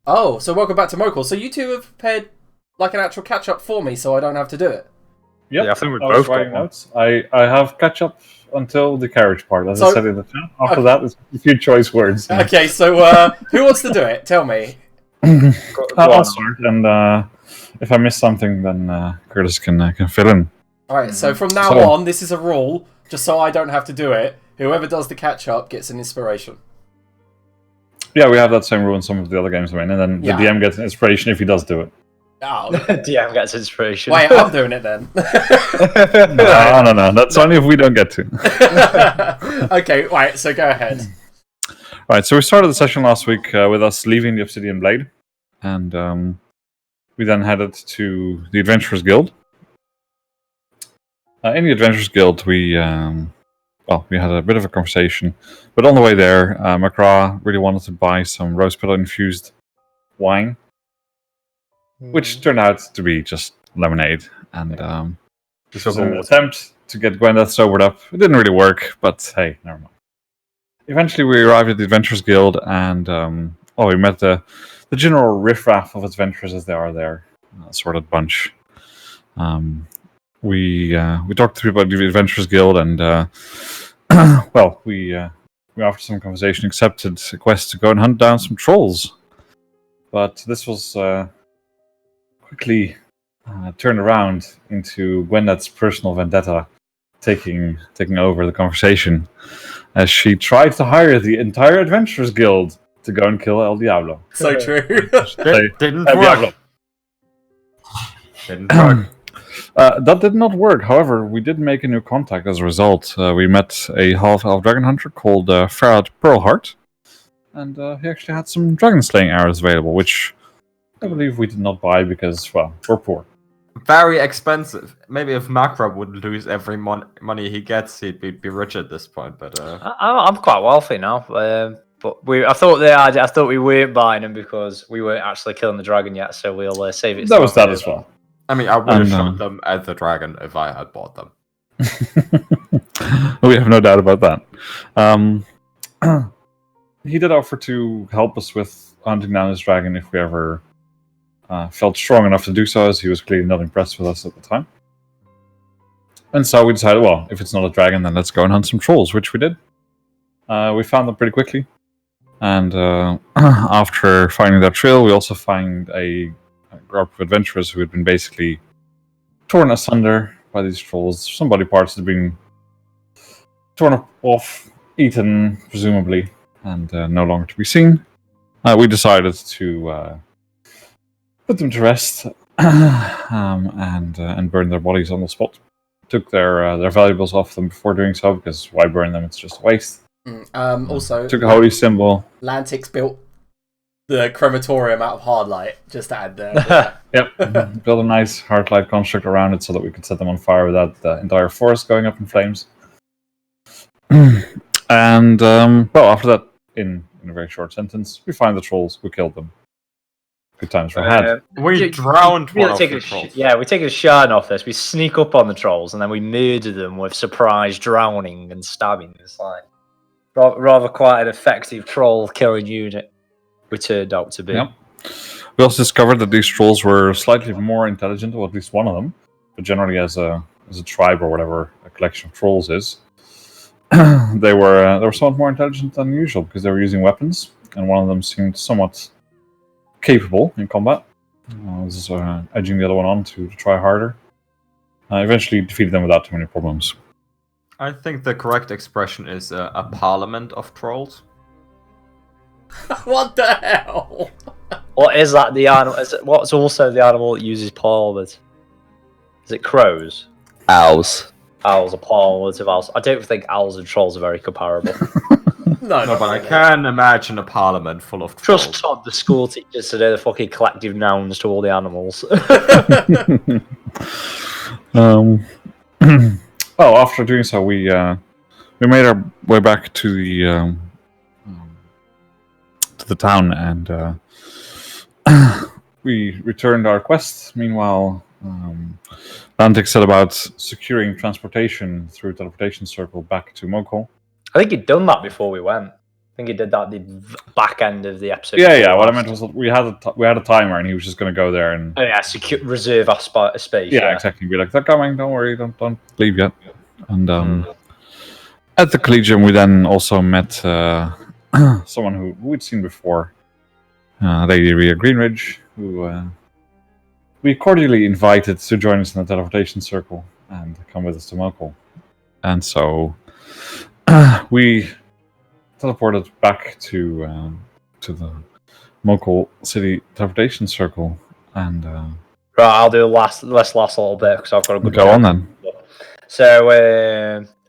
Oh, so welcome back to Mokhul. So you two have prepared like an actual catch-up for me, so I don't have to do it. Yep. Yeah, I think we I was both got writing one. notes. I have catch up until the carriage part, as I So- said in the chat. After that, it's a few choice words. Okay, so who wants to do it? Tell me. I'll start, and if I miss something, then Curtis can fill in. Alright, so from now on, this is a rule, just so I don't have to do it. Whoever does the catch-up gets an inspiration. Yeah, we have that same rule in some of the other games I'm in, and then the DM gets an inspiration if he does do it. Oh. DM gets inspiration. Wait, I'm doing it then. No. That's only if we don't get to. Okay, right, so go ahead. Right, so we started the session last week with us leaving the Obsidian Blade, and we then headed to the Adventurers Guild. In the Adventurers Guild, we had a bit of a conversation, but on the way there, McGraw really wanted to buy some rose petal infused wine, which turned out to be just lemonade. And this was an attempt to get Gwyneth sobered up. It didn't really work, but hey, never mind. Eventually, we arrived at the Adventurers Guild, and we met the general riffraff of adventurers as they are there, sorted bunch. We talked to people about the Adventurers Guild, and we after some conversation accepted a quest to go and hunt down some trolls. But this was quickly turned around into Gwyneth's personal vendetta taking over the conversation, as she tried to hire the entire Adventurers Guild to go and kill El Diablo. So true. Didn't El work. Diablo. Didn't work. That did not work. However, we did make a new contact as a result. We met a half-elf dragon hunter called Farad Pearlheart, and he actually had some dragon slaying arrows available, which I believe we did not buy because, well, we're poor. Very expensive. Maybe if Macra would lose every money he gets, he'd be rich at this point. But I'm quite wealthy now. But I thought we weren't buying them because we weren't actually killing the dragon yet. So we'll save it. That was that as well. I mean, I would have shot them at the dragon if I had bought them. We have no doubt about that. He did offer to help us with hunting down this dragon if we ever felt strong enough to do so, as he was clearly not impressed with us at the time. And so we decided, well, if it's not a dragon, then let's go and hunt some trolls, which we did. We found them pretty quickly. And after finding their trail, we also find a group of adventurers who had been basically torn asunder by these trolls. Some body parts had been torn off, eaten, presumably, and no longer to be seen. We decided to put them to rest and burn their bodies on the spot. Took their valuables off them before doing so, because why burn them? It's just a waste. Also, Took a holy symbol. Lantix built the crematorium out of hard light, just to add there. Yep. Built a nice hard light construct around it so that we could set them on fire without the entire forest going up in flames. And, after that, in a very short sentence, we find the trolls, we killed them. Good times were had. We drowned one of the trolls. We take a shine off this. We sneak up on the trolls and then we murder them with surprise drowning and stabbing. It's like rather quite an effective troll killing unit. We turned out to be. Yep. We also discovered that these trolls were slightly more intelligent, or at least one of them, but generally as a tribe or whatever a collection of trolls is, they were somewhat more intelligent than usual because they were using weapons, and one of them seemed somewhat capable in combat. I was edging the other one on to try harder. Eventually defeated them without too many problems. I think the correct expression is a parliament of trolls. What the hell? What is that? The animal? What's also the animal that uses parliament? Is it crows? Owls. Owls are parliament of owls. I don't think owls and trolls are very comparable. No, But I can imagine a parliament full of trolls. Trust Todd, the school teachers, to know the fucking collective nouns to all the animals. After doing so, we made our way back to the town, and we returned our quest. Meanwhile, Lantix set about securing transportation through teleportation circle back to Mokhul. I think he'd done that before we went. think he did that at the back end of the episode. Yeah. What I meant was that we had a timer, and he was just going to go there and reserve our space. Yeah, exactly. Be like, they're coming. Don't worry. Don't leave yet. And at the Collegium, we then also met someone who we'd seen before, Lady Rhea Greenridge, who we cordially invited to join us in the teleportation circle and come with us to Mokhul. And so we teleported back to the Mokhul City teleportation circle, and right, I'll do last a little bit because I've got a good. Go on then. So,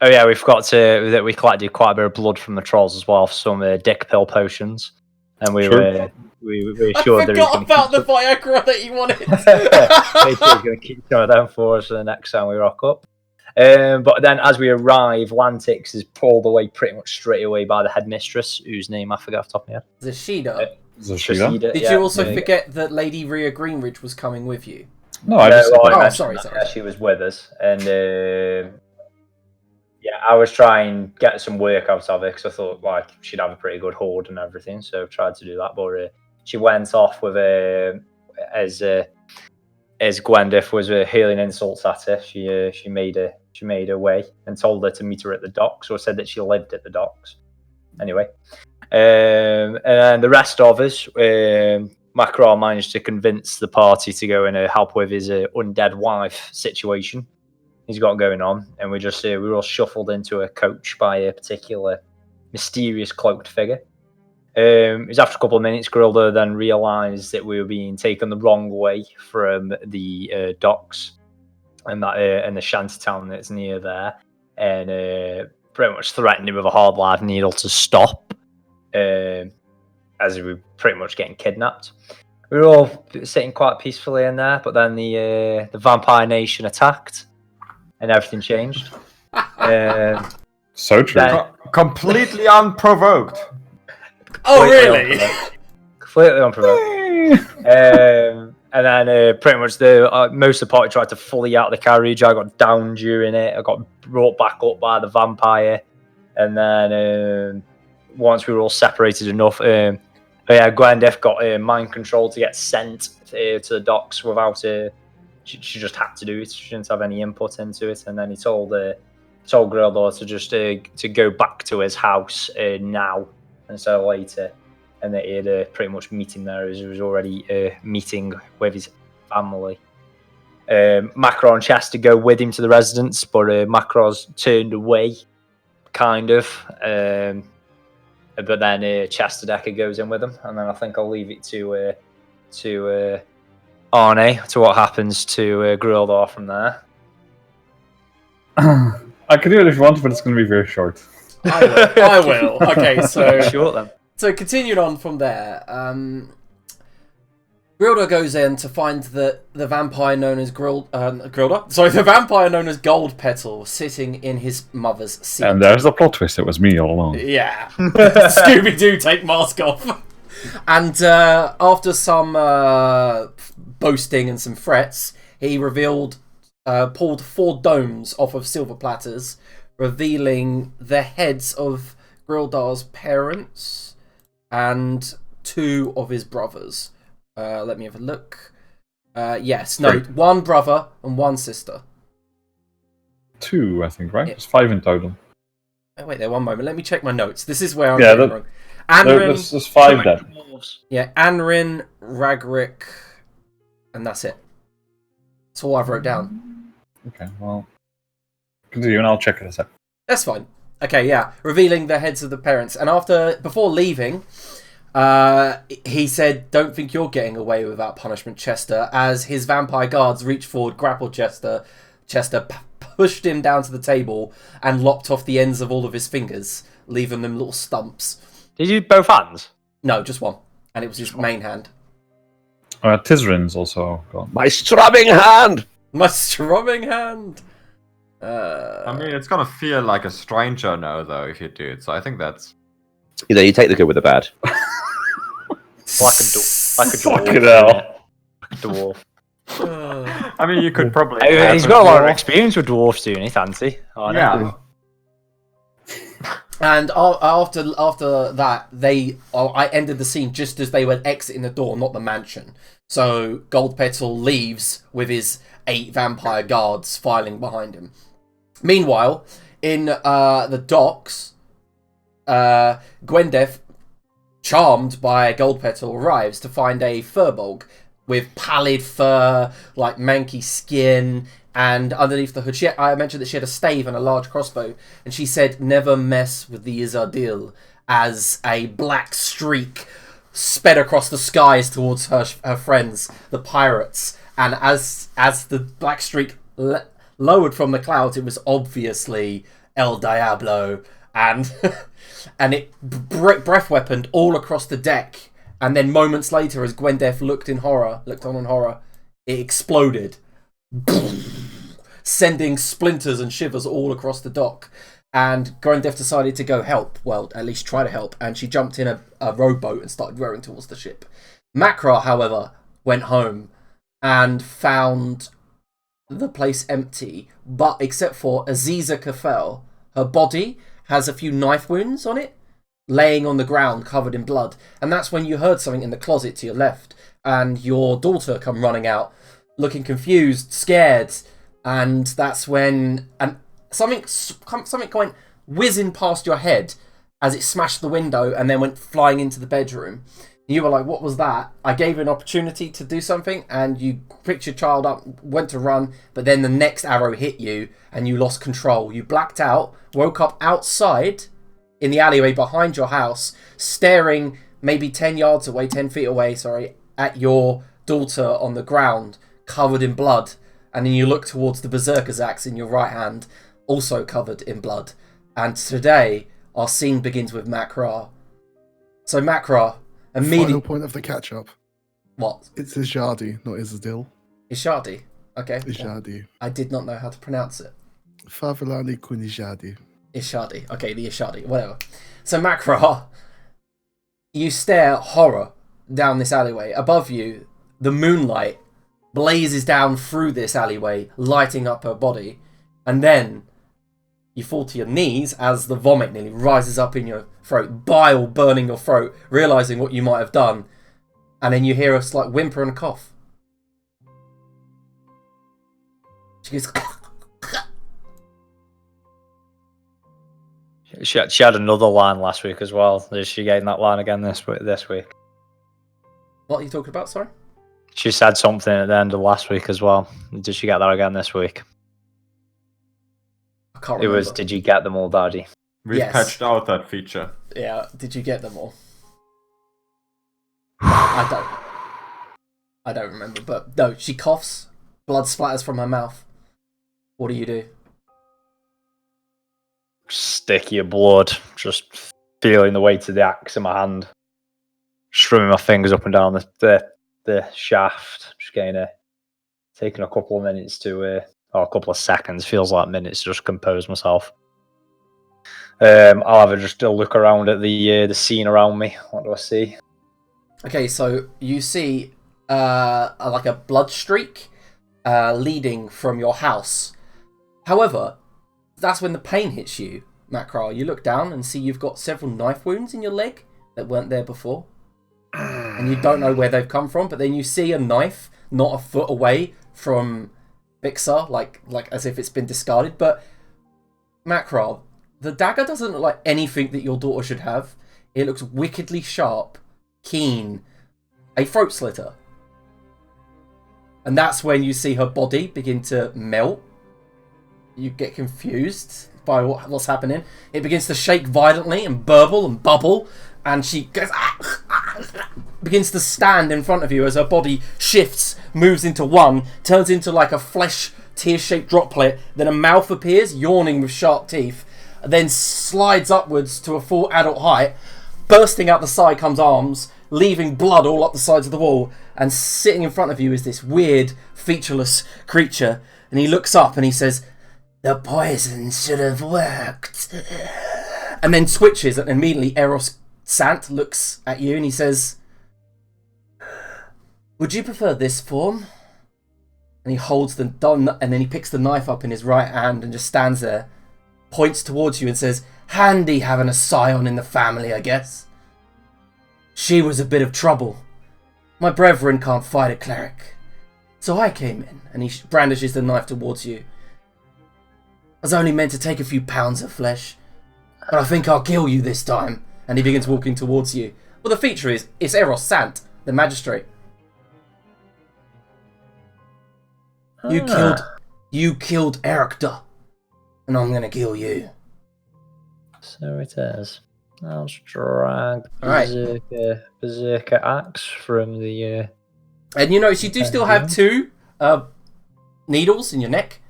we forgot that we collected quite a bit of blood from the trolls as well for some dick pill potions, and we were sure I forgot about the Viagra that you wanted. We're going to keep some of them for us for the next time we rock up. But then as we arrive, Lantix is pulled away pretty much straight away by the headmistress, whose name I forget off the top of my head. Zashida. Zashida? Did you also forget that Lady Rhea Greenridge was coming with you? No, I just... sorry. She was with us, and I was trying to get some work out of her because I thought like she'd have a pretty good hoard and everything, so I tried to do that. But she went off with as Gwendolyn was hurling insults at her. She made her way and told her to meet her at the docks, or said that she lived at the docks. Anyway, and the rest of us, Macron managed to convince the party to go and help with his undead wife situation he's got going on, and we were all shuffled into a coach by a particular mysterious cloaked figure. It was after a couple of minutes, Grilda then realised that we were being taken the wrong way from the docks and the shanty town that's near there, and pretty much threatened him with a hard life needle to stop, as we were pretty much getting kidnapped. We were all sitting quite peacefully in there, but then the Vampire Nation attacked, and everything changed. So true. Completely unprovoked. Oh, really? Completely unprovoked. And then pretty much most of the party tried to flee out of the carriage. I got down during it. I got brought back up by the vampire. And then once we were all separated enough, Gwendef got mind control to get sent to the docks without she just had to do it. She didn't have any input into it. And then he told Grildo to just to go back to his house now instead of later. And that he had pretty much meeting there as he was already meeting with his family. Macron and Chester go with him to the residence, but Macron's turned away, kind of. But then Chester Decker goes in with him, and then I think I'll leave it to Arne, to what happens to Grildor from there. I can do it if you want, but it's going to be very short. I will. Okay, so... Short then. So continuing on from there, Grilda goes in to find the vampire known as the vampire known as Gold Petal sitting in his mother's seat. And there's the plot twist, it was me all along. Yeah. Scooby-Doo, take mask off. And after some boasting and some threats, he pulled 4 domes off of silver platters, revealing the heads of Grildar's parents and 2 of his brothers. Let me have a look. Yes, no, 1 brother and 1 sister. 2, I think, right? It's 5 in total. Oh, wait there, 1 moment. Let me check my notes. This is where I'm going wrong. Anrin, there's 5 then. Yeah, Anrin, Ragrick, and that's it. That's all I've wrote down. Okay, well, continue and I'll check it a sec. That's fine. Okay, yeah. Revealing the heads of the parents. And before leaving, he said, "Don't think you're getting away without punishment, Chester," as his vampire guards reached forward, grappled Chester. Chester pushed him down to the table and lopped off the ends of all of his fingers, leaving them little stumps. Did you both hands? No, just 1. And it was his main hand. Tizrin's also gone. My strumming hand! My strumming hand! I mean, it's gonna feel like a stranger now, though, if you do it. So I think that's... You know, you take the good with the bad. Like a dwarf. Fucking hell. Like a dwarf. I mean, you could probably... He's got a lot of experience with dwarfs doing it, hasn't he? Yeah. And after that, I ended the scene just as they were exiting the door, not the mansion. So Gold Petal leaves with his 8 vampire guards filing behind him. Meanwhile, in the docks, Gwendef, charmed by Gold Petal, arrives to find a furbolg with pallid fur, like manky skin, and underneath the hood, I mentioned that she had a stave and a large crossbow, and she said, "Never mess with the Izardil," as a black streak sped across the skies towards her friends, the pirates, and as the black streak lowered from the clouds, it was obviously El Diablo, and and it breath weaponed all across the deck, and then moments later, as Gwendef looked on in horror, it exploded, sending splinters and shivers all across the dock. And Gwendef decided to go help, well, at least try to help, and she jumped in a rowboat and started rowing towards the ship. Makra, however, went home and found the place empty, but except for Aziza Kafel, her body has a few knife wounds on it, laying on the ground covered in blood. And that's when you heard something in the closet to your left, and your daughter come running out, looking confused, scared, and that's when something went whizzing past your head as it smashed the window and then went flying into the bedroom. You were like, what was that? I gave you an opportunity to do something, and you picked your child up, went to run, but then the next arrow hit you and you lost control. You blacked out, woke up outside in the alleyway behind your house, staring maybe 10 feet away, at your daughter on the ground, covered in blood. And then you look towards the Berserker's axe in your right hand, also covered in blood. And today, our scene begins with Makra. So Makra, immediately... Final point of the catch-up. What? It's Ishadi, not Isadil. Ishadi. Okay. Ishadi. I did not know how to pronounce it. Favalani kun Ishadi. Ishadi. Okay, the Ishadi. Whatever. So Makra, you stare horror down this alleyway. Above you, the moonlight blazes down through this alleyway, lighting up her body. And then you fall to your knees as the vomit nearly rises up in your throat, bile burning your throat, realising what you might have done. And then you hear a slight whimper and a cough. She goes... She had another line last week as well. Is she getting that line again this week? What are you talking about, sorry? She said something at the end of last week as well. Did she get that again this week? I can't remember. It was, did you get them all, Daddy? We've patched out that feature. Yeah, did you get them all? I don't remember, but no, she coughs, blood splatters from her mouth. What do you do? Sticky of blood, just feeling the weight of the axe in my hand, strumming my fingers up and down the shaft, just taking a couple of minutes or a couple of seconds, feels like minutes, to just compose myself. I'll have just a look around at the scene around me. What do I see? Okay, so you see like a blood streak leading from your house. However, that's when the pain hits you, Makra. You look down and see you've got several knife wounds in your leg that weren't there before. And you don't know where they've come from, but then you see a knife not a foot away from Bixar, like as if it's been discarded. But Makra, the dagger doesn't look like anything that your daughter should have. It looks wickedly sharp, keen, a throat slitter. And that's when you see her body begin to melt. You get confused by what's happening. It begins to shake violently and burble and bubble, and she goes, begins to stand in front of you as her body shifts, moves into one, turns into like a flesh tear-shaped droplet, then a mouth appears, yawning with sharp teeth, then slides upwards to a full adult height. Bursting out the side comes arms, leaving blood all up the sides of the wall, and sitting in front of you is this weird, featureless creature. And he looks up and he says, "The poison should have worked." And then switches, and immediately Eros Sant looks at you and he says, "Would you prefer this form?" And he holds and then he picks the knife up in his right hand and just stands there, points towards you and says, Handy having a scion in the family, I guess. She was a bit of trouble. My brethren can't fight a cleric. So I came in, and he brandishes the knife towards you. I was only meant to take a few pounds of flesh, but I think I'll kill you this time. And he begins walking towards you. Well, the feature is, it's Eros Sant, the magistrate. You killed Ericta, and I'm gonna kill you. So it is. I'll just drag Alright. Berserker axe from the. And you notice you do still have 2 needles in your neck.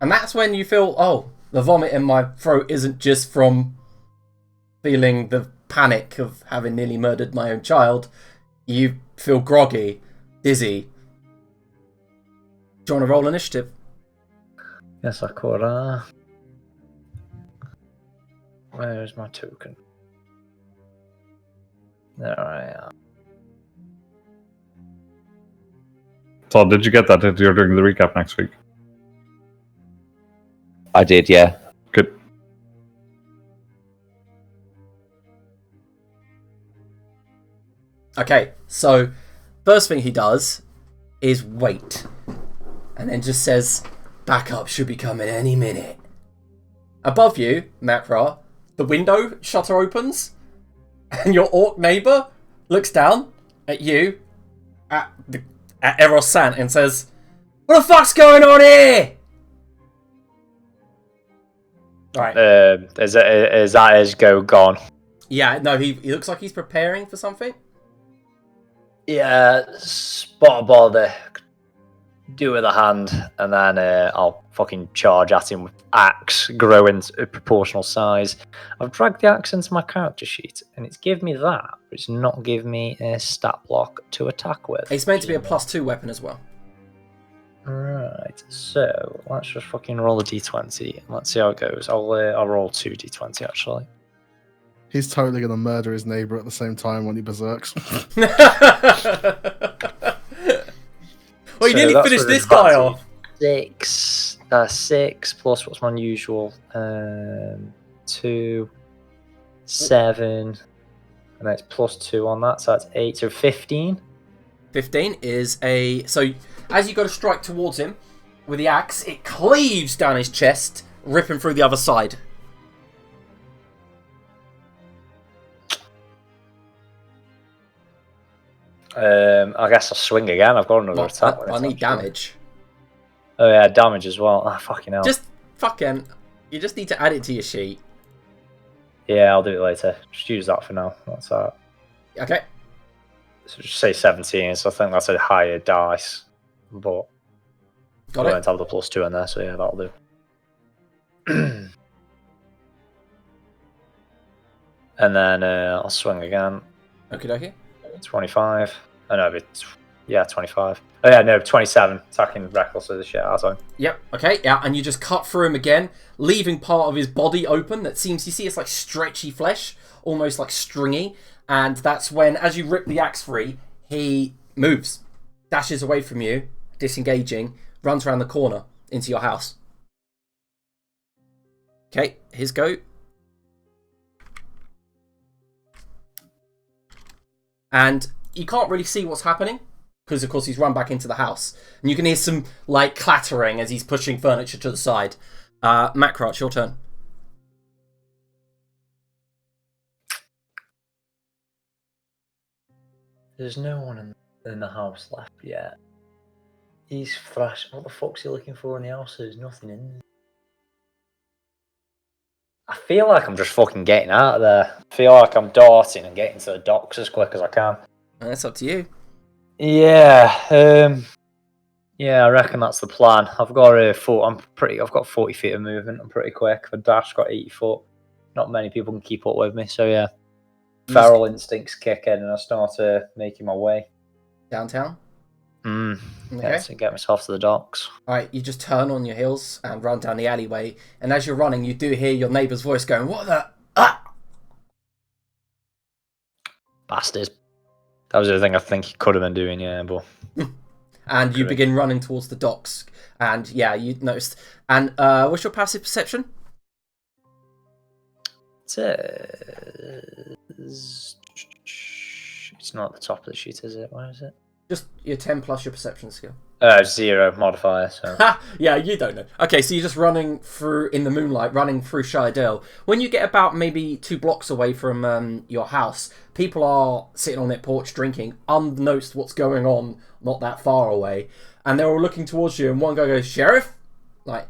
And that's when you feel, oh, the vomit in my throat isn't just from feeling the panic of having nearly murdered my own child. You feel groggy, dizzy. Do you want to roll initiative? Yes, I could. Where is my token? There I am. Todd, did you get that? You're doing the recap next week. I did, yeah. Good. Okay, so first thing he does is wait. And then just says, backup should be coming any minute. Above you, Makra, the window shutter opens, and your orc neighbour looks down at you, at Eros Sant, and says, "What the fuck's going on here?" Right. Is that his go gone? Yeah, no, he looks like he's preparing for something. Yeah, spot a bother. Do with a hand, and then I'll fucking charge at him with axe, grow in proportional size. I've dragged the axe into my character sheet, and it's given me that, but it's not given me a stat block to attack with. It's meant to be a +2 weapon as well. Right, so let's just fucking roll a d20 and let's see how it goes. I'll roll 2 d20 actually. He's totally going to murder his neighbour at the same time when he berserks. Well, you So nearly that's finished with this guy off. 6 plus what's my unusual? 2, 7, and that's +2 on that, so that's 8, so 15. 15 is a... So, as you go to strike towards him with the axe, it cleaves down his chest, ripping through the other side. I guess I'll swing again. I've got another attack. I need damage. Oh yeah, damage as well. Ah, fucking hell. Just fucking... You just need to add it to your sheet. Yeah, I'll do it later. Just use that for now. That's that. Okay. So just say 17, so I think that's a higher dice. But Got I it. don't have the +2 in there, so yeah, that'll do. And then I'll swing again. Okie dokie. 25. Oh no, but yeah, 25. Oh yeah, no, 27. Attacking reckless with the shit out of him. Yep, okay, yeah, and you just cut through him again, leaving part of his body open that seems, you see, it's like stretchy flesh, almost like stringy, and that's when, as you rip the axe free, he moves, dashes away from you, disengaging, runs around the corner into your house. Okay, his go. And you can't really see what's happening, because of course he's run back into the house. And you can hear some like clattering as he's pushing furniture to the side. Makra, it's your turn. There's no one in the house left yet. He's thrashing. What the fuck's he looking for in the house? There's nothing in there. I feel like I'm just fucking getting out of there. I feel like I'm darting and getting to the docks as quick as I can. That's up to you. Yeah, yeah, I reckon that's the plan. I've got I've got 40 feet of movement. I'm pretty quick. The dash got 80 foot. Not many people can keep up with me. So yeah, feral instincts kick in, and I start making my way Downtown? Okay. Okay. To get myself to the docks. Alright, you just turn on your heels and run down the alleyway. And as you're running, you do hear your neighbour's voice going, "What the... Ah!" Bastard. That was the thing I think he could have been doing, yeah, but... And you begin running towards the docks. And yeah, you noticed. And what's your passive perception? is. It's not at the top of the sheet, is it? Where is it? Just your 10 plus your perception skill. 0 modifier. So. Yeah, you don't know. Okay, so you're just running through in the moonlight, running through Shire. When you get about maybe 2 blocks away from your house, people are sitting on their porch drinking, unnoticed what's going on, not that far away, and they're all looking towards you. And one guy goes, "Sheriff," like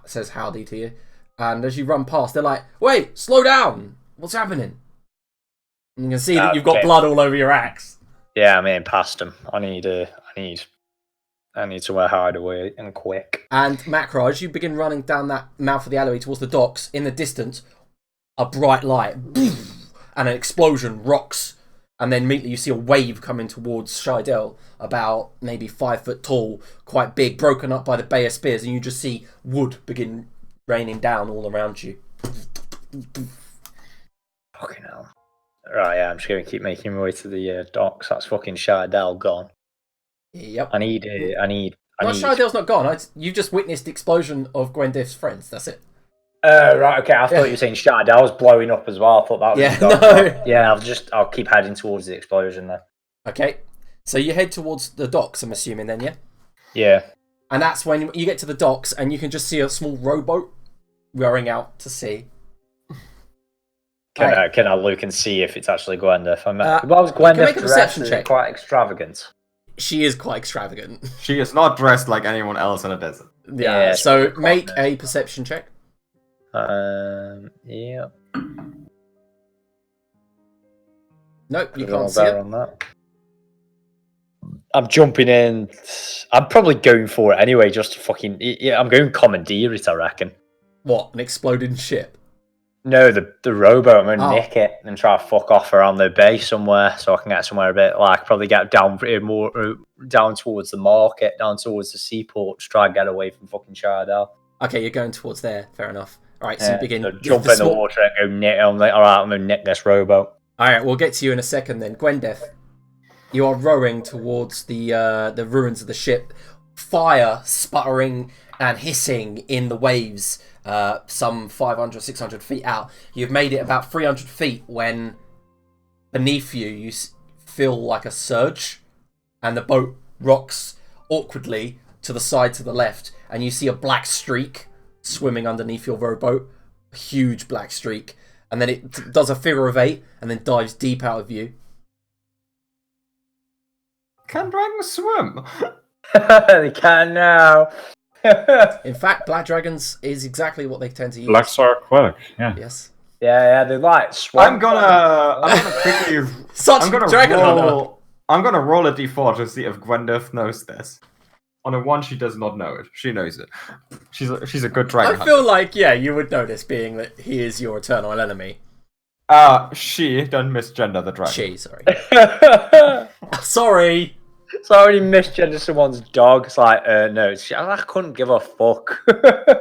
says howdy to you. And as you run past, they're like, "Wait, slow down! What's happening?" And you can see that you've got blood all over your axe. Yeah, I'm in past him. I need to hide away and quick. And Macro, as you begin running down that mouth of the alleyway towards the docks, in the distance, a bright light, and an explosion rocks. And then immediately you see a wave coming towards Shidell, about maybe 5 foot tall, quite big, broken up by the Bay of Spears, and you just see wood begin raining down all around you. Fucking hell. Right, yeah, I'm just going to keep making my way to the docks. That's fucking Shidell gone. Yep. I need. Shidell's not gone. You've just witnessed the explosion of Gwendif's friends. That's it. Right, okay. I thought you were saying Shidell was blowing up as well. I thought that was. Yeah, no. Yeah, I'll keep heading towards the explosion then. Okay. So you head towards the docks, I'm assuming then, yeah? Yeah. And that's when you get to the docks and you can just see a small rowboat rowing out to sea. Can I look and see if it's actually Gwendif? Was Gwendif make a perception check. Quite extravagant? She is quite extravagant. She is not dressed like anyone else in a desert. Yeah, so make a perception check. Yeah. Nope, you can't see it. On that. I'm jumping in. I'm probably going for it anyway, just to fucking... Yeah, I'm going commandeer it, I reckon. What, an exploding ship? No, the rowboat. I'm going to nick it and try to fuck off around the bay somewhere so I can get somewhere a bit, probably get down more down towards the market, down towards the seaport, to try and get away from fucking Shardell. Okay, you're going towards there. Fair enough. All right, so you begin... So jump in the water and go nick... I'm like, all right, I'm going to nick this rowboat. All right, we'll get to you in a second then. Gwendif, you are rowing towards the ruins of the ship. Fire sputtering and hissing in the waves, some 500, 600 feet out. You've made it about 300 feet when beneath you feel like a surge and the boat rocks awkwardly to the side to the left and you see a black streak swimming underneath your rowboat. A huge black streak. And then it does a figure of 8 and then dives deep out of view. Can dragons swim? They can now. In fact, black dragons is exactly what they tend to use. Blacks are aquatic, yeah. Yes. Yeah, they like swim. I'm gonna quickly. Such dragon hunter. I'm gonna roll a d4 to see if Gwendif knows this. On a 1, she does not know it. She knows it. She's a good dragon. I feel like you would know this, being that he is your eternal enemy. She don't misgender the dragon. She, sorry. Sorry. Sorry, misgender someone's dog. It's like, no, I couldn't give a fuck.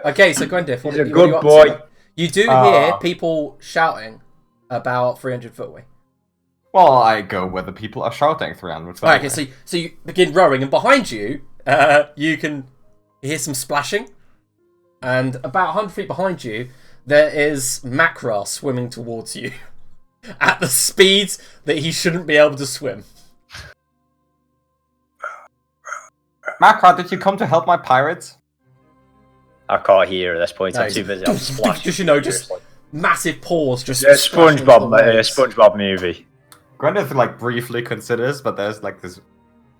Okay, so Gwendif, what He's a what are good you up boy. to? You do hear people shouting about 300 foot away. Well, I go where the people are shouting 300 feet. Right, okay, so you begin rowing, and behind you, you can hear some splashing. And about 100 feet behind you, there is Makra swimming towards you at the speeds that he shouldn't be able to swim. Makra, did you come to help my pirates? I can't hear at this point. No, I'm too busy. I'm splashing. Just massive paws. Just yeah, SpongeBob movie. Gwendif briefly considers, but there's this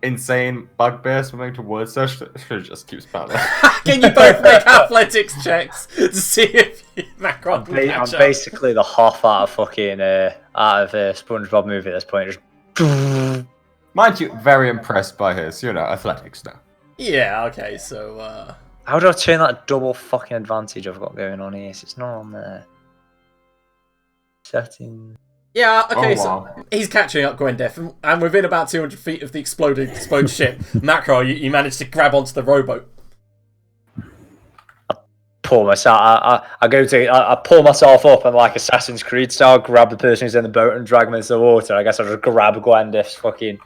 insane bugbear swimming towards her. She just keeps paddling. Can you both make athletics checks to see if Macron can catch I'm up? basically the Hoff out of fucking SpongeBob movie at this point. Just... Mind you, very impressed by his, athletics now. Yeah. Okay. So. How do I turn that double fucking advantage I've got going on here? It's not on there. Settings. Yeah, okay, wow. So he's catching up Gwendif, and within about 200 feet of the exploded ship, Macro, you managed to grab onto the rowboat. I pull myself up and like Assassin's Creed style, grab the person who's in the boat and drag him into the water. I guess I'll just grab Gwendif's fucking,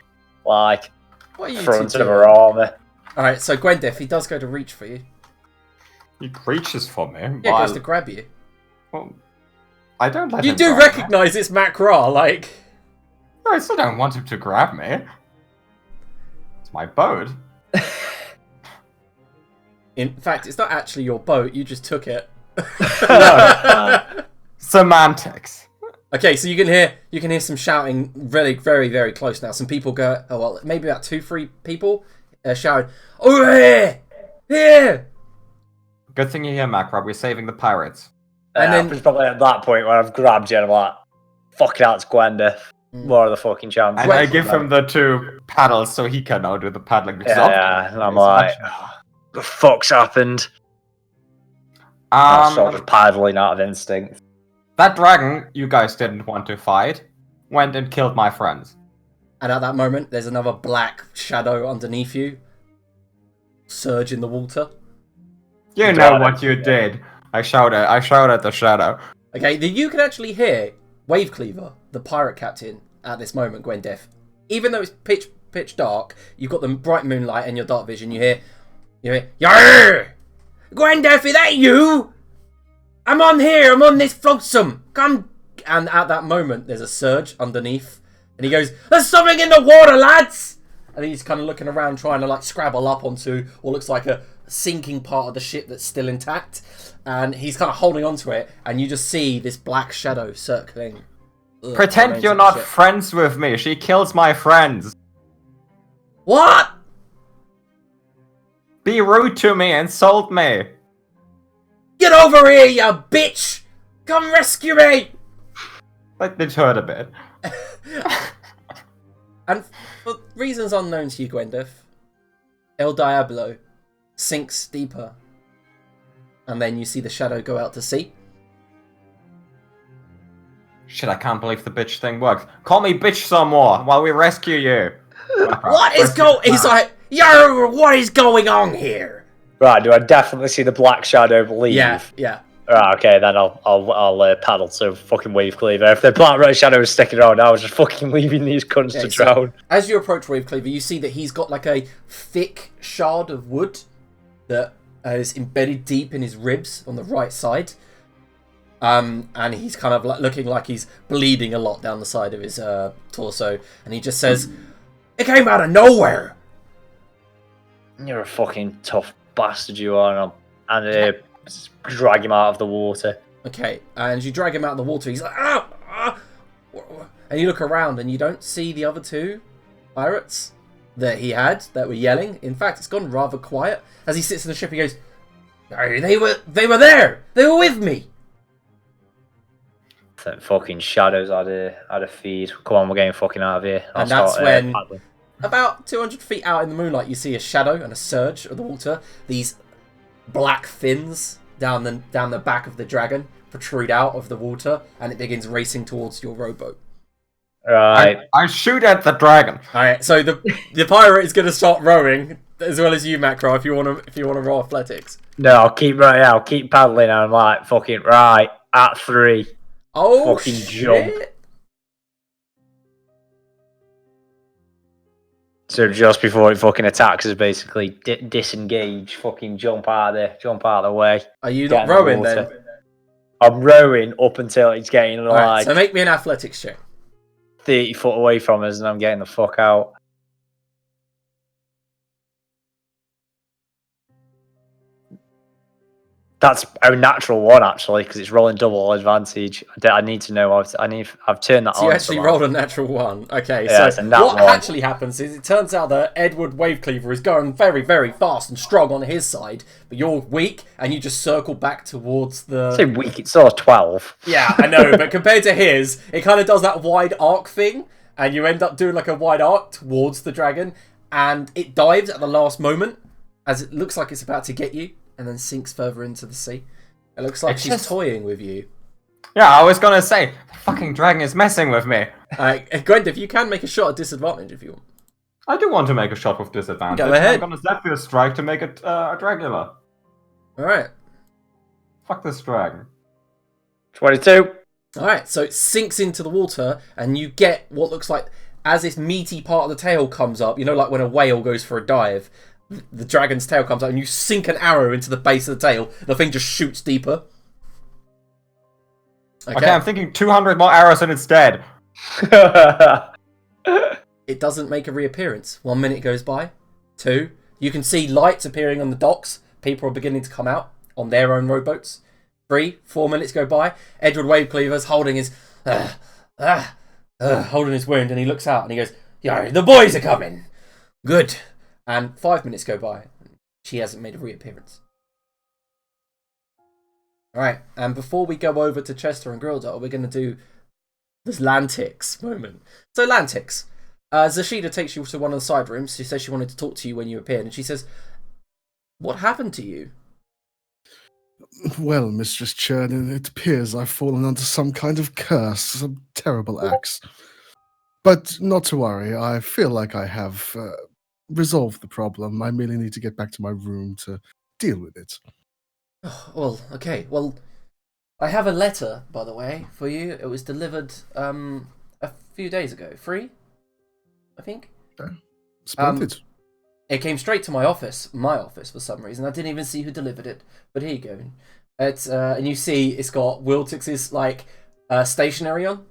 what are you front two of doing? her armour. Alright, so Gwendif, he does go to reach for you. He reaches for me. Yeah, he goes to grab you. Well, I don't let You him do grab me. recognise it's Mac Ra, like... No, I still don't want him to grab me. It's my boat. In fact, it's not actually your boat, you just took it. No. Semantics. Okay, so you can hear some shouting really very, very close now. Some people go, oh well, maybe about 2-3 people shouting, "Over here! Here!" Good thing you're here, Macra. We're saving the pirates. And And then- then it's probably at that point where I've grabbed you and I'm like, fucking out, it's Gwenda. What are the fucking chances? And I give him the 2 paddles so he can now do the paddling. Because Yeah, and I'm it's like, much- the fuck's happened? I'm sort Um, of paddling out of instinct. that dragon you guys didn't want to fight went and killed my friends. And at that moment, there's another black shadow underneath you. Surge in the water. You Got know it. what you did. I shouted at the shadow. Okay, then you can actually hear Wave Cleaver, the pirate captain, at this moment, Gwendef. Even though it's pitch dark, you've got the bright moonlight and your dark vision. You hear, "Yarr! Gwendef, is that you? I'm on here. I'm on this flotsam. Come!" And at that moment, there's a surge underneath, and he goes, "There's something in the water, lads!" And he's kind of looking around, trying to like scrabble up onto what looks like a sinking part of the ship that's still intact, and he's kind of holding onto it, and you just see this black shadow circling. Pretend remains you're of the not ship. friends with me. She kills my friends. What? Be rude to me, insult me. Get over here, you bitch! Come rescue me! Like they hurt a bit. And for reasons unknown to you, Gwendef, El Diablo sinks deeper. And then you see the shadow go out to sea. Shit, I can't believe the bitch thing works. Call me bitch some more while we rescue you. What is going... He's like, yo, what is going on here? Right, do I definitely see the black shadow leave? Yeah. Right, okay, then I'll paddle to fucking Wave Cleaver. If the black red shadow is sticking around, I was just fucking leaving these cunts to Okay, so drown. as you approach Wave Cleaver, you see that he's got like a thick shard of wood that is embedded deep in his ribs on the right side. And he's kind of like looking like he's bleeding a lot down the side of his torso. And he just says, "It came out of nowhere." You're a fucking tough bastard, you are. And drag him out of the water. Okay, and you drag him out of the water. He's like, "Ah, ah." And you look around and you don't see the other 2 pirates that he had that were yelling. In fact, it's gone rather quiet. As he sits in the ship, he goes, "Oh, they were there. They were with me." The fucking shadows had a feed. Come on, we're getting fucking out of here. And that's when- paddling. About 200 feet out in the moonlight, you see a shadow and a surge of the water. These black fins down the back of the dragon protrude out of the water, and it begins racing towards your rowboat. Right. I shoot at the dragon. All right, so the pirate is going to start rowing as well as you, Macro, if you want to roll athletics. No, I'll keep paddling. And I'm like, fucking right at 3. Oh, Fucking shit. jump. So just before it fucking attacks us, basically disengage, fucking jump out of the way. Are you Get not in the rowing water. then? I'm rowing up until it's getting All right, like so make me an athletics check. 30 foot away from us, and I'm getting the fuck out. That's a natural one, actually, because it's rolling double advantage. I need to know. I've turned that So on. you actually somehow. rolled a natural 1. Okay, Yeah, it's so a nat what 1. actually happens is it turns out that Edward Wavecleaver is going very, very fast and strong on his side, but you're weak and you just circle back towards I say the... weak. It's sort of 12. Yeah, I know, but compared to his, it kind of does that wide arc thing, and you end up doing like a wide arc towards the dragon, and it dives at the last moment, as it looks like it's about to get you, and then sinks further into the sea. It looks like It's she's just- toying with you. Yeah, I was gonna say, the fucking dragon is messing with me. Gwenda, if you can make a shot at disadvantage if you want. I do want to make a shot with disadvantage. Go ahead. I'm gonna Zephyr Strike to make it a Dragula. Alright. Fuck this dragon. 22. Alright, so it sinks into the water, and you get what looks like, as this meaty part of the tail comes up, you know, like when a whale goes for a dive, the dragon's tail comes out, and you sink an arrow into the base of the tail, the thing just shoots deeper. Okay, I'm thinking 200 more arrows and it's dead. It doesn't make a reappearance. 1 minute goes by. 2. You can see lights appearing on the docks. People are beginning to come out on their own rowboats. 3, 4 minutes go by. Edward Wavecleaver's holding his holding his wound, and he looks out and he goes, "Yo, the boys are coming. Good." And 5 minutes go by. She hasn't made a reappearance. Alright, and before we go over to Chester and Grildar, we're going to do this Lantix moment. So Lantix, Zashida takes you to one of the side rooms. She says she wanted to talk to you when you appeared, and she says, "What happened to you?" Well, Mistress Chernin, it appears I've fallen under some kind of curse, some terrible axe. But not to worry, I feel like I have resolved the problem. I merely need to get back to my room to deal with it. Oh, well, okay. Well, I have a letter, by the way, for you. It was delivered a few days ago. 3, I think. Splendid. It came straight to my office for some reason. I didn't even see who delivered it, but here you go. It's and you see it's got Wiltix's like stationery on.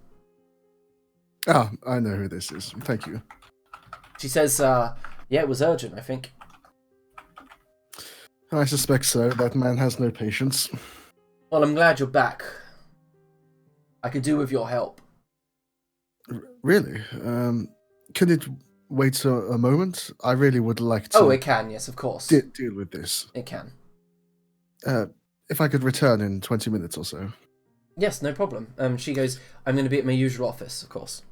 Ah, I know who this is. Thank you. She says, "Yeah, it was urgent. I think." I suspect so. That man has no patience. Well, I'm glad you're back. I could do with your help. Really? Can it wait a moment? I really would like to. Oh, it can. Yes, of course. Deal with this. It can. If I could return in 20 minutes or so. Yes, no problem. She goes, "I'm going to be at my usual office, of course."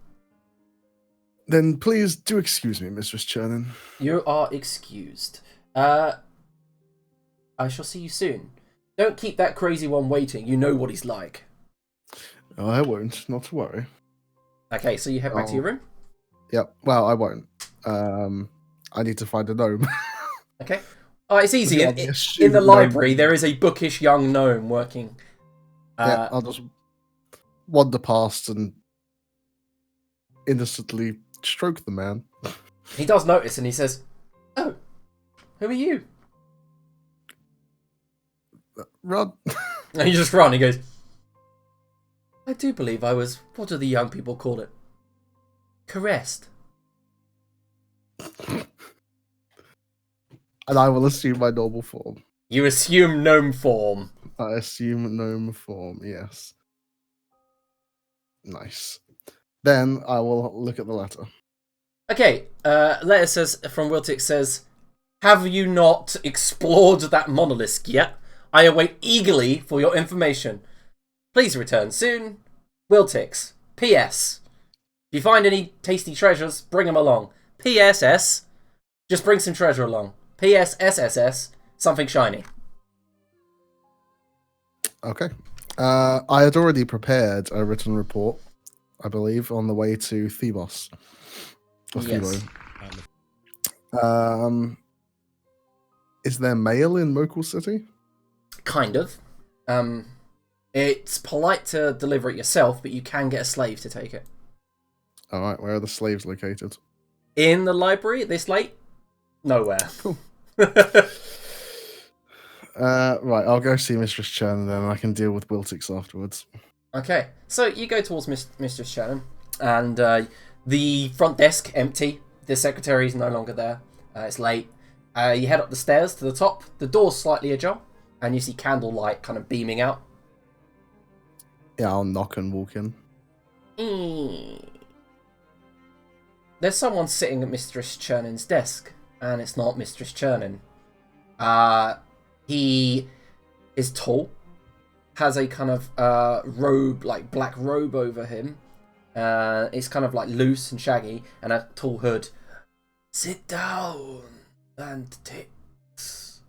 Then please do excuse me, Mistress Chernin. You are excused. I shall see you soon. Don't keep that crazy one waiting. You know what he's like. Oh, I won't. Not to worry. Okay, so you head back to your room? Yep. Well, I won't. I need to find a gnome. Okay. Oh, it's easy. Yeah, In the library, there is a bookish young gnome working. Yeah, I'll just wander past and innocently stroke the man. He does notice and he says, "Oh, who are you?" Run. And you just run. He goes, "I do believe I was, what do the young people call it? Caressed." And I will assume my normal form. You assume gnome form. I assume gnome form, yes. Nice. Then I will look at the letter. Okay, letter says, from Wiltix says, "Have you not explored that monolith yet? I await eagerly for your information. Please return soon. Wiltix. P.S. If you find any tasty treasures, bring them along. P.S.S. Just bring some treasure along. P.S.S.S.S. Something shiny." Okay. I had already prepared a written report, I believe, on the way to Thebos. Or Yes. Thebo. Is there mail in Mokhul City? Kind of. It's polite to deliver it yourself, but you can get a slave to take it. Alright, where are the slaves located? In the library at this late? Nowhere. Cool. Right, I'll go see Mistress Chen and then I can deal with Wiltix afterwards. Okay, so you go towards Mistress Shannon, and the front desk empty. The secretary is no longer there. It's late. You head up the stairs to the top. The door's slightly ajar, and you see candlelight kind of beaming out. Yeah, I'll knock and walk in. There's someone sitting at Mistress Chernon's desk, and it's not Mistress Chernon. He is tall, has a kind of robe, like black robe over him. It's kind of like loose and shaggy, and a tall hood. "Sit down and tix.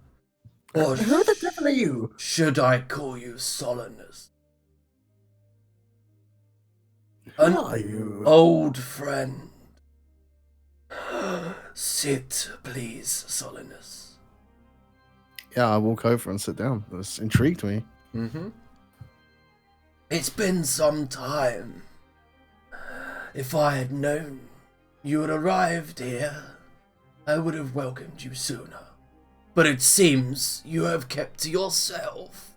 Or Who the devil are you? should I call you Solenness? Who An are you? old friend. Sit, please, Solenness." Yeah, I walk over and sit down. That's intrigued me. Mm-hmm. "It's been some time. If I had known you had arrived here, I would have welcomed you sooner. But it seems you have kept to yourself."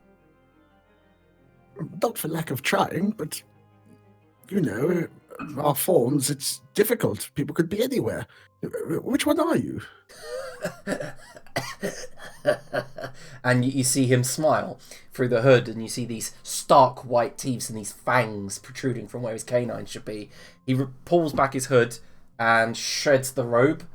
Not for lack of trying, but, you know, our forms, it's difficult. People could be anywhere. Which one are you? And you see him smile through the hood, and you see these stark white teeth and these fangs protruding from where his canine should be. He pulls back his hood and shreds the robe.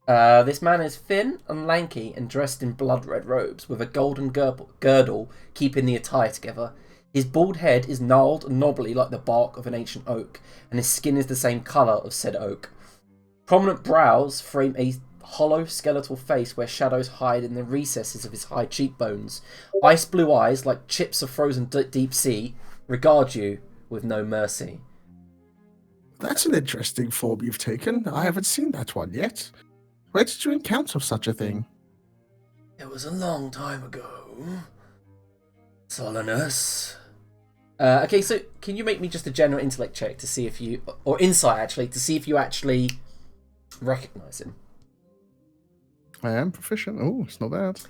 This man is thin and lanky and dressed in blood-red robes with a golden girdle keeping the attire together. His bald head is gnarled and knobbly like the bark of an ancient oak, and his skin is the same colour of said oak. Prominent brows frame a hollow skeletal face where shadows hide in the recesses of his high cheekbones. Ice blue eyes, like chips of frozen deep sea, regard you with no mercy. That's an interesting form you've taken. I haven't seen that one yet. Where did you encounter such a thing? It was a long time ago. Solanus. Okay, so can you make me just a general intellect check to see if you... Or insight, actually, to see if you actually recognise him. I am proficient. Oh, it's not bad.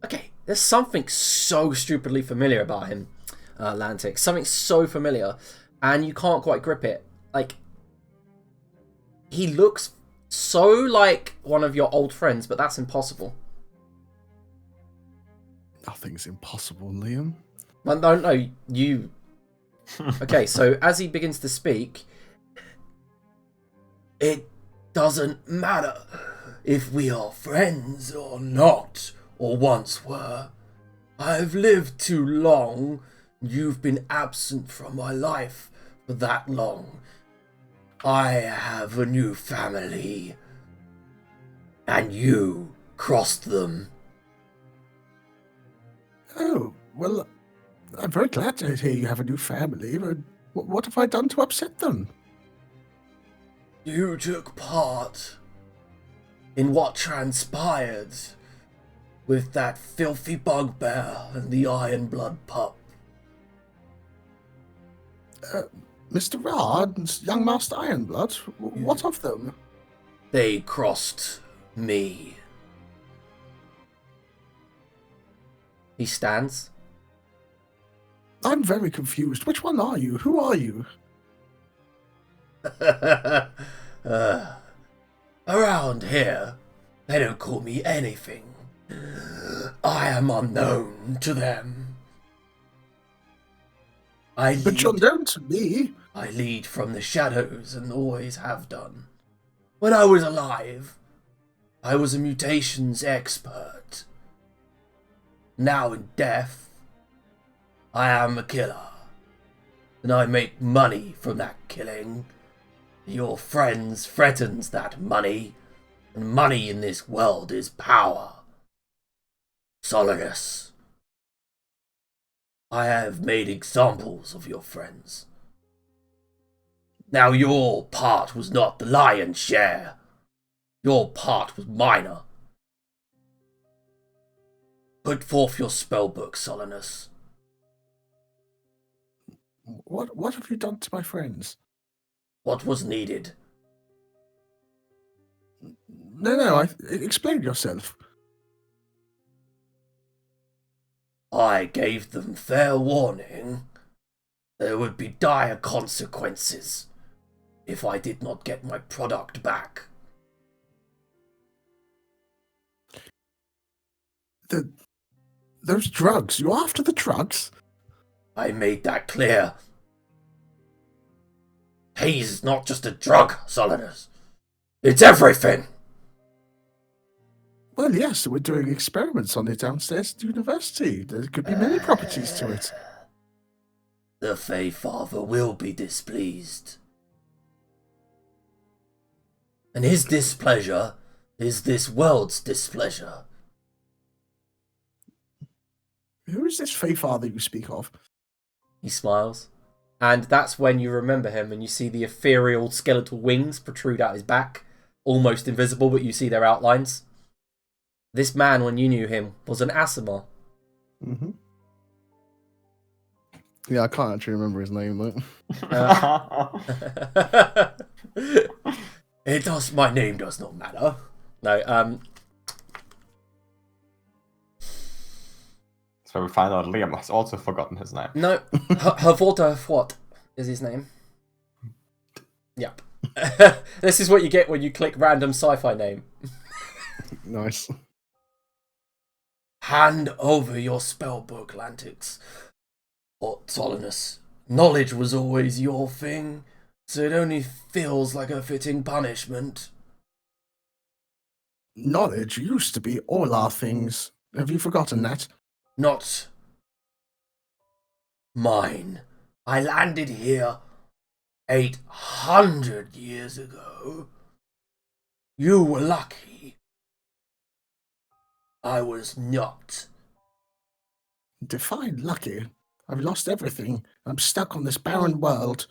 Okay, there's something so stupidly familiar about him, Lantic. Something so familiar, and you can't quite grip it. Like, he looks so like one of your old friends, but that's impossible. Nothing's impossible, Liam. Well, no, you... Okay, so as he begins to speak, it doesn't matter if we are friends or not, or once were. I've lived too long. You've been absent from my life for that long. I have a new family, and you crossed them. Oh, well, I'm very glad to hear you have a new family, but what have I done to upset them? You took part in what transpired with that filthy bugbear and the Iron Blood pup. Mr. Rard and young Master Ironblood, what of them? They crossed me. He stands. I'm very confused. Which one are you? Who are you? Around here, they don't call me anything. I am unknown to them. But you're known to me. I lead from the shadows and always have done. When I was alive, I was a mutations expert. Now in death, I am a killer. And I make money from that killing. Your friends threatens that money, and money in this world is power. Solanus, I have made examples of your friends. Now your part was not the lion's share. Your part was minor. Put forth your spellbook, Solanus. What have you done to my friends? What was needed? No, explain yourself. I gave them fair warning. There would be dire consequences if I did not get my product back. Those drugs. You're after the drugs? I made that clear. Haze is not just a drug, Solanus. It's everything. Well, yes, we're doing experiments on it downstairs at university. There could be many properties to it. The Fey Father will be displeased. And his displeasure is this world's displeasure. Who is this Fey Father you speak of? He smiles. And that's when you remember him and you see the ethereal skeletal wings protrude out his back. Almost invisible, but you see their outlines. This man, when you knew him, was an Asimar. Mm-hmm. Yeah, I can't actually remember his name, though. My name does not matter. No, So we find out Liam has also forgotten his name. No, Havorta what is his name? Yep. This is what you get when you click random sci-fi name. Nice. Hand over your spellbook, Lantix. Or Solinus. Knowledge was always your thing, so it only feels like a fitting punishment. Knowledge used to be all our things. Have you forgotten that? Not mine. I landed here 800 years ago. You were lucky. I was not. Define lucky. I've lost everything. I'm stuck on this barren world.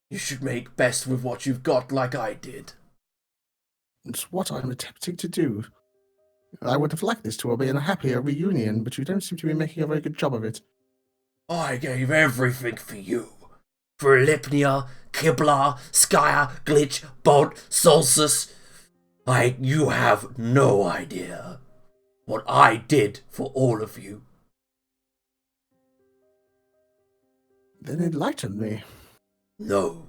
You should make best with what you've got like I did. It's what I'm attempting to do. I would have liked this to have been a happier reunion, but you don't seem to be making a very good job of it. I gave everything for you. For Lipnia, Kiblar, Skya, Glitch, Bolt, Solstice. You have no idea what I did for all of you. Then enlighten me. No.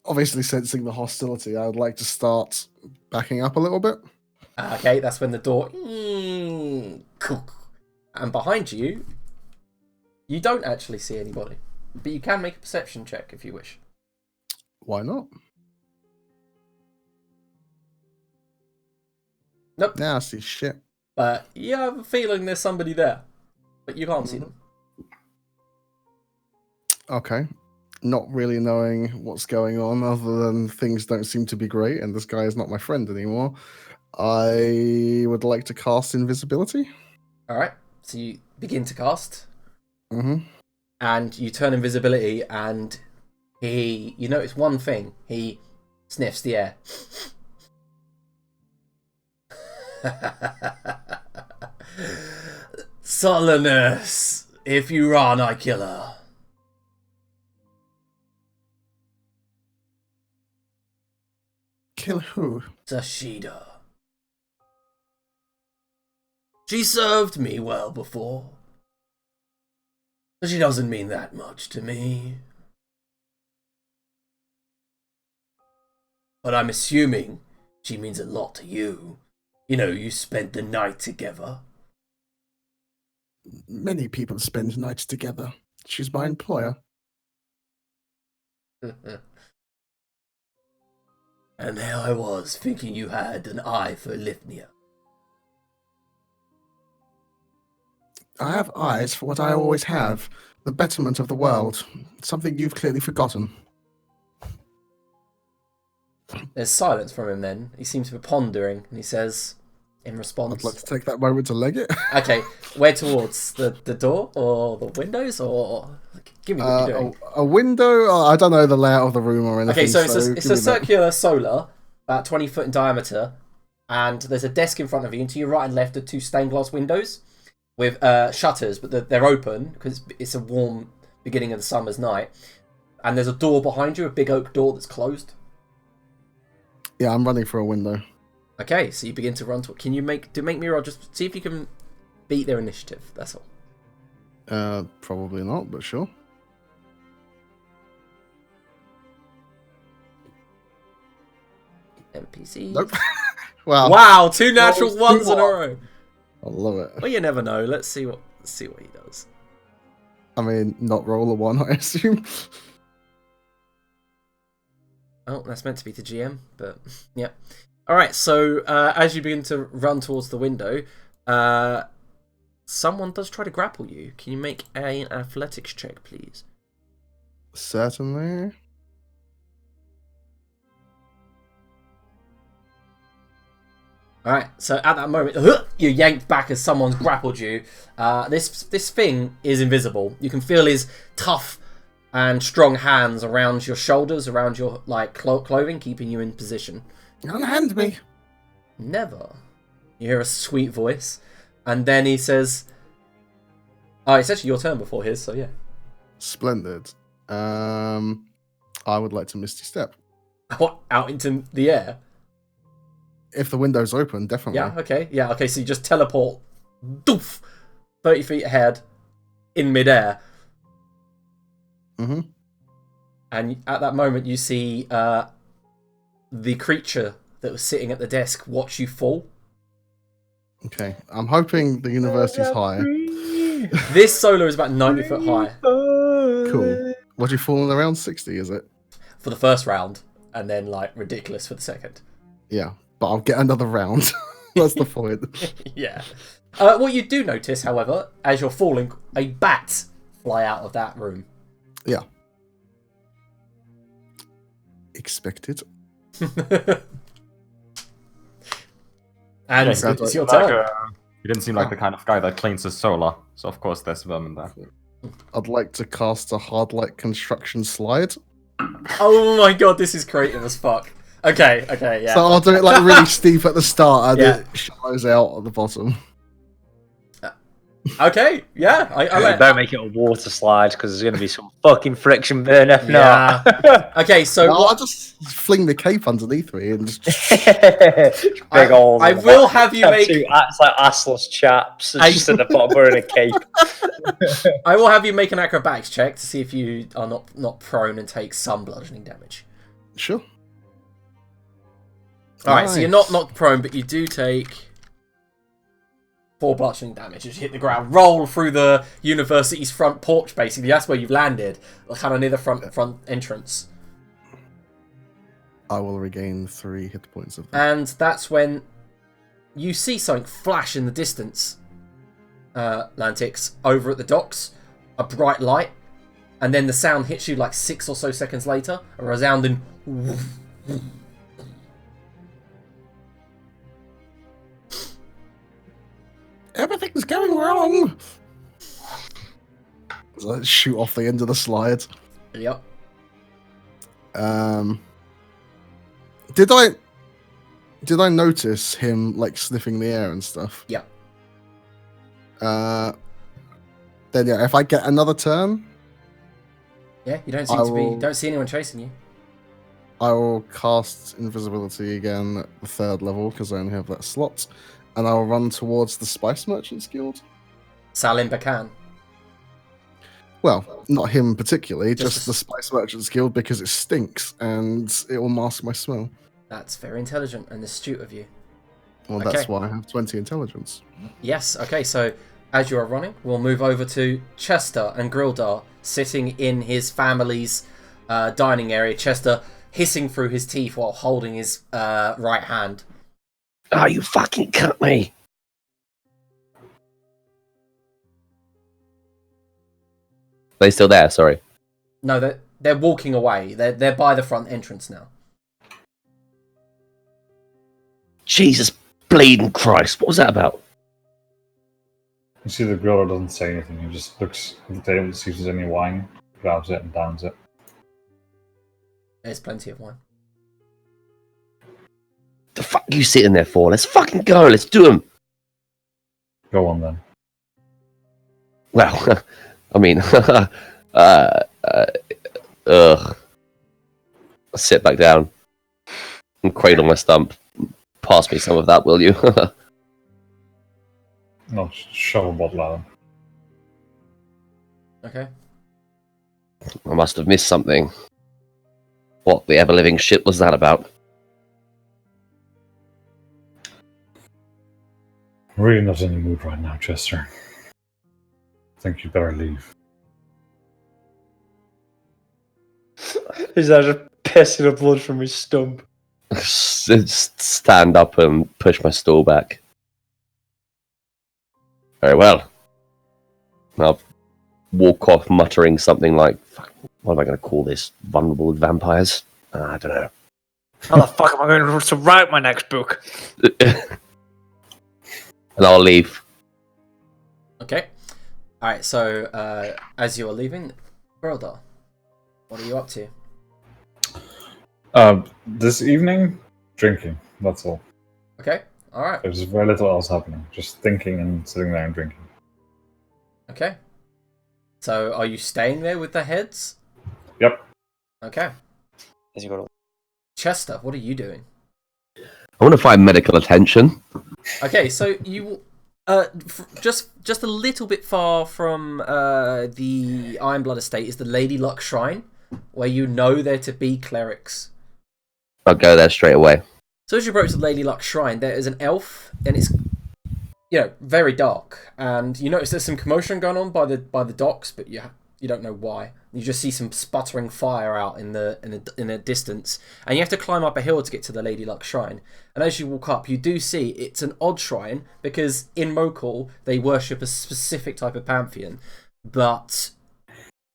Obviously sensing the hostility, I would like to start backing up a little bit. Okay, that's when the door... And behind you, you don't actually see anybody. But you can make a perception check if you wish. Why not? Nope. Now I see shit. But you have a feeling there's somebody there. But you can't see them. Okay. Not really knowing what's going on other than things don't seem to be great and this guy is not my friend anymore. I would like to cast invisibility. Alright, so you begin to cast. Mm-hmm. And you turn invisibility and you notice one thing. He sniffs the air. Solinus, if you run, I kill her. Kill who? Tashida. She served me well before. But she doesn't mean that much to me. But I'm assuming she means a lot to you. You know, you spent the night together. Many people spend nights together. She's my employer. And there I was, thinking you had an eye for Lithnia. I have eyes for what I always have. The betterment of the world. Something you've clearly forgotten. There's silence from him then. He seems to be pondering, and he says, in response... I'd like to take that moment to leg it. Okay, where towards? The door? Or the windows? Or... Give me what you're doing. A window? Oh, I don't know the layout of the room or anything. Okay, so it's give a me that. circular solar, about 20 foot in diameter, and there's a desk in front of you, and to your right and left are two stained glass windows with shutters, but they're open because it's a warm beginning of the summer's night. And there's a door behind you, a big oak door that's closed. Yeah, I'm running for a window. Okay, so you begin to run to. Can you make me roll? Just see if you can beat their initiative. That's all. Probably not, but sure. NPC. Nope. Wow. Wow, two natural ones in a row. I love it. Well, you never know. Let's see what he does. I mean, not roll a one, I assume. Oh, that's meant to be the GM, but yeah. All right. So as you begin to run towards the window, someone does try to grapple you. Can you make an athletics check, please? Certainly. Alright, so at that moment, you're yanked back as someone's grappled you. This thing is invisible. You can feel his tough and strong hands around your shoulders, around your clothing, keeping you in position. Unhand me. Never. You hear a sweet voice, and then he says, "Oh, it's actually your turn before his, so yeah." Splendid. I would like to Misty Step. What, out into the air? If the window's open, definitely. Yeah, okay. Yeah, okay, so you just teleport, doof, 30 feet ahead, in midair. Mm-hmm. And at that moment, you see the creature that was sitting at the desk watch you fall. Okay. I'm hoping the university's high. This solo is about 90 foot high Cool. What, you falling around 60, is it? for the first round, and then, like, ridiculous for the second. Yeah. But I'll get another round. That's the point. Yeah. What you do notice, however, as you're falling, a bat fly out of that room. Yeah. Expected. And Yeah, it's your Like, turn. he didn't seem like the kind of guy that cleans his solar, so of course there's vermin there. I'd like to cast a hard light construction slide. Oh my god, this is creative as fuck. Okay, yeah. So I'll do it like really steep at the start and Yeah. it shallows out at the bottom. Okay, yeah. I like Don't make it a water slide because there's going to be some fucking friction burn if not. Okay, so No, I'll what, just fling the cape underneath me and just... Big holes. I in the will bottom. have you make Two acts like assless chaps just at the bottom wearing a cape. I will have you make an acrobatics check to see if you are not prone and take some bludgeoning damage. Sure. Alright, so you're not Nice. knocked prone, but you do take 4 bludgeoning damage as you hit the ground. Roll through the university's front porch, basically. That's where you've landed, kind of near the front entrance. I will regain 3 hit points of that. And that's when you see something flash in the distance, Lantix, over at the docks. A bright light. And then the sound hits you like 6 or so seconds later. A resounding... Everything's going wrong! So I shoot off the end of the slide. Yep. Did I notice him like sniffing the air and stuff? Yep. Then yeah, if I get another turn, Yeah, you don't I seem to will- be... Don't see anyone chasing you. I will cast invisibility again at the 3rd level because I only have that slot, and I will run towards the Spice Merchants Guild. Salim Bakan. Well, not him particularly, Just just the the Spice Merchants Guild because it stinks and it will mask my smell. That's very intelligent and astute of you. Well, Okay. that's why I have 20 intelligence. Yes, okay, so as you are running, we'll move over to Chester and Grildar sitting in his family's dining area. Chester hissing through his teeth while holding his right hand. Oh, you fucking cut me. They still there? Sorry. No, they're walking away. They're by the front entrance now. Jesus bleeding Christ! What was that about? You see the griller doesn't say anything. He just looks at the table to see if there's any wine, grabs it and downs it. There's plenty of wine. The fuck are you sitting there for? Let's fucking go. Let's do them. Go on then. Well, I mean, ugh. I sit back down and cradle my stump. Pass me some of that, will you? No, shove a bottle at him. Okay. I must have missed something. What the ever-living shit was that about? I'm really not in the mood right now, Chester. I think you better leave. He's just pissing the blood from his stump. Stand up and push my stool back. Very well. I'll walk off muttering something like, "Fuck, what am I going to call this? Vulnerable vampires? I don't know." How the fuck am I going to write my next book? And I'll leave. Okay. Alright, so as you are leaving, Grildar, what are you up to? This evening, drinking. That's all. Okay. Alright. There's very little else happening. Just thinking and sitting there and drinking. Okay. So are you staying there with the heads? Yep. Okay. Has he got? Chester, what are you doing? I want to find medical attention. Okay, so you just a little bit far from the Ironblood estate is the Lady Luck Shrine, where you know there to be clerics. I'll go there straight away. So as you approach the Lady Luck Shrine, there is an elf, and it's very dark, and you notice there's some commotion going on by the docks, but you don't know why. You just see some sputtering fire out in the distance, and you have to climb up a hill to get to the Lady Luck Shrine. And as you walk up, you do see it's an odd shrine, because in Mokhul they worship a specific type of pantheon, but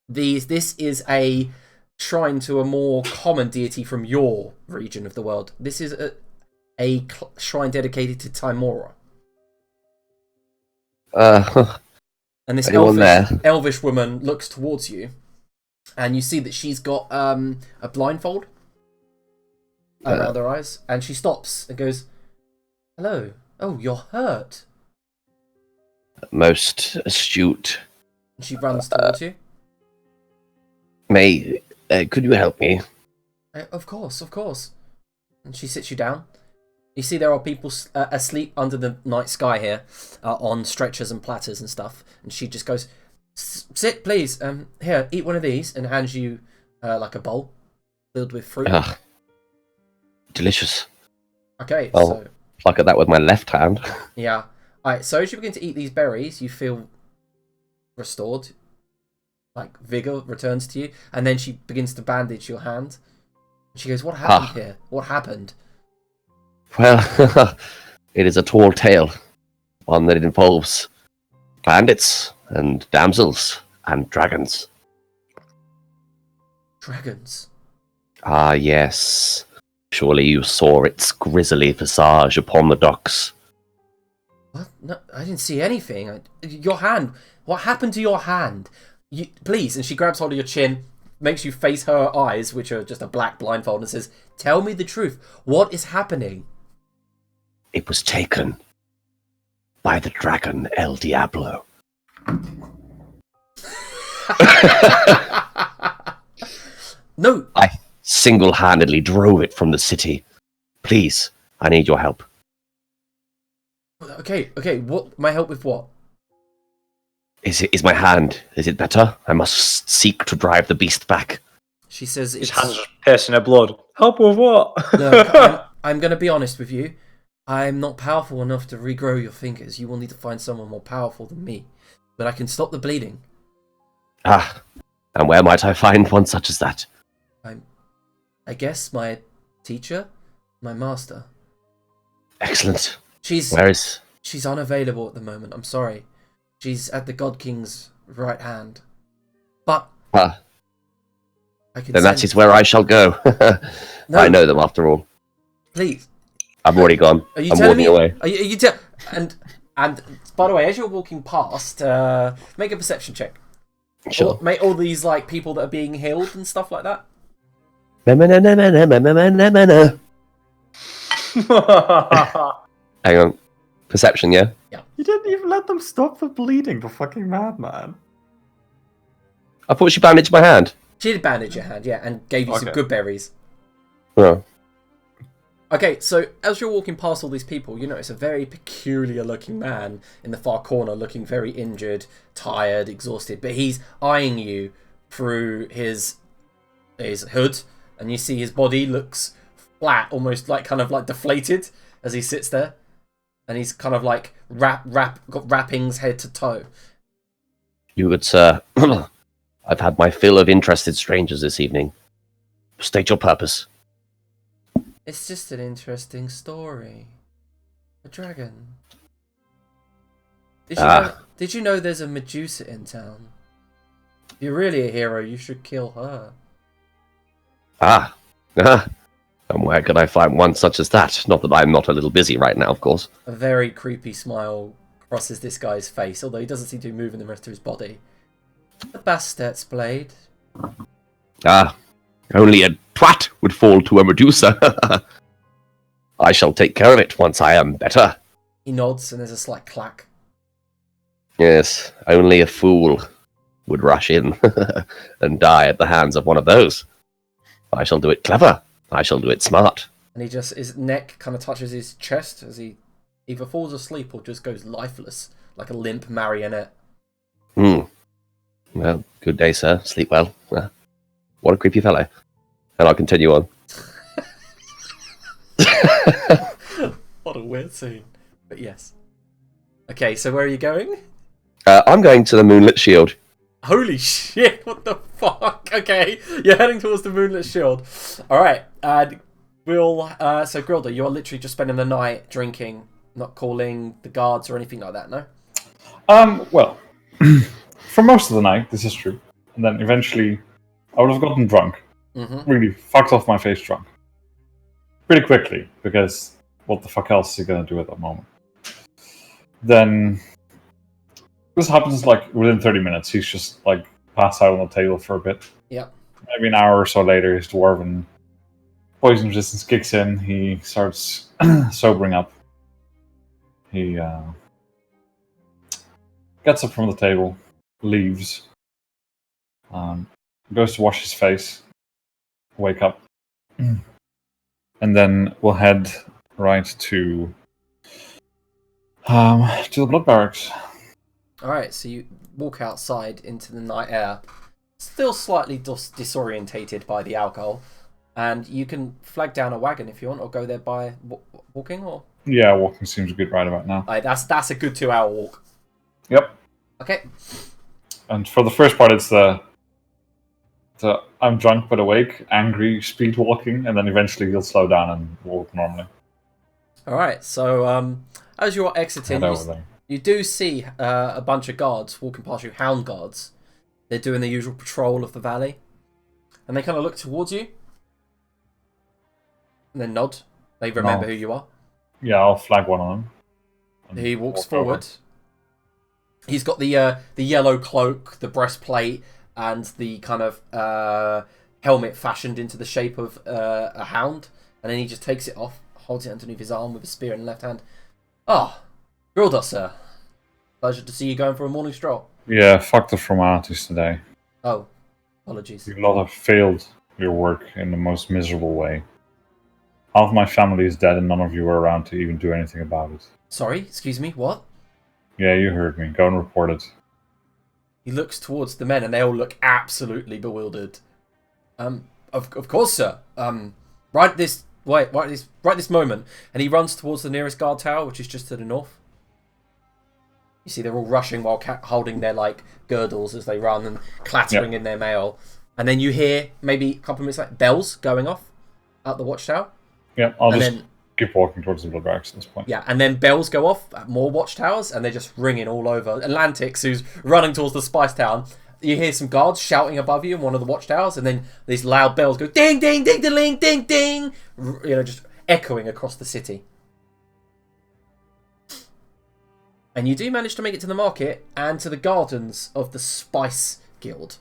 this is a shrine to a more common deity from your region of the world. This is a shrine dedicated to Timora. And this elvish woman looks towards you, and you see that she's got a blindfold around her eyes, and she stops and goes, "Hello. Oh, you're hurt." Most astute. And she runs towards you. Could you help me? Of course. And she sits you down. You see there are people asleep under the night sky here, on stretchers and platters and stuff. And she just goes, "Sit, please. Here, eat one of these," and hands you like a bowl filled with fruit. Delicious. Okay, I'll so pluck at that with my left hand. yeah. Alright, so as you begin to eat these berries, you feel restored. Like, vigor returns to you. And then she begins to bandage your hand. She goes, "What happened here? What happened?" Well, it is a tall tale. One that involves bandits and damsels and dragons. Dragons? Ah, yes. Surely you saw its grisly visage upon the docks. What? No, I didn't see anything. Your hand. What happened to your hand? Please. And she grabs hold of your chin, makes you face her eyes, which are just a black blindfold, and says, "Tell me the truth. What is happening?" It was taken by the dragon El Diablo. No. I single-handedly drove it from the city. Please, I need your help. Okay. What? My help with what? Is my hand? Is it better? I must seek to drive the beast back. She says, His hands are piercing her blood. Help with what? No, I'm going to be honest with you. I'm not powerful enough to regrow your fingers. You will need to find someone more powerful than me. But I can stop the bleeding. Ah, and where might I find one such as that? I guess my teacher? My master. Excellent. She's unavailable at the moment. I'm sorry. She's at the God King's right hand. But I can then that is where I shall go. No, I know them after all. please. I've already gone. Are you I'm telling walking me? away. Are you and by the way, as you're walking past, make a perception check. Sure. Make all these like people that are being healed and stuff like that. Hang on. Perception, yeah? You didn't even let them stop the bleeding, the fucking madman. I thought she bandaged my hand. She did bandage your hand, yeah, and gave you some Okay. good berries. Oh. Okay, so as you're walking past all these people, you notice a very peculiar looking man in the far corner, looking very injured, tired, exhausted, but he's eyeing you through his hood, and you see his body looks flat, almost like kind of like deflated as he sits there, and he's kind of like got wrappings head to toe. You good, sir. I've had my fill of interested strangers this evening. State your purpose. It's just an interesting story. A dragon. Did you know there's a Medusa in town? If you're really a hero, you should kill her. And where could I find one such as that? Not that I'm not a little busy right now, of course. A very creepy smile crosses this guy's face, although he doesn't seem to be moving the rest of his body. The Bastet's blade. Only a twat would fall to a Medusa. I shall take care of it once I am better. He nods and there's a slight clack. Yes, only a fool would rush in and die at the hands of one of those. I shall do it clever. I shall do it smart. And his neck kind of touches his chest as he either falls asleep or just goes lifeless, like a limp marionette. Well, good day, sir. Sleep well. What a creepy fellow. And I'll continue on. What a weird scene. But yes. Okay, so where are you going? I'm going to the Moonlit Shield. Holy shit, what the fuck? Okay, you're heading towards the Moonlit Shield. Alright, and so Grilda, you're literally just spending the night drinking, not calling the guards or anything like that, no? Well, for most of the night, this is true. And then eventually, I would have gotten drunk. Mm-hmm. Really fucked off my face drunk. Pretty quickly, because what the fuck else is he going to do at that moment? Then, this happens like within 30 minutes. He's just like passed out on the table for a bit. Yep. Maybe an hour or so later, his dwarven poison resistance kicks in. He starts sobering up. He gets up from the table, leaves, goes to wash his face, wake up, and then we'll head right to the blood barracks. Alright, so you walk outside into the night air, still slightly disorientated by the alcohol, and you can flag down a wagon if you want, or go there by walking, or... Yeah, walking seems good right about now. That's a good 2-hour walk. Yep. Okay. And for the first part, it's the I'm drunk but awake, angry, speed walking, and then eventually he'll slow down and walk normally. Alright, so as you're exiting, Head over there. you do see a bunch of guards walking past you, hound guards. They're doing the usual patrol of the valley. And they kind of look towards you. And then nod. They remember who you are. Yeah, I'll flag one of them. and He walks walk forward. over. He's got the yellow cloak, the breastplate, and the kind of helmet fashioned into the shape of a hound. And then he just takes it off, holds it underneath his arm with a spear in the left hand. Ah, Grilda, sir. Pleasure to see you going for a morning stroll. Yeah, fuck the formalities today. Oh, apologies. You lot have failed your work in the most miserable way. Half my family is dead and none of you were around to even do anything about it. Sorry, excuse me, what? Yeah, you heard me. Go and report it. He looks towards the men and they all look absolutely bewildered. Of course, sir. Right this moment. And he runs towards the nearest guard tower, which is just to the north. You see they're all rushing while holding their girdles as they run and clattering in their mail. And then you hear, maybe a couple of minutes later, bells going off at the watchtower. Yeah, I'll just keep walking towards the blood barracks at this point. Yeah, and then bells go off at more watchtowers, and they're just ringing all over. Atlantics, who's running towards the Spice Town, you hear some guards shouting above you in one of the watchtowers, and then these loud bells go ding, ding, ding, ding, ding, ding, just echoing across the city. And you do manage to make it to the market and to the gardens of the Spice Guild.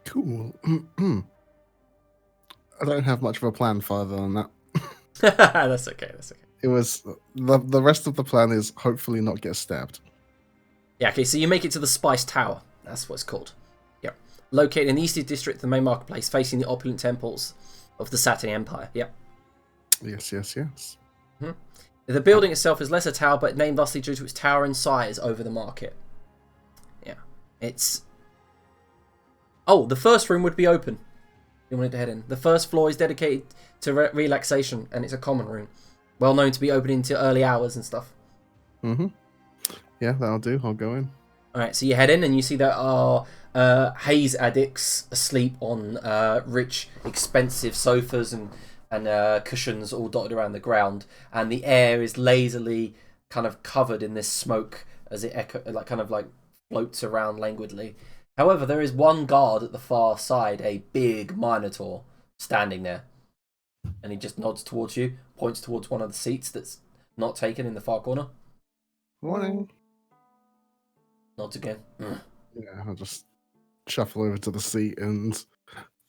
Cool. I don't have much of a plan further than that. That's okay. It was the rest of the plan is hopefully not get stabbed. Yeah, okay, so you make it to the Spice Tower. That's what it's called. Yep. Located in the Eastern District of the main marketplace, facing the opulent temples of the Saturn Empire. Yep. Yes. Mm-hmm. The building itself is less a tower, but named thusly due to its towering size over the market. Yeah. It's... Oh, the first room would be open. You wanted to head in. The first floor is dedicated to relaxation, and it's a common room. Well known to be open into early hours and stuff. Mm-hmm. Yeah, that'll do. I'll go in. Alright, so you head in and you see there are haze addicts asleep on rich, expensive sofas and cushions all dotted around the ground. And the air is lazily kind of covered in this smoke as it floats around languidly. However, there is one guard at the far side, a big Minotaur, standing there. And he just nods towards you, points towards one of the seats that's not taken in the far corner. Morning. Nods again. Yeah, I'll just shuffle over to the seat and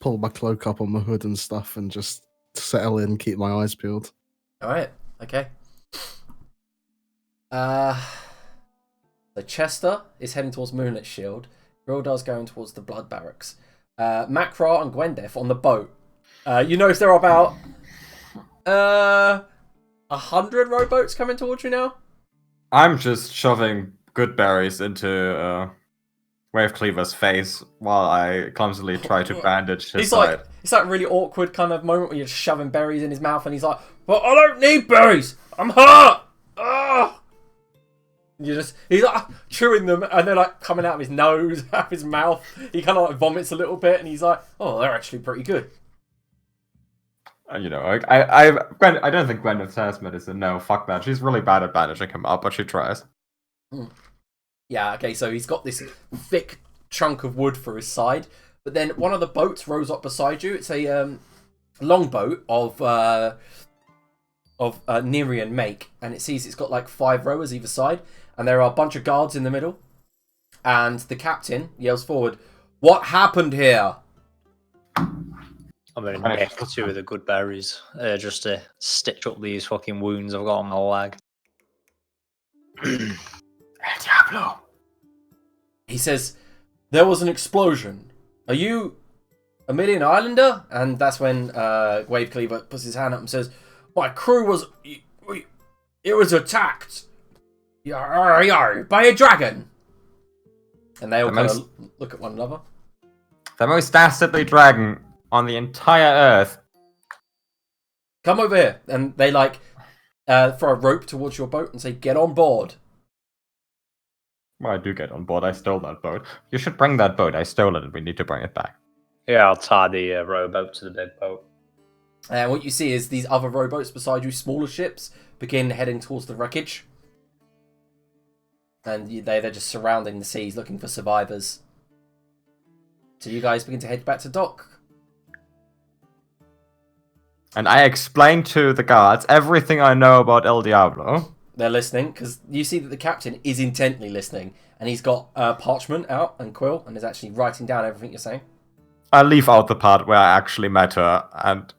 pull my cloak up on my hood and stuff and just settle in, keep my eyes peeled. Alright, okay. So Chester is heading towards Moonlit Shield. Grildar's going towards the Blood Barracks. Macra and Gwendef on the boat. You notice there are about 100 rowboats coming towards you now. I'm just shoving good berries into Wave Cleaver's face while I clumsily try to bandage his side. It's that really awkward kind of moment where you're just shoving berries in his mouth, and he's like, "But I don't need berries. I'm hurt." Ah! He's like chewing them, and they're like coming out of his nose, out of his mouth. He kind of like vomits a little bit, and he's like, "Oh, they're actually pretty good." I don't think Gwendolyn has medicine. No, fuck that. She's really bad at bandaging him up, but she tries. Yeah, okay, so he's got this thick chunk of wood for his side, but then one of the boats rows up beside you. It's a longboat of Nerian make, and it sees it's got like 5 rowers either side, and there are a bunch of guards in the middle, and the captain yells forward, "What happened here?" I'm going to nick 2 of the good berries just to stitch up these fucking wounds I've got on my leg. El Diablo! He says, "There was an explosion. Are you a Million Islander?" And that's when Wave Cleaver puts his hand up and says, "My crew was... It was attacked by a dragon." And they all kind of look at one another. The most dastardly dragon on the entire earth. "Come over here." And they like throw a rope towards your boat and say, "Get on board." Well, I do get on board. I stole that boat. You should bring that boat. I stole it and we need to bring it back. Yeah, I'll tie the rowboat to the dead boat. And what you see is these other rowboats beside you, smaller ships, begin heading towards the wreckage. And they're just surrounding the seas looking for survivors. So you guys begin to head back to dock. And I explained to the guards everything I know about El Diablo. They're listening, because you see that the captain is intently listening. And he's got parchment out and quill, and is actually writing down everything you're saying. I leave out the part where I actually met her and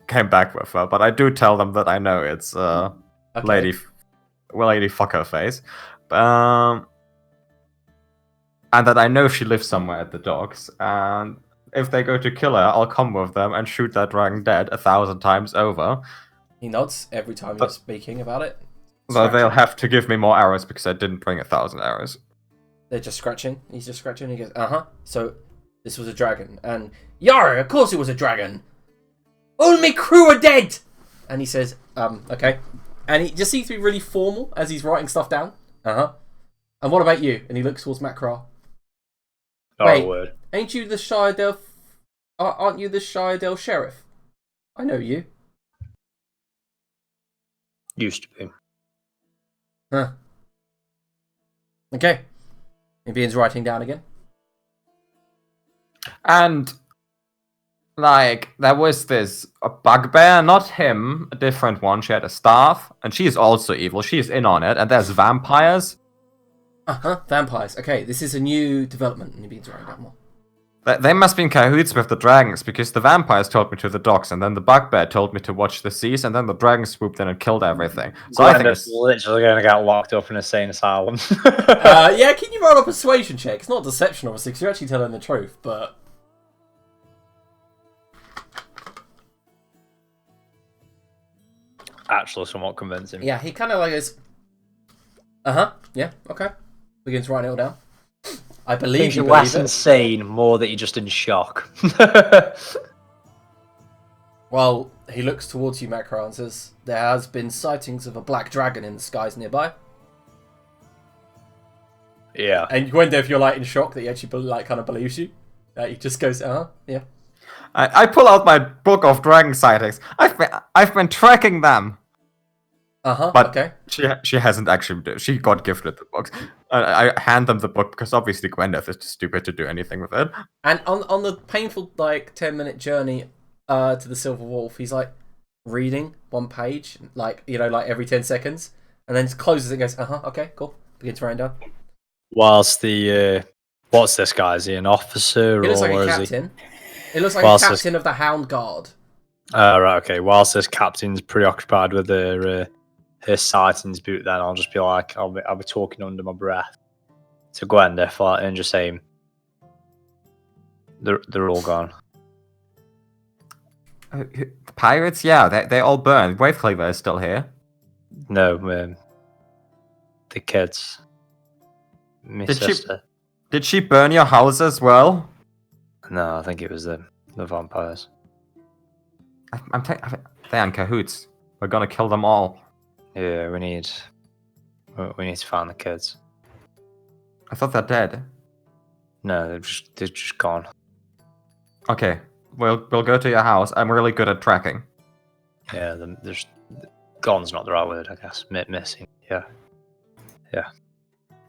came back with her, but I do tell them that I know it's Lady Fucker Face. And that I know she lives somewhere at the docks, and if they go to kill her, I'll come with them and shoot that dragon dead 1,000 times over. He nods every time you're speaking about it. So they'll have to give me more arrows because I didn't bring 1,000 arrows. They're just scratching. He's just scratching. He goes, So this was a dragon. And, "Yar, of course it was a dragon. All my crew are dead." And he says, okay. And he just seems to be really formal as he's writing stuff down. And what about you? And he looks towards Macra. Wait, Word. ain't you the Shiredale... aren't you the Shiredale sheriff? I know you. Used to be. Huh. Okay. He begins writing down again. And, like, there was a bugbear, not him, a different one. She had a staff, and she is also evil. She is in on it, and there's vampires. Vampires. Okay, this is a new development, and he begins writing down more. They must be in cahoots with the dragons, because the vampires told me to the docks, and then the bugbear told me to watch the seas, and then the dragons swooped in and killed everything. So I think it's literally going to get locked up in a insane asylum. Yeah, can you roll a persuasion check? It's not deception, obviously, because you're actually telling the truth, but... Actually somewhat convincing. Yeah, he kind of like goes, yeah, okay. Begins writing it all down. I believe you you're believe less it. insane, more that you're just in shock. Well, he looks towards you, Macra, and says, "There has been sightings of a black dragon in the skies nearby." Yeah. And Gwenda, if you're like in shock that he actually like kind of believes you, he just goes, yeah. I pull out my book of dragon sightings. I've been tracking them. But okay. She hasn't actually. She got gifted the books. I hand them the book because obviously Gwendeth is too stupid to do anything with it. And on the painful 10-minute journey to the Silver Wolf, he's like reading one page, like every 10 seconds, and then closes it and goes, okay, cool. Begins writing down. Whilst the what's this guy? Is he an officer He looks or like a is captain. It looks like Whilst a captain of the Hound Guard. Right, okay. Whilst this captain's preoccupied with her sightings boot, then I'll just be like, I'll be talking under my breath to Gwendeth and just saying, They're all gone. The pirates? Yeah, they all burned. Wavecleaver is still here. No, the kids. My sister. Did she burn your house as well? No, I think it was the vampires. They're in cahoots. We're gonna kill them all. Yeah, we need to find the kids. I thought they're dead. No, they're just gone. Okay, we'll go to your house. I'm really good at tracking. Yeah, there's gone's not the right word, I guess. Missing. Yeah.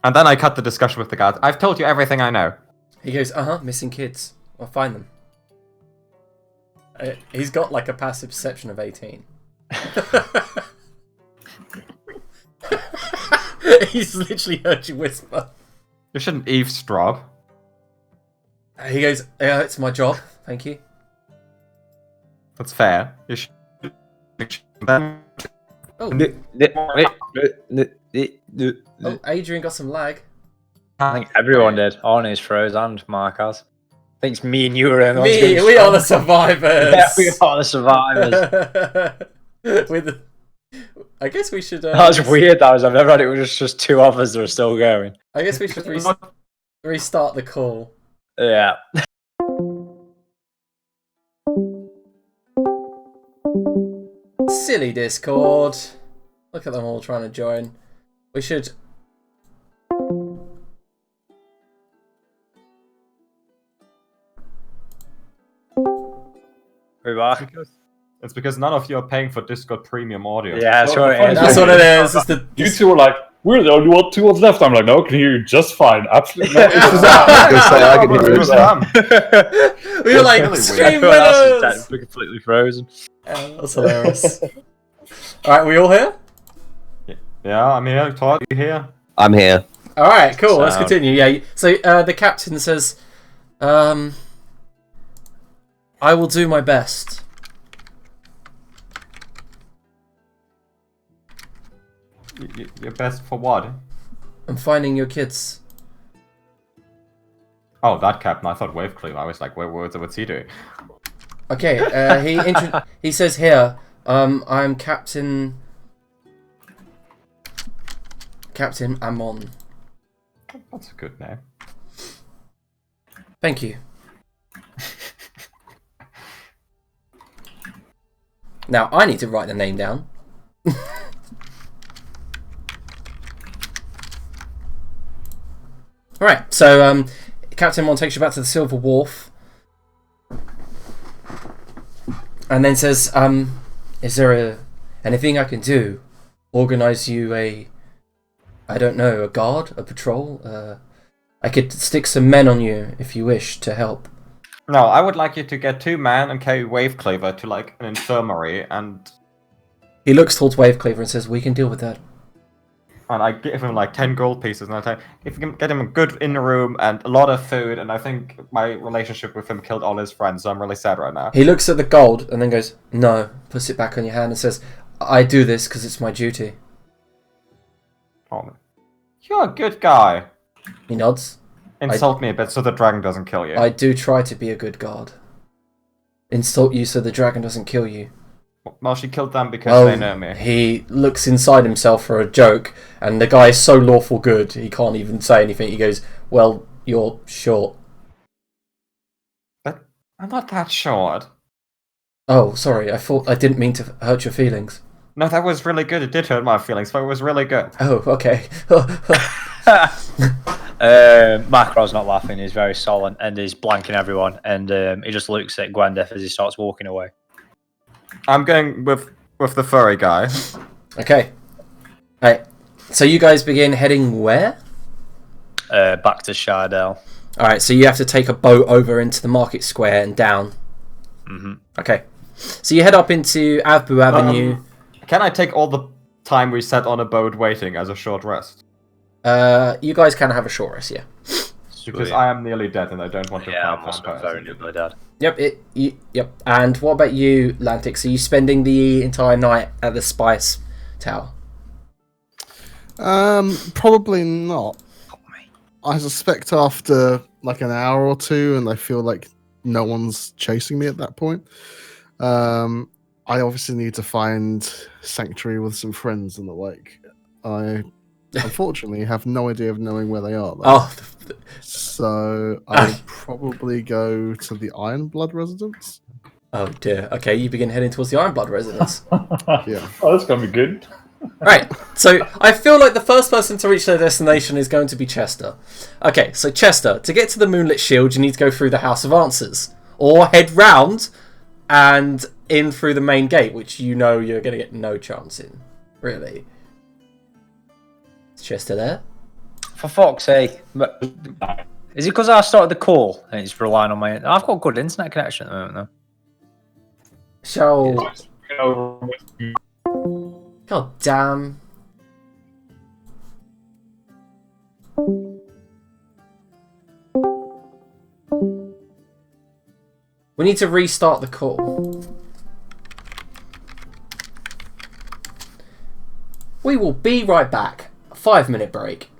And then I cut the discussion with the guards. I've told you everything I know. He goes, missing kids. I'll find them. He's got like a passive perception of 18. He's literally heard you whisper. You shouldn't eavesdrop. He goes, yeah, it's my job. Thank you. That's fair. You should. Oh, Adrian got some lag. I think everyone did. Arnie's froze and Mark has. I think it's me and you are in. We are the survivors. Yeah, we are the survivors. I guess we should. That was weird. I've never had it. It was just two of us that are still going. I guess we should restart the call. Yeah. Silly Discord. Look at them all trying to join. We should. We're back. It's because none of you are paying for Discord Premium audio. Yeah, that's what it is. That's what it is. It's You two were like, we're the only two ones left. I'm like, no, I can hear you just fine. Absolutely no issues. I can hear you. We were like, stream with us! We're completely frozen. That's hilarious. Alright, we all here? Yeah, I'm here. Todd, you here? I'm here. Alright, cool. Let's continue. Yeah. So the captain says, I will do my best. Your best for what? I'm finding your kids. Oh, that captain. I thought Wavecleaver. I was like, what's he doing? Okay, he says here, I'm Captain Amon. That's a good name. Thank you. Now, I need to write the name down. Alright, so Captain Mon takes you back to the Silver Wharf. And then says, is there anything I can do? Organize you a guard, a patrol? I could stick some men on you if you wish to help. No, I would like you to get 2 men and carry Wavecleaver to like an infirmary and... He looks towards Wavecleaver and says, we can deal with that. And I give him like 10 gold pieces, and I tell him, if you can get him a good inner room and a lot of food, and I think my relationship with him killed all his friends, so I'm really sad right now. He looks at the gold and then goes, no, puts it back on your hand and says, I do this because it's my duty. Oh, you're a good guy. He nods. Insult me a bit so the dragon doesn't kill you. I do try to be a good guard. Insult you so the dragon doesn't kill you. Well, she killed them because they know me. He looks inside himself for a joke, and the guy is so lawful good, he can't even say anything. He goes, well, you're short. But I'm not that short. Oh, sorry, I didn't mean to hurt your feelings. No, that was really good. It did hurt my feelings, but it was really good. Oh, okay. Macro's not laughing, he's very sullen, and he's blanking everyone, and he just looks at Gwendeth as he starts walking away. I'm going with the furry guy. Okay. Alright. So you guys begin heading where? Back to Shardell. Alright, so you have to take a boat over into the market square and down. Mm-hmm. Okay. So you head up into Avbu Avenue. Can I take all the time we sat on a boat waiting as a short rest? You guys can have a short rest, yeah. Because I am nearly dead and I don't want to Yeah, I'm fight also vampires. very nearly dead. Yep. And what about you, Lantix? Are you spending the entire night at the Spice Tower? Probably not. I suspect after like an hour or two, and I feel like no one's chasing me at that point. I obviously need to find sanctuary with some friends and the like. I unfortunately have no idea of knowing where they are, though. Oh, So I'll probably go to the Iron Blood residence. oh dear. Okay, you begin heading towards the Ironblood residence. Yeah. Oh, that's gonna be good. Right, so I feel like the first person to reach their destination is going to be Chester. Okay, so Chester, to get to the Moonlit Shield, you need to go through the House of Answers. Or head round and in through the main gate, which you know you're going to get no chance in. Really. Is Chester there? For fuck's sake. But is it because I started the call and it's relying on my... I've got a good internet connection at the moment, though. Shall... God damn. We need to restart the call. We will be right back. A 5-minute break.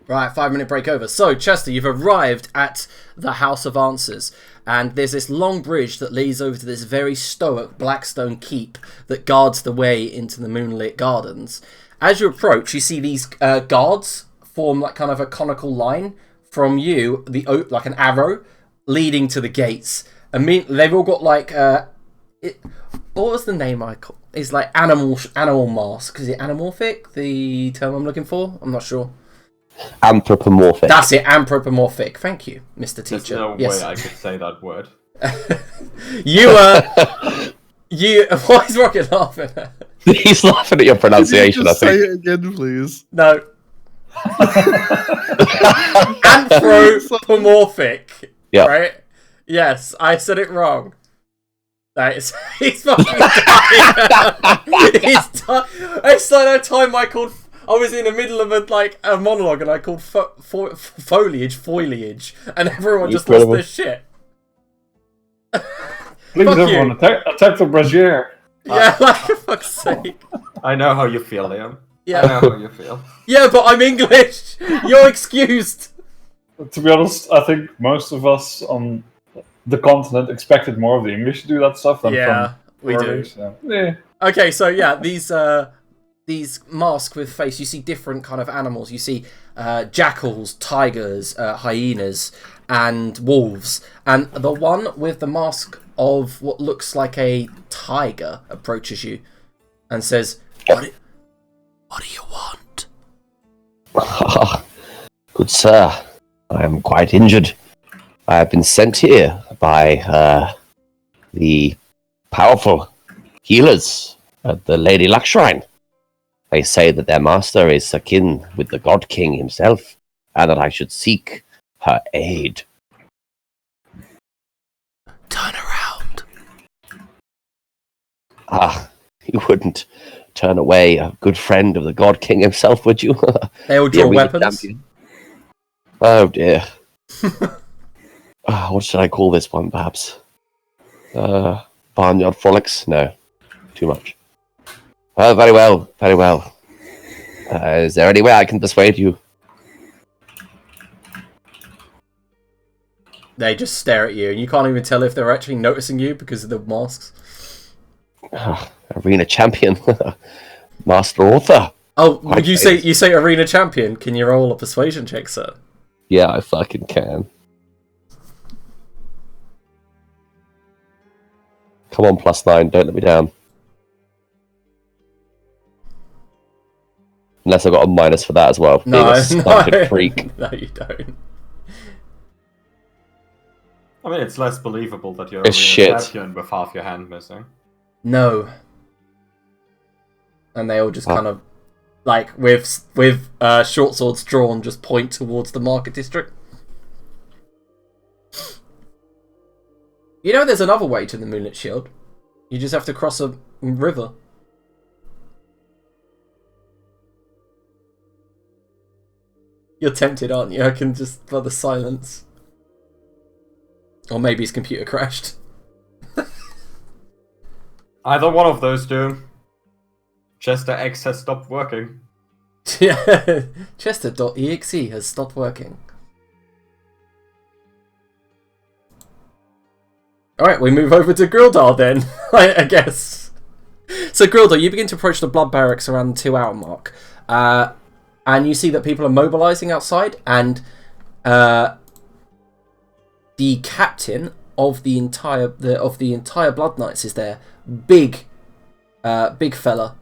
Right, 5-minute break over. So, Chester, you've arrived at the House of Answers, and there's this long bridge that leads over to this very stoic blackstone keep that guards the way into the moonlit gardens. As you approach, you see these guards form like kind of a conical line from you, like an arrow, leading to the gates. I mean, they've all got like what was the name I call? It's like animal mask. Is it anamorphic? The term I'm looking for? I'm not sure. Anthropomorphic. That's it, anthropomorphic. Thank you, Mr. Teacher. There's no way I could say that word. Why is Rocket laughing at? He's laughing at your pronunciation, I Just say think. it again, please. No. Anthropomorphic. Yeah. Right? Yes, I said it wrong. He's fucking dying. It's like that time I was in the middle of a monologue and I called foliage, and everyone just lost their shit. Please, Fuck everyone, attack the brazier. Yeah, like for fuck's sake. I know how you feel, Liam. Yeah. I know how you feel. Yeah, but I'm English. You're excused. To be honest, I think most of us on the continent expected more of the English to do that stuff than Yeah, we do. foreigners, so, yeah. Okay, so yeah, these masks with face, you see different kind of animals. You see jackals, tigers, hyenas, and wolves. And the one with the mask of what looks like a tiger approaches you and says, What do you want? Good sir, I am quite injured. I have been sent here by the powerful healers at the Lady Luck Shrine. They say that their master is akin with the God King himself, and that I should seek her aid. Turn around. You wouldn't turn away a good friend of the God King himself, would you? They all draw Yeah, we weapons. champion. Oh dear. What should I call this one, perhaps? Barnyard frolics? No, too much. Very well, very well. Is there any way I can persuade you? They just stare at you, and you can't even tell if they're actually noticing you because of the masks. Arena champion, master author. Oh, Quite you famous. say arena champion. Can you roll a persuasion check, sir? Yeah, I fucking can. Come on, +9, don't let me down. Unless I got a minus for that as well. Being a stunted freak. No, you don't. I mean, it's less believable that you're It's a shit. champion with half your hand missing. No. And they all just kind of, like, with short swords drawn, just point towards the market district. You know, there's another way to the Moonlit Shield. You just have to cross a river. You're tempted, aren't you? I can just, by the silence. Or maybe his computer crashed. Either one of those do. Chester X has stopped working. Yeah, Chester.exe has stopped working. Alright, we move over to Grildar then, I guess. So Grildar, you begin to approach the blood barracks around the 2-hour mark. And you see that people are mobilising outside, and the captain of the entire Blood Knights is there. Big fella.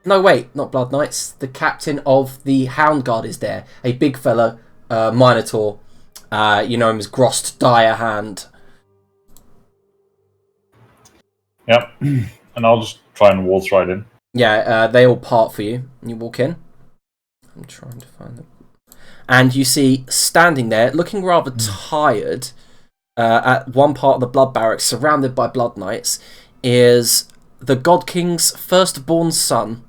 No, wait, not Blood Knights. The captain of the Hound Guard is there. A big fella, Minotaur. You know him as Grost Dire Hand. Yep. And I'll just try and waltz right in. Yeah, they all part for you. You walk in. I'm trying to find them. And you see, standing there, looking rather tired, at one part of the blood barracks, surrounded by blood knights, is the God King's firstborn son.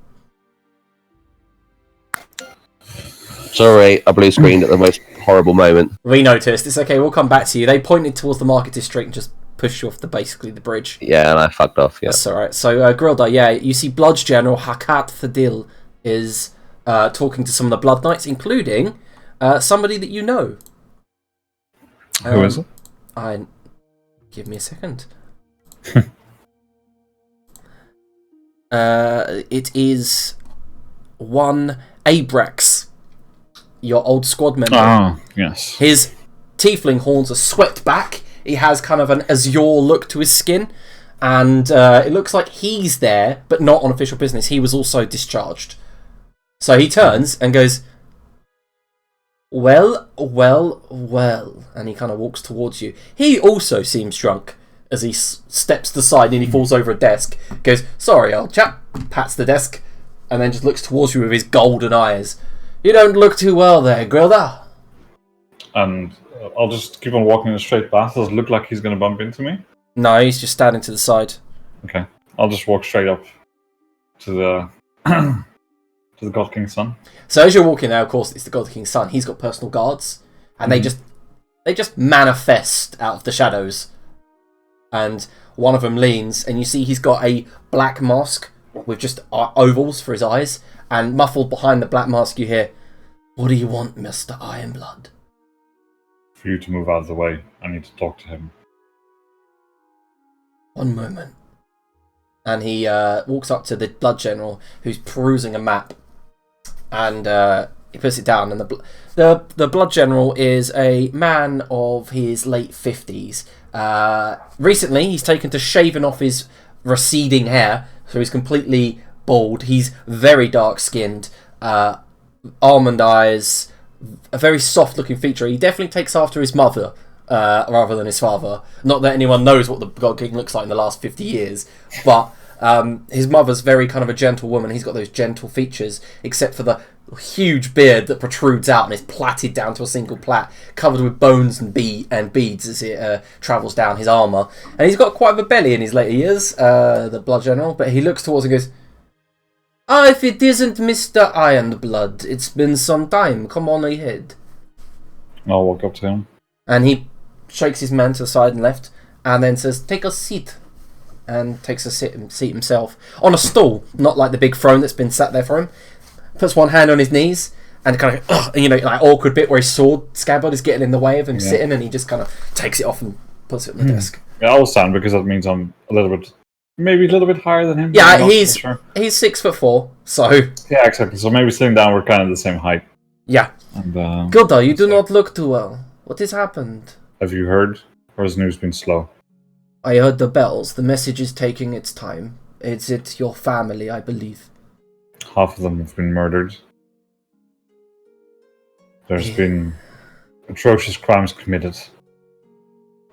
Sorry, a blue screen at the most horrible moment. We noticed. It's okay, we'll come back to you. They pointed towards the market district and just pushed you off basically the bridge. Yeah, and I fucked off, yeah. That's alright. So, Grildar, yeah, you see Blood's General Hakat Thadil is talking to some of the Blood Knights, including Somebody that you know. Who is it? Give me a second. It is one Abrax, your old squad member. Ah, yes. His tiefling horns are swept back. He has kind of an azure look to his skin, and it looks like he's there, but not on official business. He was also discharged. So he turns and goes, well, and he kind of walks towards you. He also seems drunk as he steps to the side and he falls over a desk. Goes, sorry, old chap, pats the desk, and then just looks towards you with his golden eyes. You don't look too well there, Grilda. And I'll just keep on walking in a straight path. Does it look like he's going to bump into me? No, he's just standing to the side. Okay. I'll just walk straight up to the to the God King's son. So as you're walking there, of course, it's the God King's son. He's got personal guards, and they just manifest out of the shadows. And one of them leans, and you see he's got a black mask with just ovals for his eyes, and muffled behind the black mask you hear, "What do you want, Mr. Ironblood?" For you to move out of the way, I need to talk to him. One moment. And he walks up to the Blood General, who's perusing a map, and he puts it down. And the Blood General is a man of his late 50s. Recently, he's taken to shaving off his receding hair, so he's completely bald. He's very dark-skinned, almond eyes, a very soft-looking feature. He definitely takes after his mother rather than his father. Not that anyone knows what the God King looks like in the last 50 years, but his mother's very kind of a gentle woman. He's got those gentle features, except for the huge beard that protrudes out and is plaited down to a single plait, covered with bones and beads as it travels down his armour. And he's got quite a belly in his later years, the Blood General, but he looks towards and goes, if it isn't Mr. Ironblood, it's been some time. Come on ahead. I'll walk up to him. And he shakes his man to the side and left, and then says, take a seat. And takes a seat himself on a stool, not like the big throne that's been sat there for him. Puts one hand on his knees, and kind of, like awkward bit where his sword scabbard is getting in the way of him sitting, and he just kind of takes it off and puts it on the desk. Yeah, I'll stand because that means I'm maybe a little bit higher than him. Yeah, he's 6'4", so yeah, exactly. So maybe sitting down, we're kind of the same height. Yeah. And Gilda, you do not look too well. What has happened? Have you heard, or has news been slow? I heard the bells. The message is taking its time. It's your family, I believe. Half of them have been murdered. There's been atrocious crimes committed.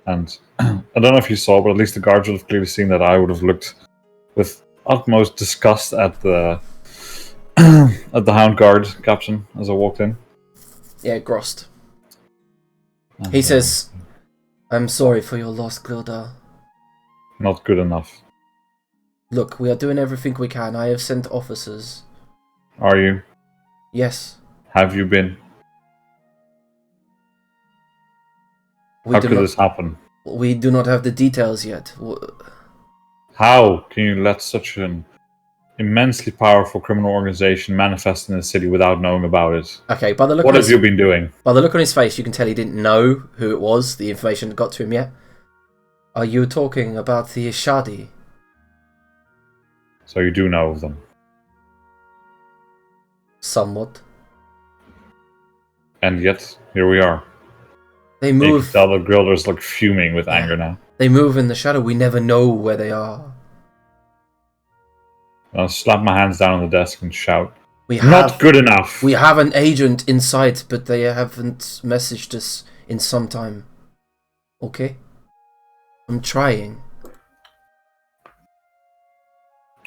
And I don't know if you saw, but at least the guards would have clearly seen that I would have looked with utmost disgust at the at the Hound Guard captain as I walked in. Yeah, Grost. And, He says, I'm sorry for your loss, Gilda. Not good enough. Look, we are doing everything we can. I have sent officers. Are you? Yes. Have you been? How could this happen? We do not have the details yet. How can you let such an immensely powerful criminal organization manifest in the city without knowing about it? Okay, by the look what have you been doing? By the look on his face, you can tell he didn't know who it was. The information got to him yet. Are you talking about the Ishadi? So you do know of them? Somewhat. And yet, here we are. They move. You can tell the Grilder's like fuming with anger now. They move in the shadow. We never know where they are. I'll slap my hands down on the desk and shout. Not good enough! We have an agent in sight, but they haven't messaged us in some time. Okay? I'm trying.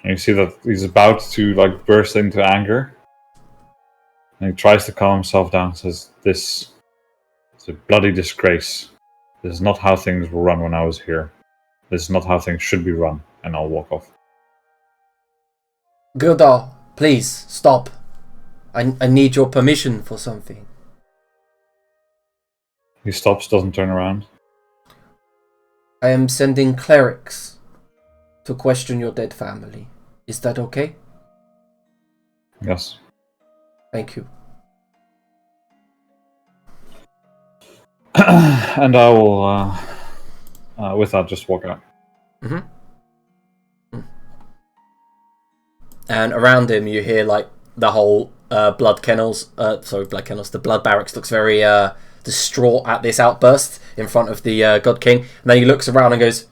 And you see that he's about to like burst into anger. And he tries to calm himself down and says, This is a bloody disgrace. This is not how things were run when I was here. This is not how things should be run. And I'll walk off. Gilda, please, stop. I need your permission for something. He stops, doesn't turn around. I am sending clerics to question your dead family. Is that okay? Yes. Thank you. And I will, with that, just walk out. And around him, you hear like the whole blood kennels. The blood barracks looks very distraught at this outburst in front of the God King. And then he looks around and goes,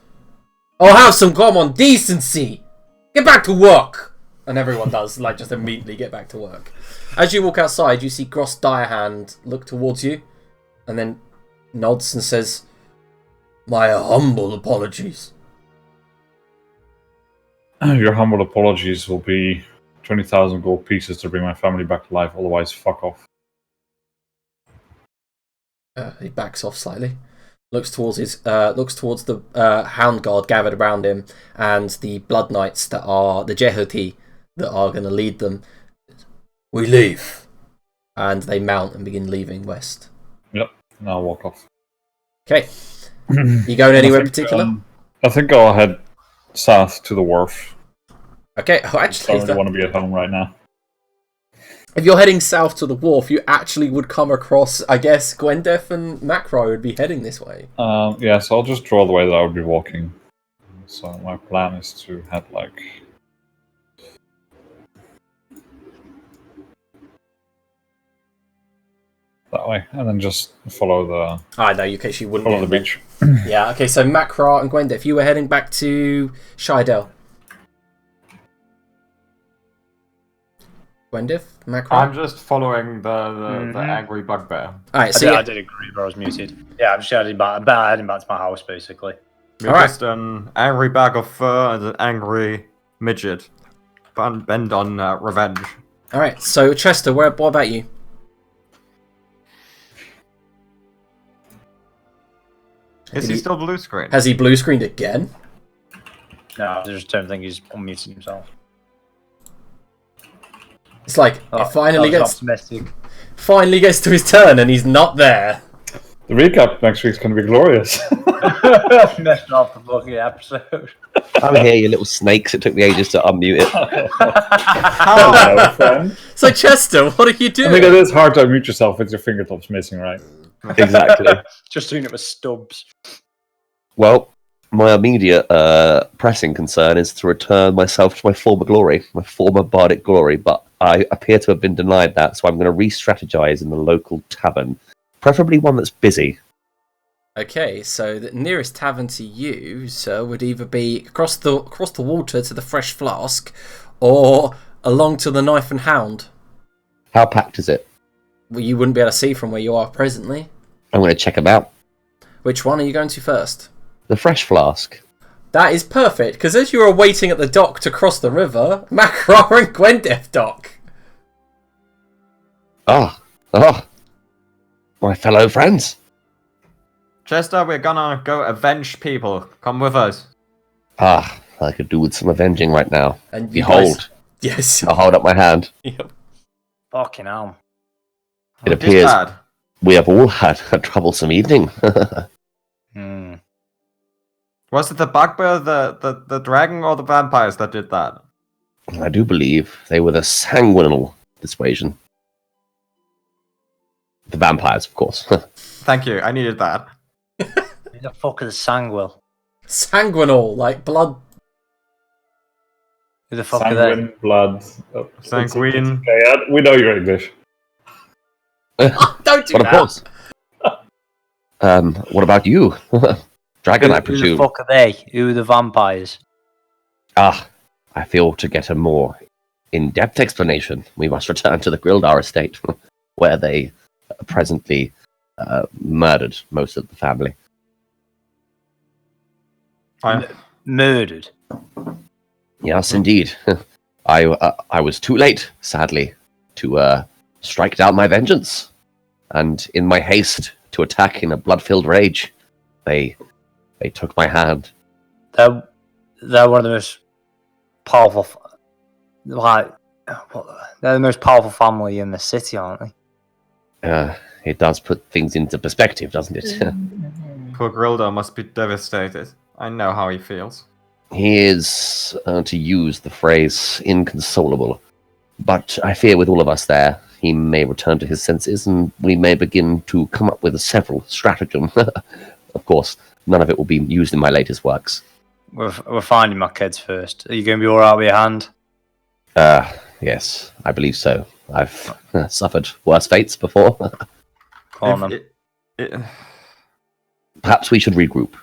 "Oh, have some common decency! Get back to work!" And everyone does, like, just immediately get back to work. As you walk outside, you see Gross Direhand look towards you, and then nods and says, "My humble apologies." Your humble apologies will be 20,000 gold pieces to bring my family back to life, otherwise fuck off. He backs off slightly, looks towards the Hound Guard gathered around him, and the Blood Knights that are the Jehoti that are going to lead them. "We leave," and they mount and begin leaving west. Yep, and I'll walk off. Okay, you going anywhere in particular? I think I'll head south to the wharf. Okay, I don't want to be at home right now. If you're heading south to the wharf, you actually would come across, I guess, Gwendef and Macro would be heading this way. Yeah, so I'll just draw the way that I would be walking. So my plan is to head like... that way, and then just follow the... I know, in case you wouldn't follow the beach. Yeah, okay, so Macra and Gwendef, you were heading back to Shidell. Gwendef? Macra? I'm just following the angry bugbear. Alright, so I did agree, but I was muted. Yeah, I'm just heading back to my house, basically. You're just an angry bag of fur and an angry midget. Bend on revenge. Alright, so Chester, what about you? Is he still blue screen? Has he blue screened again? No, I just don't think he's unmuted himself. It's like it finally gets optimistic. Finally gets to his turn and he's not there. The recap next week's going to be glorious. Messed up the fucking episode. I'm here, you little snakes. It took me ages to unmute it. Hello, friend. So Chester, what are you doing? I mean, it is hard to unmute yourself with your fingertips missing, right? Exactly. Just doing it with stubs. Well, my immediate pressing concern is to return myself to my former glory, my former bardic glory, but I appear to have been denied that, so I'm going to re-strategize in the local tavern, preferably one that's busy. Okay, so the nearest tavern to you, sir, would either be across the water to the Fresh Flask, or along to the Knife and Hound. How packed is it? Well, you wouldn't be able to see from where you are presently. I'm going to check them out. Which one are you going to first? The Fresh Flask. That is perfect, because as you were waiting at the dock to cross the river, Macra and Gwendef dock. Ah, my fellow friends. Chester, we're gonna go avenge people. Come with us. Ah, I could do with some avenging right now. And Behold. Yes. I'll hold up my hand. Yep. Fucking hell. It appears we have all had a troublesome evening. Was it the bugbear, the dragon, or the vampires that did that? I do believe they were the sanguinal persuasion. The vampires, of course. Thank you, I needed that. Who the fuck is Sanguil? Sanguinal, like blood. Who the fuck are they? Sanguine, blood. Sanguine. Okay, we know you're English. Don't do But that. of course. What about you? Dragon, I presume. Who the fuck are they? Who are the vampires? Ah, I feel to get a more in-depth explanation, we must return to the Grildar estate, where they presently murdered most of the family. Murdered? Yes, indeed. I was too late, sadly, to strike down my vengeance. And in my haste to attack in a blood-filled rage, they took my hand. They're one of the most powerful... they're the most powerful family in the city, aren't they? It does put things into perspective, doesn't it? Poor Grilda must be devastated. I know how he feels. He is, to use the phrase, inconsolable. But I fear with all of us there, he may return to his senses, and we may begin to come up with several stratagem. Of course, none of it will be used in my latest works. We're finding my kids first. Are you going to be all right with your hand? Yes, I believe so. I've suffered worse fates before. Go on, then. Perhaps we should regroup.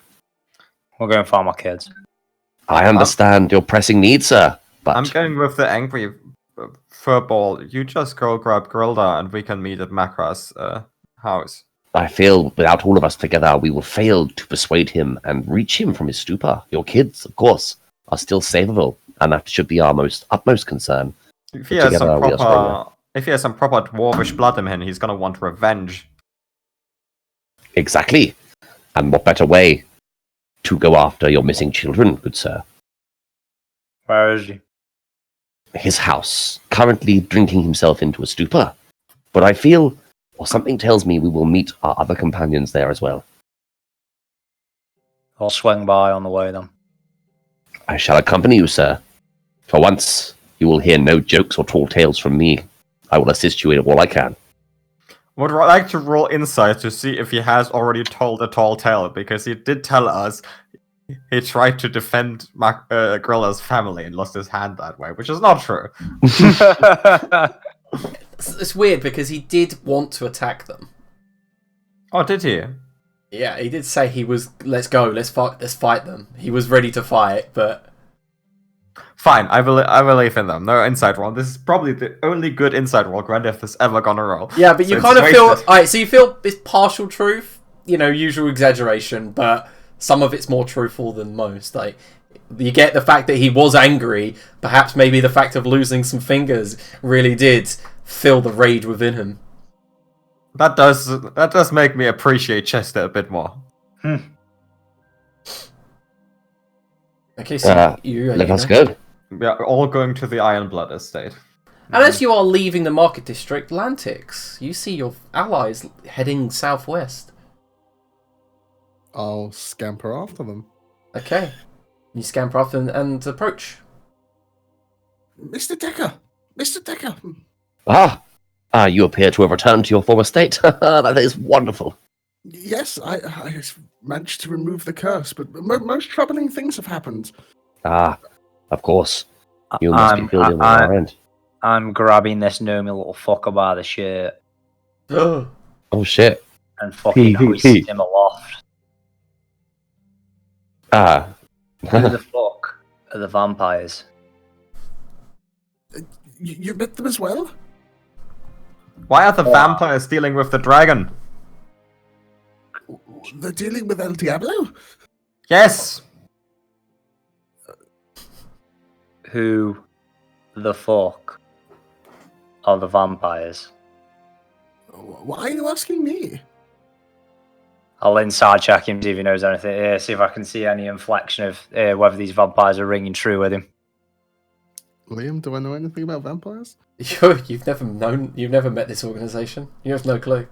We'll go and find my kids. I understand your pressing needs, sir, but... I'm going with the angry furball. You just go grab Grilda and we can meet at Makra's house. I feel without all of us together, we will fail to persuade him and reach him from his stupor. Your kids, of course, are still savable, and that should be our utmost concern. If he has some proper dwarvish blood in him, he's gonna want revenge. Exactly. And what better way to go after your missing children, good sir? Where is he? His house, currently drinking himself into a stupor. But I feel, or something tells me, we will meet our other companions there as well. I'll swing by on the way then. I shall accompany you, sir. For once, you will hear no jokes or tall tales from me. I will assist you in all I can. Would like to roll insight to see if he has already told a tall tale, because he did tell us he tried to defend Grilla's family and lost his hand that way, which is not true. It's weird because he did want to attack them. Oh, did he? Yeah, he did say he was. Let's go. Let's fight them. He was ready to fight, but fine. I believe in them. No insight roll. This is probably the only good insight roll Grand Theft is ever gonna roll. Yeah, but you kind of feel. Alright, so you feel it's partial truth. You know, usual exaggeration, but some of it's more truthful than most. Like, you get the fact that he was angry. Perhaps maybe the fact of losing some fingers really did fill the rage within him. That does make me appreciate Chester a bit more. Okay, so let us go. We are all going to the Ironblood estate. And as you are leaving the market district, Lantix, you see your allies heading southwest. I'll scamper after them. Okay. You scamper off and approach. Mr. Decker! Mr. Decker! You appear to have returned to your former state. That is wonderful. Yes, I managed to remove the curse, but most troubling things have happened. Of course. You must be building on our end. I'm grabbing this gnomey little fucker by the shirt. Oh, shit. And fucking hoisting him aloft. Who the fuck are the vampires? You met them as well? Why are the vampires dealing with the dragon? They're dealing with El Diablo? Yes! Who the fuck are the vampires? Why are you asking me? I'll inside check him, see if he knows anything. See if I can see any inflection of whether these vampires are ringing true with him. Liam, do I know anything about vampires? You've never met this organization. You have no clue.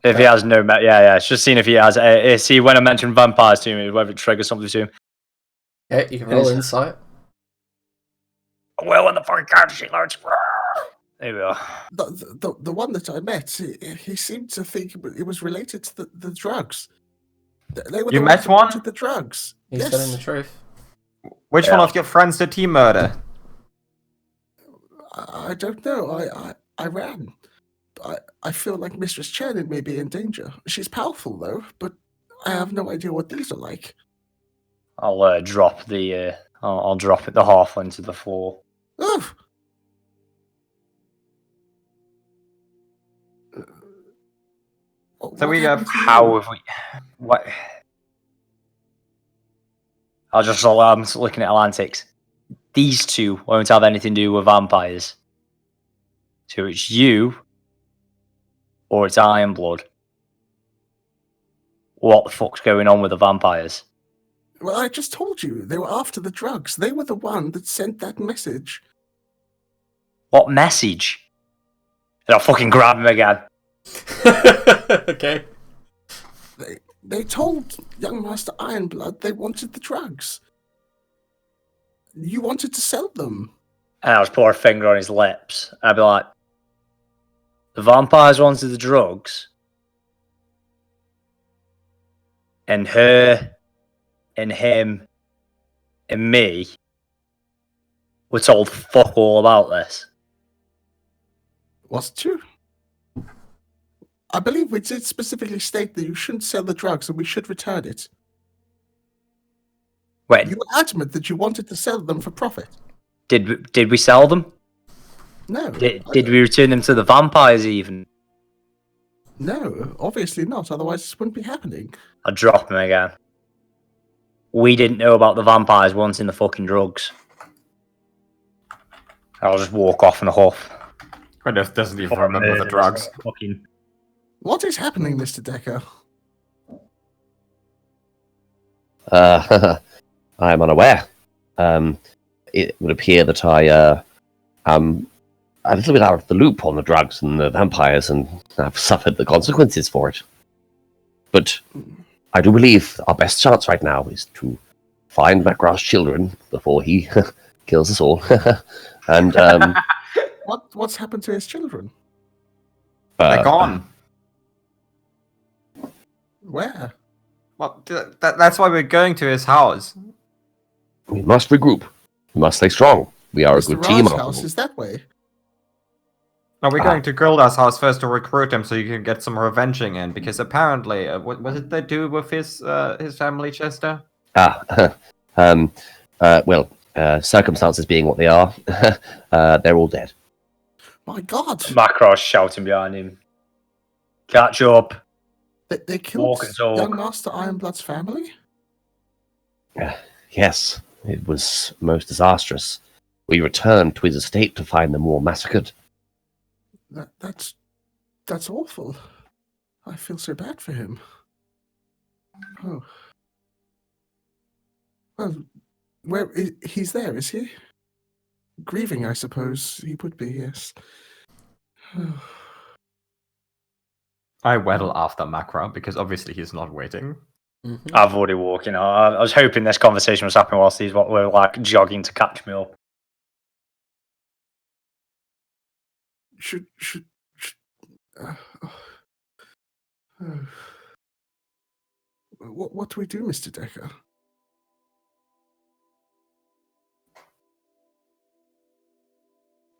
If he has no, it's just seeing if he has. See, when I mentioned vampires to him, whether it triggers something to him. Yeah, you can roll insight. Well, when the fucking character sheet loads. There we are. The one that I met, he seemed to think it was related to the drugs. They were you met one? To the drugs. He's telling the truth. Which one of your friends did he murder? I don't know. I ran. I feel like Mistress Chernin may be in danger. She's powerful, though, but I have no idea what these are like. I'll drop the I'll drop it the halfling to the floor. Oh. So we have how have we? What? I'm just looking at Atlantics. These two won't have anything to do with vampires. So it's you, or it's Ironblood. What the fuck's going on with the vampires? Well, I just told you. They were after the drugs. They were the one that sent that message. What message? I'll fucking grab him again. Okay. They told young Master Ironblood they wanted the drugs. You wanted to sell them. And I'll just pour a finger on his lips. I'll be like, The vampires wanted the drugs, and her, and him, and me were told fuck all about this. Wasn't you? I believe we did specifically state that you shouldn't sell the drugs and we should return it. Wait, You were adamant that you wanted to sell them for profit. did we sell them? No. Did we return them to the vampires even? No, obviously not. Otherwise, this wouldn't be happening. I drop him again. We didn't know about the vampires wanting the fucking drugs. I'll just walk off in a huff. Gwyneth doesn't even remember the drugs. Fucking... What is happening, Mr. Decker? I am unaware. It would appear that I am a little bit out of the loop on the drugs and the vampires, and I've suffered the consequences for it. But I do believe our best chance right now is to find Macross's children before he kills us all. And What's happened to his children? They're gone. Where? Well, that's why we're going to his house. We must regroup. We must stay strong. We are a Mr. good team. Ra's house is that way. No, we're going to Grilda's house first to recruit him so you can get some revenging in, because apparently, what did they do with his family, Chester? Well, circumstances being what they are, they're all dead. My God! Macross shouting behind him. Catch up. They killed Walk and talk. young Master Ironblood's family? Yes, it was most disastrous. We returned to his estate to find them all massacred. That's awful. I feel so bad for him. Oh. Well, he's there, is he? Grieving, I suppose. He would be, yes. I waddle after Macro, because obviously he's not waiting. Mm-hmm. I've already walked in. I was hoping this conversation was happening whilst these were like jogging to catch me up. Should what do we do, Mr. Decker?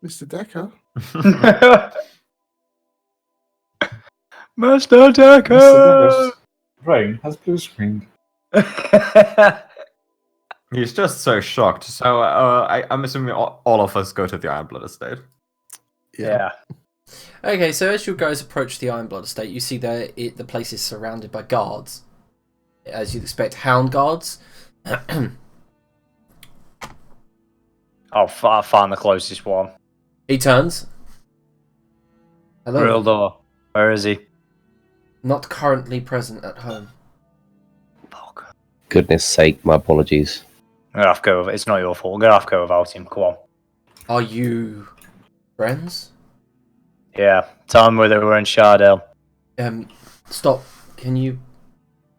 Mr. Decker? Master Decker! Mr. Decker's brain has blue screened. He's just so shocked. So I'm assuming all of us go to the Ironblood estate. Yeah. Okay, so as you guys approach the Ironblood estate, you see that the place is surrounded by guards. As you'd expect, hound guards. I'll find the closest one. He turns. Hello. Real door. Where is he? Not currently present at home. Fuck. Goodness sake, my apologies. I'm gonna have to go. It's not your fault. I'm gonna have to go without him. Come on. Are you friends? Yeah. Tell him whether we're in Shardale. Stop. Can you...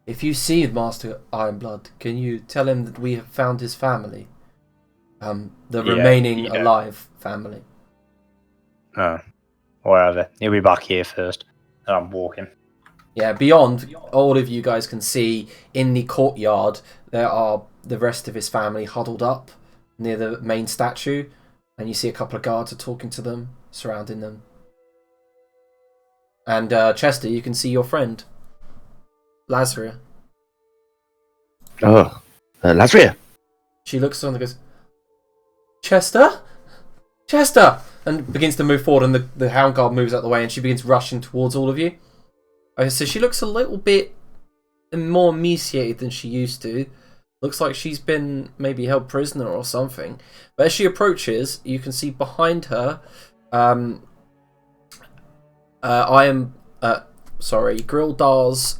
If you see Master Ironblood, can you tell him that we have found his family? The remaining alive family. No. Wherever. He'll be back here first. And I'm walking. Yeah, beyond, all of you guys can see in the courtyard, there are the rest of his family huddled up near the main statue, and you see a couple of guards are talking to them, surrounding them. And Chester, you can see your friend, Lazria. Oh, Lazria. She looks on and goes, Chester? Chester! And begins to move forward, and the hound guard moves out of the way, and she begins rushing towards all of you. Okay, so she looks a little bit more emaciated than she used to. Looks like she's been maybe held prisoner or something. But as she approaches, you can see behind her, Grildar's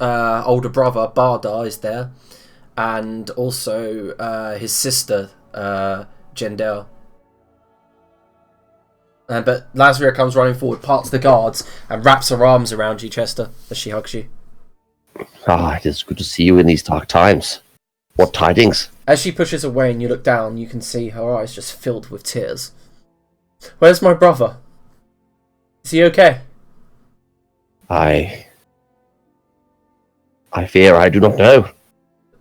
older brother, Bardar, is there. And also his sister, Jendel. But Lazria comes running forward, parts the guards, and wraps her arms around you, Chester, as she hugs you. It is good to see you in these dark times. What tidings? As she pushes away and you look down, you can see her eyes just filled with tears. Where's my brother? Is he okay? I fear I do not know.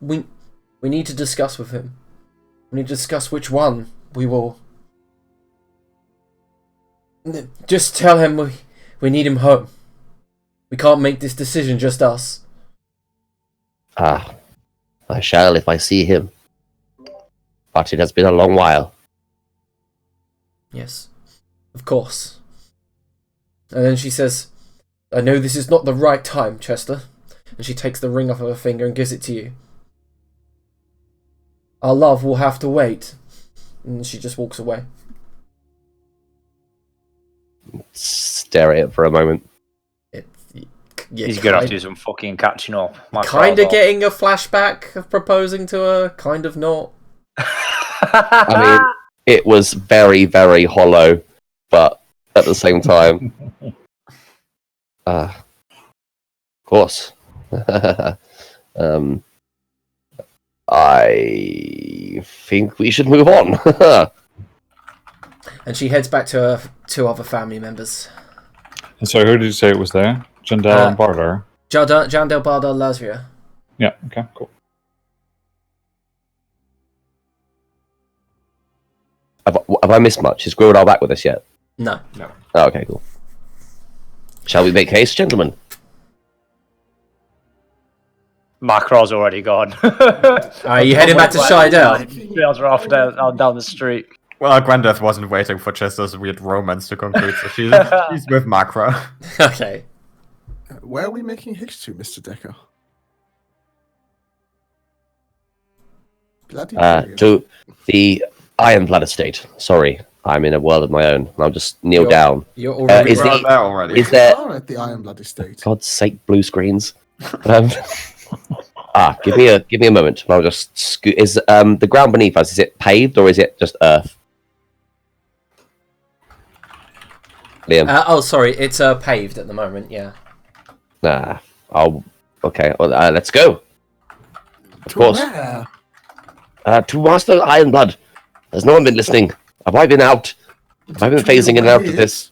We need to discuss with him. We need to discuss which one we will. Just tell him we need him home. We can't make this decision just us. Ah, I shall if I see him. But it has been a long while. Yes, of course. And then she says, I know this is not the right time, Chester. And she takes the ring off of her finger and gives it to you. Our love will have to wait. And she just walks away. Stare at it for a moment. He's gonna have to do some fucking catching up. Kind of getting a flashback of proposing to her, kind of not. I mean, it was very, very hollow, but at the same time, of course. I think we should move on. And she heads back to her two other family members. And so, who did you say it was there? Jandel and Bardar? Jandel, Bardar, Lasria. Yeah, okay, cool. Have I missed much? Is Grodal back with us yet? No. Oh, okay, cool. Shall we make haste, gentlemen? Macro's already gone. Are you heading back to Shidell? Fields are off down the street. Well, Grandeth wasn't waiting for Chester's weird romance to conclude, so she's with Macro. Okay. Where are we making haste to, Mr. Decker? Bloody To the Ironblood estate. Sorry, I'm in a world of my own. I'll just kneel down. You're already Is We're there already. Is there... are at the Ironblood estate. God's sake, blue screens. Give me a moment. I'll just scoot. Is the ground beneath us? Is it paved or is it just earth? Liam. sorry, it's paved at the moment. Yeah. Okay. Well, let's go. Of course. Where? To Master Ironblood. Has no one been listening? Have I been out? Have I been phasing in and out of this?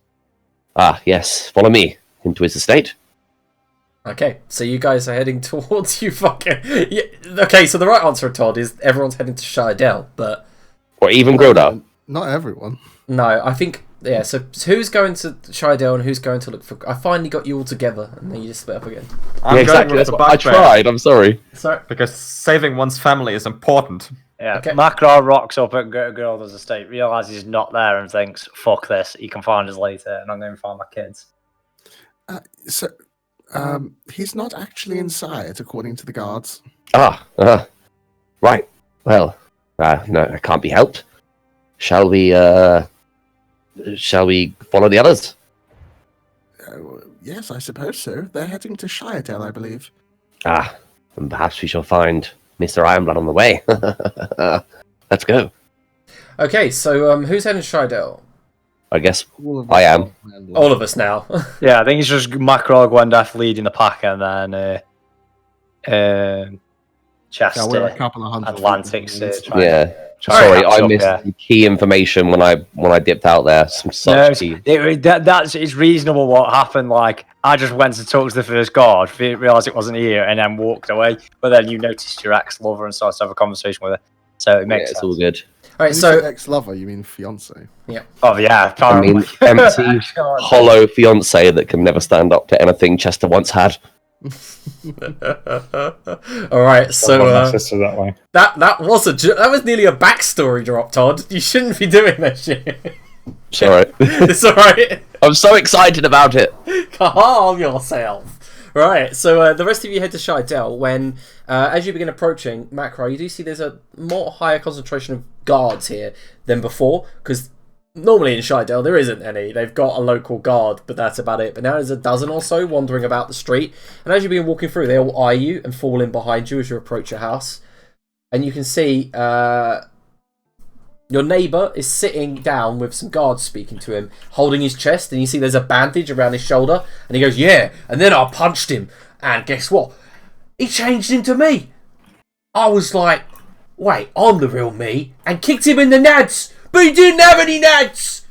Yes. Follow me into his estate. Okay, so you guys are heading towards you fucking... Yeah, okay, so the right answer, Todd, is everyone's heading to Shidell, but... Or even Grodar. Not everyone. No, I think... Yeah, so who's going to Shidell and who's going to look for... I finally got you all together, and then you just split up again. I'm Yeah, going exactly. with That's the what I bugbear, tried. I'm sorry. Sorry? because saving one's family is important. Yeah, Okay. Macro rocks up at Girl's estate, realises he's not there and thinks, fuck this, he can find us later, and I'm going to find my kids. He's not actually inside, according to the guards. Right. Well, no, it can't be helped. Shall we follow the others? Yes, I suppose so. They're heading to Shiredale, I believe. And perhaps we shall find Mr. Ironblood on the way. Let's go. Okay, so who's heading to Shidell? I guess All of I us am. are landlords. All of us now. Yeah, I think it's just Macro, Gwendeth leading the pack, and then Yeah, Chester, we're a couple of hundred. Atlantic. feet. Yeah. Try Sorry, and catch I up, missed yeah. the key information when I dipped out there. Some such key. It's reasonable what happened. Like, I just went to talk to the first guard, realised it wasn't here, and then walked away. But then you noticed your ex-lover and started to have a conversation with her. So it makes It's sense. all good. Alright, When you so... say ex-lover, you mean fiance? Oh, yeah. I mean, apparently. empty, hollow fiance that can never stand up to anything Chester once had. Alright, so... my sister that way. That was nearly a backstory drop, Todd. You shouldn't be doing that shit. It's alright. It's alright. I'm so excited about it. Calm yourself. Right, so the rest of you head to Shidell when, as you begin approaching Macro, you do see there's a more higher concentration of guards here than before, because normally in Shidell there isn't any. They've got a local guard, but that's about it. But now there's a dozen or so wandering about the street, and as you begin walking through, they all eye you and fall in behind you as you approach your house. And you can see your neighbour is sitting down with some guards speaking to him, holding his chest, and you see there's a bandage around his shoulder, and he goes, yeah, and then I punched him, and guess what? He changed into me. I was like, wait, I'm the real me, and kicked him in the nads, but he didn't have any nads,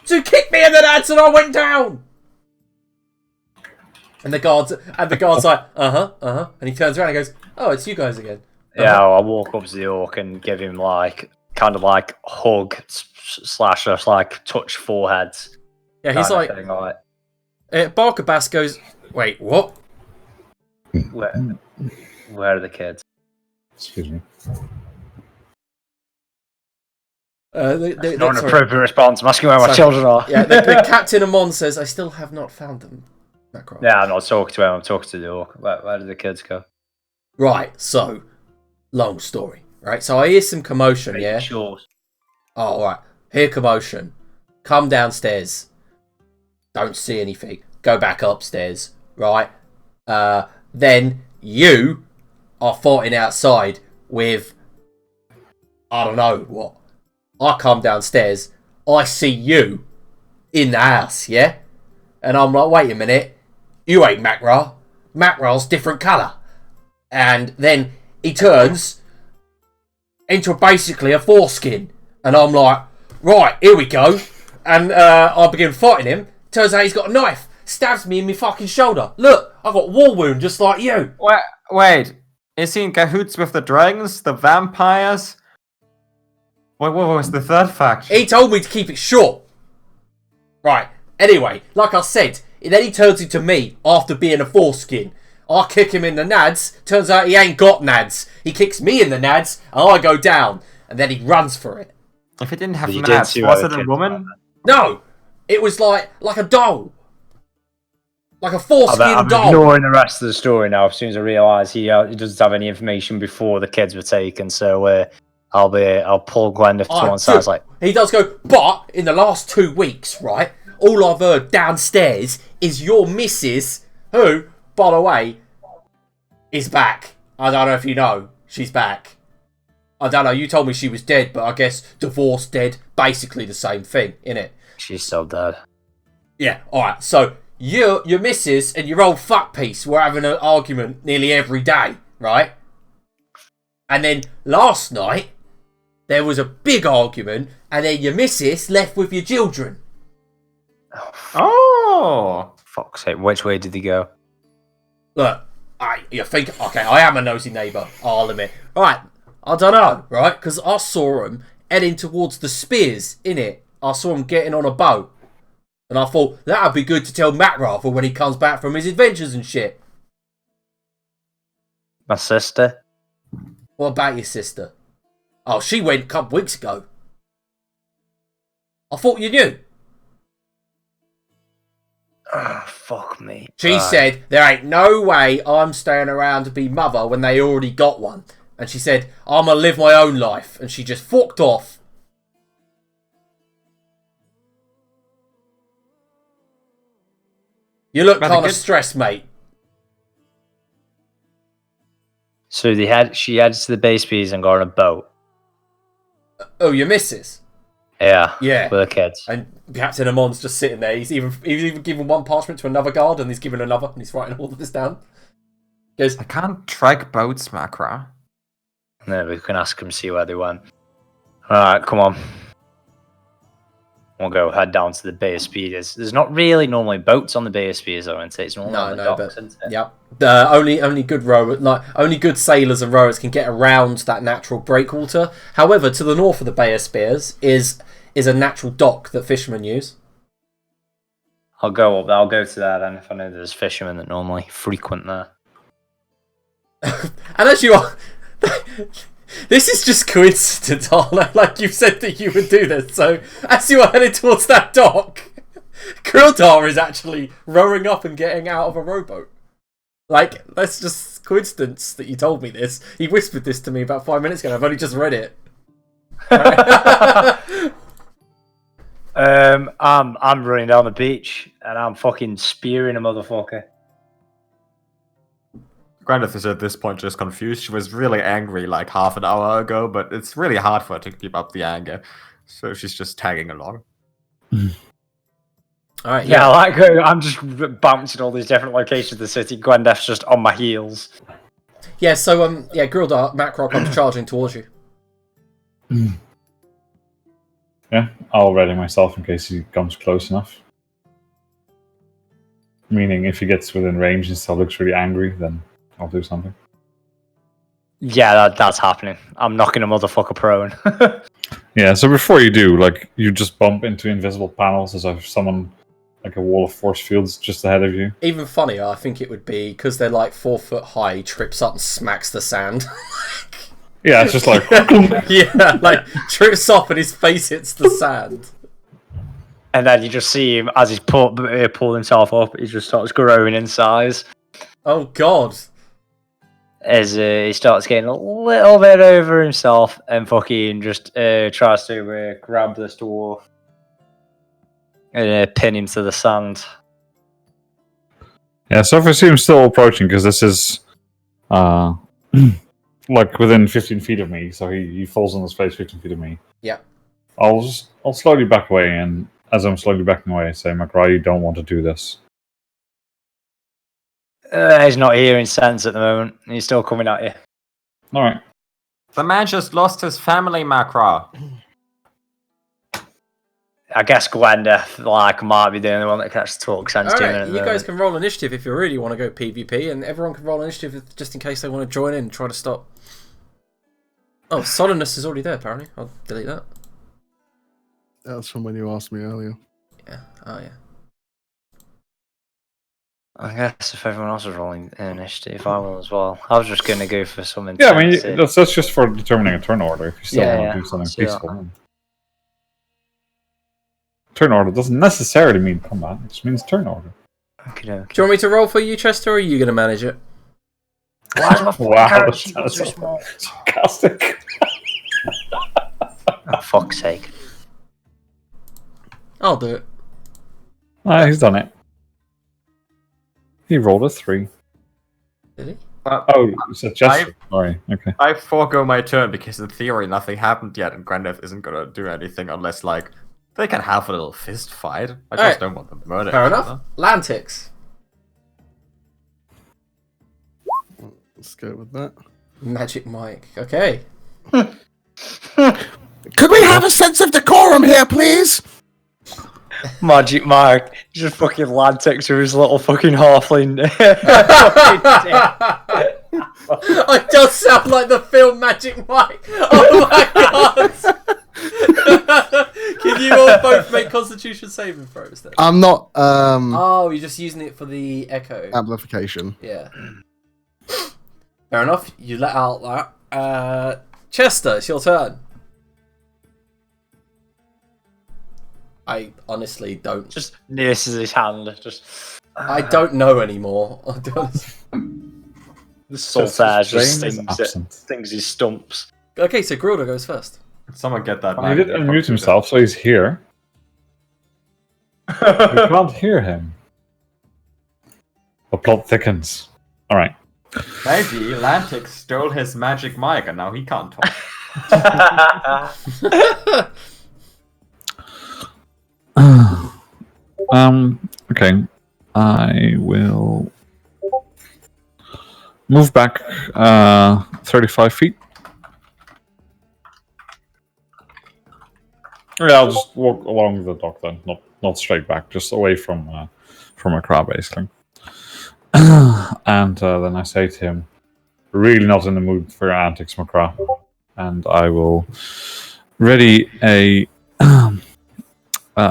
so he kicked me in the nads and I went down. And the guard's like, and he turns around and goes, "Oh, it's you guys again." Yeah, I'll walk up to the orc and give him like kind of like hug slash just like touch foreheads. Yeah, he's like, Barker Bass goes, "Wait, what?" Where are the kids? Excuse me. Not an appropriate response. I'm asking where my children are. Yeah, the Captain Amon says, "I still have not found them." Macro. Yeah, I'm not talking to him. I'm talking to the orc. Where did the kids go? Right. So, long story. Right. So I hear some commotion. Yeah. Sure. Oh, all right. Hear commotion. Come downstairs. Don't see anything. Go back upstairs. Right. Then you are fighting outside with, I don't know what. I come downstairs. I see you in the house. Yeah. And I'm like, wait a minute. You ain't Macra. Macra's different colour. And then he turns into basically a foreskin. And I'm like, right, here we go. And I begin fighting him. Turns out he's got a knife. Stabs me in my fucking shoulder. Look, I've got a war wound just like you. Wait. Is he in cahoots with the dragons? The vampires? What was the third faction? He told me to keep it short. Right. Anyway, like I said, then he turns into me after being a foreskin. I kick him in the nads. Turns out he ain't got nads. He kicks me in the nads, and I go down. And then he runs for it. If he didn't have nads, was it a woman? No! It was like a doll. Like a foreskin doll. I'm ignoring the rest of the story now as soon as I realise he doesn't have any information before the kids were taken, so I'll pull Gwendolyn to one side. Like, he does go, but in the last 2 weeks, right, all I've heard downstairs is your missus, who, by the way, is back. I don't know if you know, she's back. I don't know, you told me she was dead, but I guess divorced, dead, basically the same thing, innit? She's still dead. Yeah, alright, so your missus and your old fuck piece were having an argument nearly every day, right? And then last night, there was a big argument, and then your missus left with your children. Oh! Fuck's sake, which way did they go? Look, you think, okay, I am a nosy neighbour, I'll admit. Right, I don't know, right? Because I saw him heading towards the spears, innit? I saw him getting on a boat. And I thought, that'd be good to tell Macra for when he comes back from his adventures and shit. My sister? What about your sister? Oh, she went a couple weeks ago. I thought you knew. Oh, fuck me. She said, there ain't no way I'm staying around to be mother when they already got one. And she said, I'm gonna live my own life. And she just fucked off. You look kind of stressed, mate. So she heads to the base piece and got on a boat. Oh, your missus? Yeah. Yeah. With the kids. And Captain Amon's just sitting there. He's even given one parchment to another guard, and he's given another, and he's writing all of this down. He goes, I can't track boats, Macra. No, we can ask him, see where they went. Alright, come on. We'll go head down to the Bay of Speeders. There's not really normally boats on the Bay of Speeders, though, isn't it? It's normally on the docks, isn't it? Yep. Only good rowers, only good sailors and rowers can get around that natural breakwater. However, to the north of the Bay of Spears is a natural dock that fishermen use. I'll go to that then if I know there's fishermen that normally frequent there. And as you are, this is just coincidence, like you said that you would do this. So as you are headed towards that dock, Krildar is actually rowing up and getting out of a rowboat. Like, that's just coincidence that you told me this. He whispered this to me about 5 minutes ago, and I've only just read it. I'm running down the beach and I'm fucking spearing a motherfucker. Gwyneth is at this point just confused. She was really angry like half an hour ago, but it's really hard for her to keep up the anger. So she's just tagging along. All right, yeah, like I'm just bouncing all these different locations of the city. Gwendeth's just on my heels. Yeah, so Grildar, Macro comes charging towards you. Yeah, I'll ready myself in case he comes close enough. Meaning, if he gets within range and still looks really angry, then I'll do something. Yeah, that's happening. I'm knocking a motherfucker prone. Yeah, so before you do, like, you just bump into invisible panels as if someone, like a wall of force fields just ahead of you. Even funnier, I think it would be, because they're like 4 foot high, he trips up and smacks the sand. Yeah, it's just like... Yeah, like, trips up and his face hits the sand. And then you just see him, as he's pulled himself up, he just starts growing in size. Oh, God. As he starts getting a little bit over himself and fucking just tries to grab this dwarf and pin him to the sand. Yeah, so if I see him still approaching, because this is like within 15 feet of me, so he falls on his face 15 feet of me. Yeah. I'll slowly back away, and as I'm slowly backing away, I say, McRae, you don't want to do this. He's not hearing sense at the moment. He's still coming at you. Alright. The man just lost his family, Macra. I guess Gwenda might be the only one that can actually talk sense to him. Alright, you guys can roll initiative if you really want to go PvP, and everyone can roll initiative just in case they want to join in and try to stop. Oh, Solenness is already there, apparently. I'll delete that. That's from when you asked me earlier. Yeah, oh yeah. I guess if everyone else was rolling initiative, I will as well. I was just going to go for something. Yeah, I mean, that's just for determining a turn order. If you still want to do something peaceful. Turn order doesn't necessarily mean combat, it just means turn order. Okay. Do you want me to roll for you, Chester, or are you going to manage it? Why is my Wow, so small? sarcastic. Oh, fuck's sake. I'll do it. He's done it. He rolled a 3. Did he? Oh, it's a gesture. Sorry, okay. I forego my turn because in theory nothing happened yet, and Grandef isn't gonna do anything unless like they can have a little fist fight. I just don't want them to murder. Fair each enough. other. Lantix. Let's go with that. Magic Mike. Okay. Could we have a sense of decorum here, please? Magic Mark. He just fucking Lantix with his little fucking halfling. I just sound like the film Magic Mike. Oh my god! Can you all both make Constitution saving throws then? I'm not Oh, you're just using it for the echo. amplification. Yeah. Fair enough. You let out that. Chester, it's your turn. I honestly don't. Just nurses his hand. Just. I don't know anymore. I'll be honest. The Saltaire just Brain is absent. stings his stumps. Okay, so Grilda goes first. Someone get that. He man. did unmute himself, so he's here. We can't hear him. The plot thickens. Alright. Maybe Lantix stole his magic mic and now he can't talk. Okay. I will move back 35 feet. Yeah, I'll just walk along the dock then, not straight back, just away from a crowd, basically. And then I say to him, really not in the mood for your antics, Macra. And I will ready a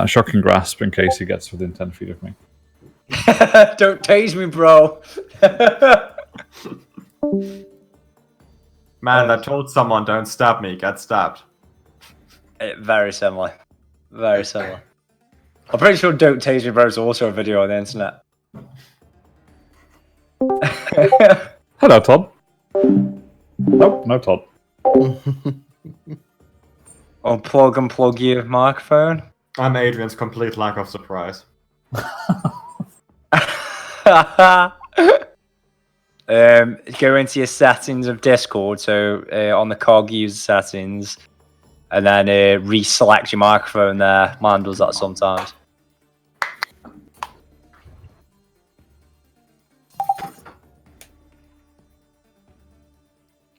shocking grasp in case he gets within 10 feet of me. Don't tase me, bro. Man, I told someone don't stab me, get stabbed. Very similar. Very similar. I'm pretty sure Don't Tase Me Bro is also a video on the internet. Hello, Todd. Nope, no Todd. Unplug and plug your microphone. And Adrian's complete lack of surprise. Go into your settings of Discord. So on the cog, use settings, and then reselect your microphone there. Mine does that sometimes.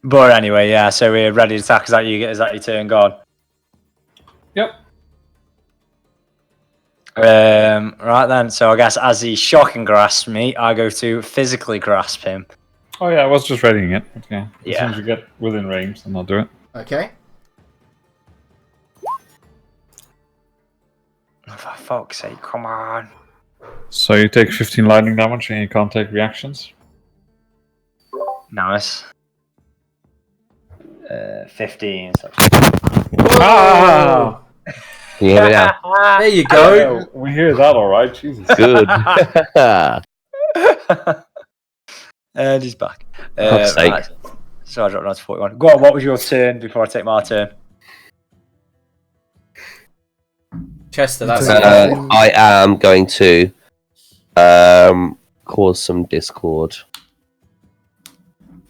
But anyway, yeah. So we're ready to attack. Is that your turn gone? Yep. Right then, so I guess as he shocking grasps me, I go to physically grasp him. Oh yeah, I was just readying it. But yeah. As Yeah. soon as you get within range, then I'll do it. Okay. Oh, for fuck's sake, come on. So you take 15 lightning damage and you can't take reactions. Nice. 15. So. Ah! Can you hear me now? There you go. We hear that alright, Jesus. Good. And he's back. Fuck's sake. Right. So I dropped down to 41. Go on, what was your turn before I take my turn? Chester, that's I I am going to cause some discord.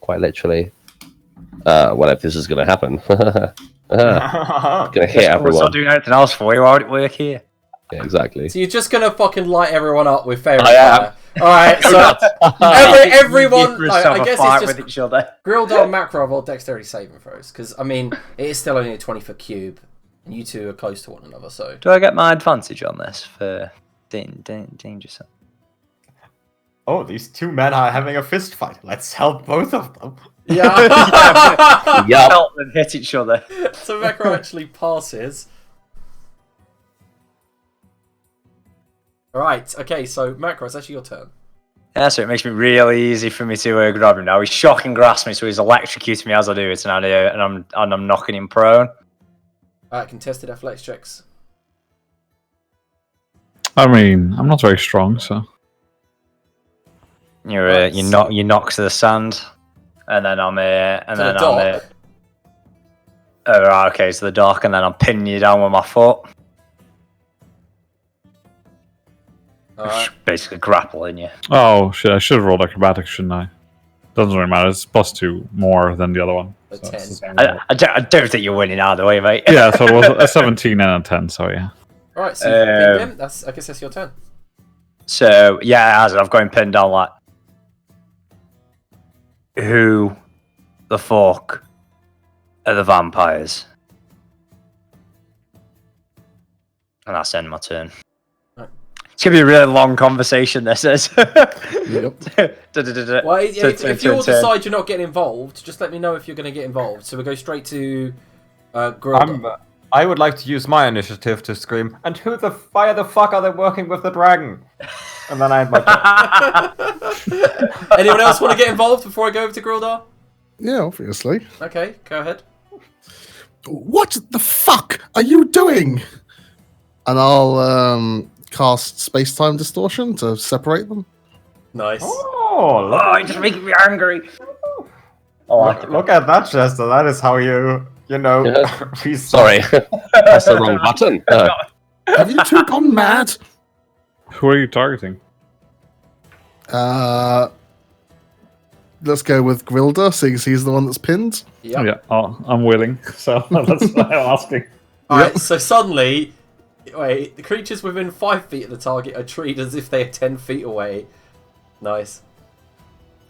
Quite literally. Well, if this is going to happen. Gonna hit It's everyone. not doing anything else for you. Why would it work here? Yeah, exactly. So you're just gonna fucking light everyone up with fairy I am. fire. Alright, so everyone, like, I guess fight it's with just each other. Grildar and Macro roll dexterity saving throws, because, I mean, it is still only a 20-foot cube, and you two are close to one another, so... Do I get my advantage on this for danger zone? Oh, these two men are having a fist fight. Let's help both of them. Yeah! Yup. Help them hit each other. So Macro actually passes. Alright, okay, so Macro, it's actually your turn. Yeah, so it makes it really easy for me to grab him now. He's shocking grasp me, so he's electrocuting me as I do it, and I'm knocking him prone. Alright, contested athletics checks. I mean, I'm not very strong, so. You knock to the sand, and then I'm dock? Oh, right, okay, so the dock, and then I'm pinning you down with my foot. Alright. Basically grappling you. Oh shit, I should have rolled acrobatics, shouldn't I? Doesn't really matter, it's +2 more than the other one. A So 10. it's the same I, roll. I don't think you're winning either way, mate. Yeah, so it was a 17 and a 10, so yeah. Alright, so you pinned him. I guess that's your turn. So, yeah, as I've got him pinned down, like, who the fuck are the vampires? And that's the end of my turn. Right. It's going to be a really long conversation, this is. Yep. Well, if you all decide you're not getting involved, just let me know if you're going to get involved. So we'll go straight to Grilda. I would like to use my initiative to scream, and why the fuck are they working with the dragon? And then I had my turn. Anyone else want to get involved before I go over to Grildar? Yeah, obviously. Okay, go ahead. What the fuck are you doing? And I'll cast space-time distortion to separate them. Nice. Oh, Oh, you're just making me angry. look at that, Chester. That is how you Sorry. That's the wrong button. Have you two gone mad? Who are you targeting? Let's go with Grilda, seeing as he's the one that's pinned. Yep. Yeah, I'm willing, so that's why I'm asking. Alright, so suddenly, wait, the creatures within 5 feet of the target are treated as if they are 10 feet away. Nice.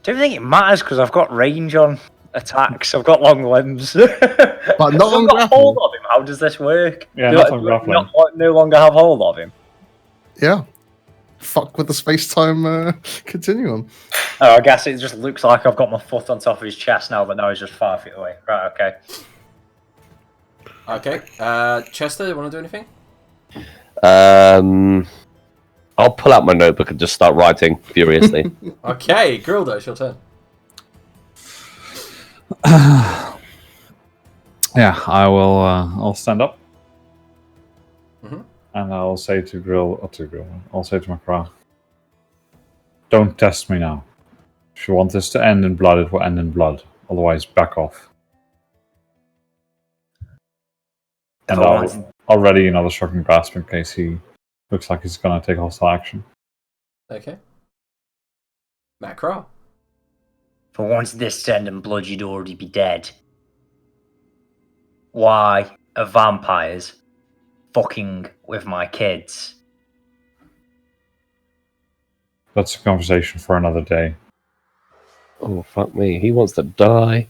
Do you think it matters because I've got range on attacks? I've got long limbs. But not on I've got grapple. hold of him. How does this work? Yeah, Do not I- on do I grappling. no longer have hold of him. Yeah. Fuck with the space-time continuum. Oh, I guess it just looks like I've got my foot on top of his chest now, but now he's just 5 feet away. Right, okay. Okay, Chester, you want to do anything? I'll pull out my notebook and just start writing furiously. Okay, Grilda, it's your turn. Yeah, I will. I'll stand up, Mhm. and I'll say I'll say to Macra, "Don't test me now. If you want this to end in blood, it will end in blood. Otherwise, back off." And I'll ready another shocking grasp in case he looks like he's gonna take hostile action. Okay. Macro. For once this to end in blood, you'd already be dead. Why are vampires fucking with my kids? That's a conversation for another day. Oh, fuck me. He wants to die.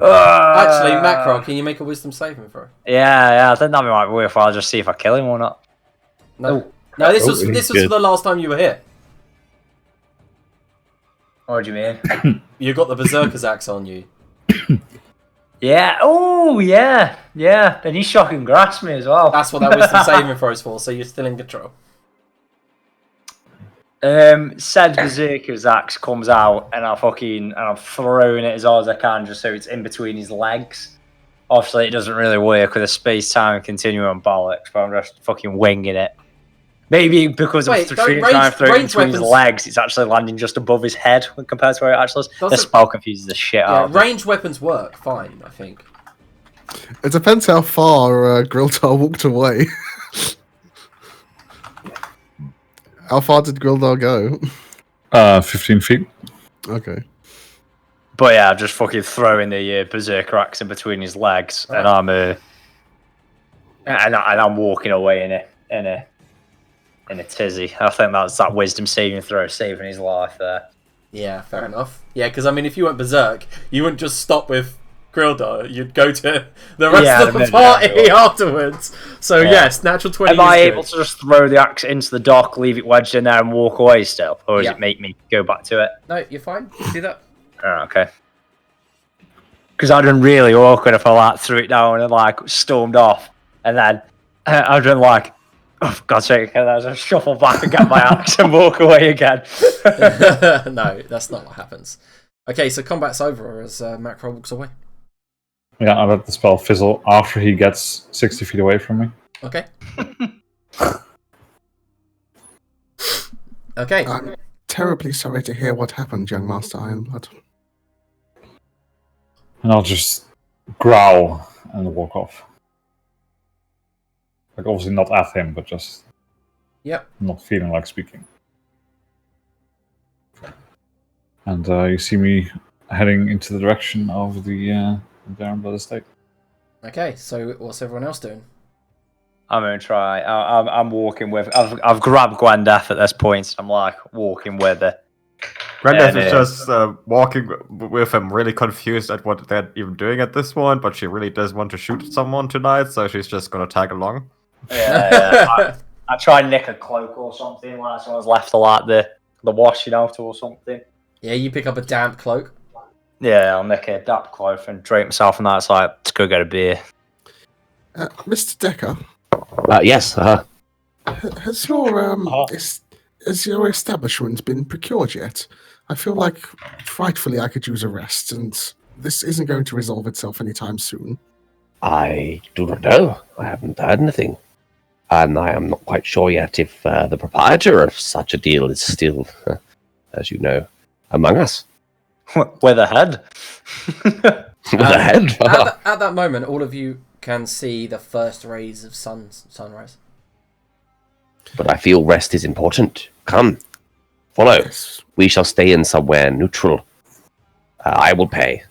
Actually, Macro, can you make a wisdom saving throw? Yeah, I think that might be worthwhile. I'll just see if I kill him or not. No. No, this was he's this was for good. the last time you were here. What do you mean? You got the Berserker's axe on you. Yeah. Oh, yeah. And he shocking grasped me as well. That's what that wisdom saving throw is for, so you're still in control. Said Berserker's axe comes out, and I'm throwing it as hard as I can, just so it's in between his legs. Obviously, it doesn't really work with a space-time continuum bollocks, but I'm just fucking winging it. Maybe because I'm trying to throw it between his legs, it's actually landing just above his head compared to where it actually is. The spell confuses the shit out of me. Ranged weapons work fine, I think. It depends how far Grildar walked away. How far did Grildar go? 15 feet. Okay. But yeah, I'm just fucking throwing the Berserker axe in between his legs, and I'm walking away in a tizzy. I think that's that wisdom saving throw saving his life there. Yeah, fair enough. Yeah, because I mean, if you went berserk, you wouldn't just stop with Grildar. You'd go to the rest of the party afterwards. So yes, natural 20. Am I able to just throw the axe into the dock, leave it wedged in there, and walk away still, or does it make me go back to it? No, you're fine. You do that. Oh, okay. Because I'd been really awkward if I threw it down and stormed off, and then I'd been like, oh, for God's sake, and I just shuffle back and get my axe and walk away again. No, that's not what happens. Okay, so combat's over as Macro walks away. Yeah, I let the spell fizzle after he gets 60 feet away from me. Okay. Okay. I'm terribly sorry to hear what happened, young Master Ironblood. And I'll just growl and walk off. Like, obviously not at him, but just not feeling like speaking. And you see me heading into the direction of the Ironblood estate. Okay, so what's everyone else doing? I'm gonna try. I'm walking with. I've grabbed Gwendeth at this point. I'm walking with her. Gwendeth is just walking with him, really confused at what they're even doing at this point, but she really does want to shoot someone tonight, so she's just gonna tag along. Yeah. I try and nick a cloak or something when someone's left the washing out or something. Yeah, you pick up a damp cloak. Yeah, I'll nick a damp cloak and drape myself in that. It's like, let's go get a beer. Mr. Decker? Yes, has your establishment been procured yet? I feel like frightfully I could use a rest, and this isn't going to resolve itself anytime soon. I do not know. I haven't heard anything. And I am not quite sure yet if the proprietor of such a deal is still, as you know, among us. With a head? With a head? At that moment, all of you can see the first rays of sunrise. But I feel rest is important. Come, follow. Yes. We shall stay in somewhere neutral. I will pay.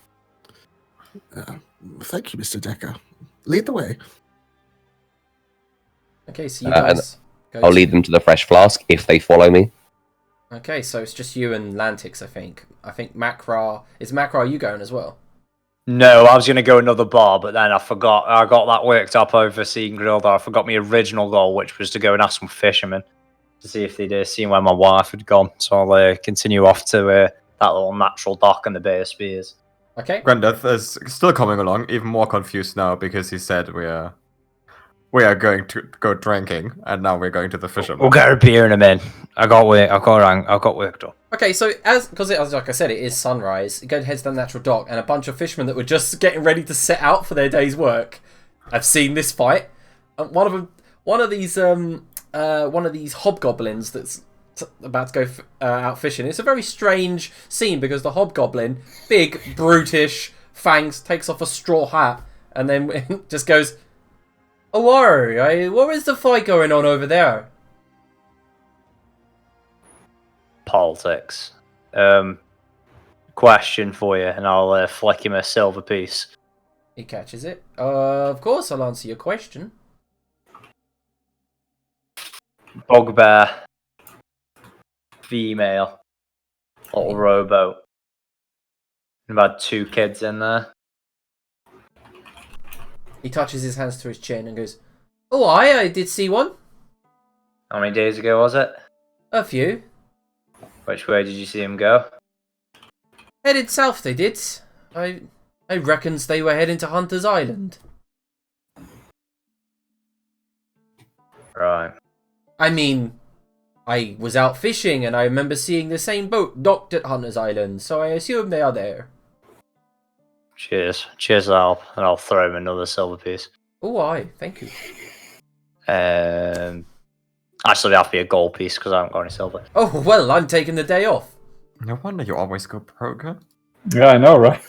Thank you, Mr. Decker. Lead the way. Okay, so you guys... I'll lead them to the fresh flask if they follow me. Okay, so it's just you and Lantix, I think. I think Macra... Is Macra, are you going as well? No, I was going to go another bar, but then I forgot. I got that worked up over seeing Grildar. I forgot my original goal, which was to go and ask some fishermen to see if they'd seen where my wife had gone. So I'll continue off to that little natural dock in the Bay of Spears. Okay. Gwendeth is still coming along, even more confused now because he said we are going to go drinking, and now we're going to the fisherman. We'll get a beer in a minute. I got worked up. Okay, so because like I said, it is sunrise. It heads down the natural dock, and a bunch of fishermen that were just getting ready to set out for their day's work have seen this fight. One of these hobgoblins that's about to go out fishing. It's a very strange scene because the hobgoblin, big, brutish, fangs, takes off a straw hat and then just goes, "Oh, what is the fight going on over there?" Politics. Question for you, and I'll flick him a silver piece. He catches it. Of course, I'll answer your question. Bugbear. Female. Little rowboat. About 2 kids in there. He touches his hands to his chin and goes, "Oh, I did see one. How many days ago was it? A few. Which way did you see him go? Headed south, they did. I reckons they were heading to Hunter's Island. Right. I mean, I was out fishing and I remember seeing the same boat docked at Hunter's Island, so I assume they are there." Cheers. Cheers, Al. And I'll throw him another silver piece. Oh, aye, thank you. Actually, they have to be a gold piece because I haven't got any silver. Oh, well, I'm taking the day off. No wonder you always go broke, huh? Yeah, I know, right?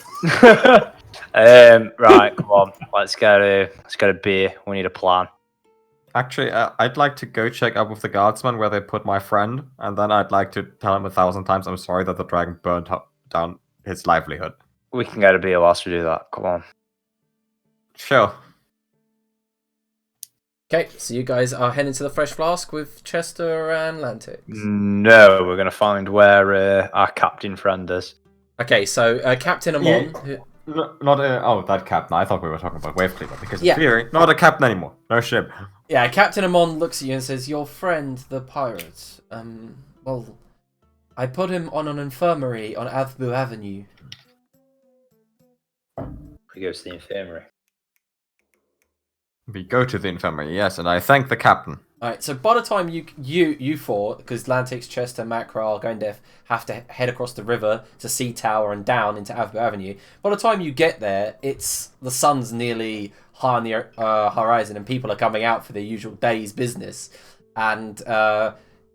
Right, come on. Let's get a beer. We need a plan. Actually, I'd like to go check up with the guardsman where they put my friend, and then I'd like to tell him 1,000 times I'm sorry that the dragon burnt down his livelihood. We can get a beer whilst we do that. Come on. Sure. Okay, so you guys are heading to the Fresh Flask with Chester and Lantix. No, we're going to find where our captain friend is. Okay, so Captain Amon... That captain. I thought we were talking about Wavecleaver, because in theory, not a captain anymore. No ship. Yeah, Captain Amon looks at you and says, "Your friend, the pirate. Well, I put him on an infirmary on Athbu Avenue." He goes to the infirmary. We go to the infirmary, yes, and I thank the captain. Alright, so by the time you four, because Lantix, Chester, Macra are going to have to head across the river to Sea Tower and down into Athbu Avenue, by the time you get there, the sun's nearly high on the horizon and people are coming out for their usual day's business. And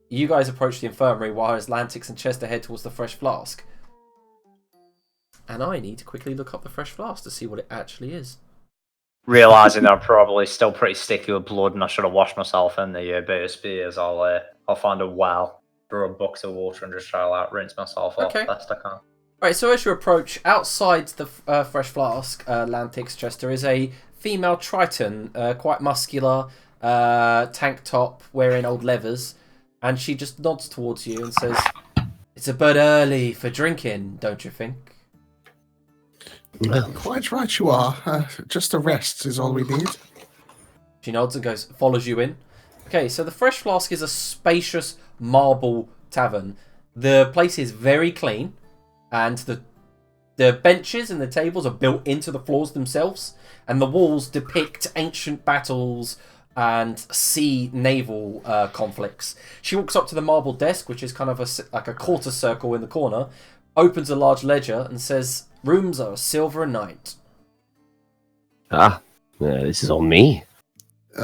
you guys approach the infirmary while Lantix and Chester head towards the Fresh Flask. And I need to quickly look up the Fresh Flask to see what it actually is. Realising that I'm probably still pretty sticky with blood and I should have washed myself in the Bay of Spears, I'll find a well, brew a bucket of water and just try to rinse myself off best I can. Right, so as you approach, outside the Fresh Flask, Lantix, Chester, is a female Triton, quite muscular, tank top, wearing old leathers, and she just nods towards you and says, "It's a bit early for drinking, don't you think?" Quite right you are. Just a rest is all we need. She nods and follows you in. Okay, so the Fresh Flask is a spacious marble tavern. The place is very clean, and the benches and the tables are built into the floors themselves, and the walls depict ancient battles and sea naval conflicts. She walks up to the marble desk, which is kind of like a quarter circle in the corner, opens a large ledger and says, "Rooms are silver a night." This is on me.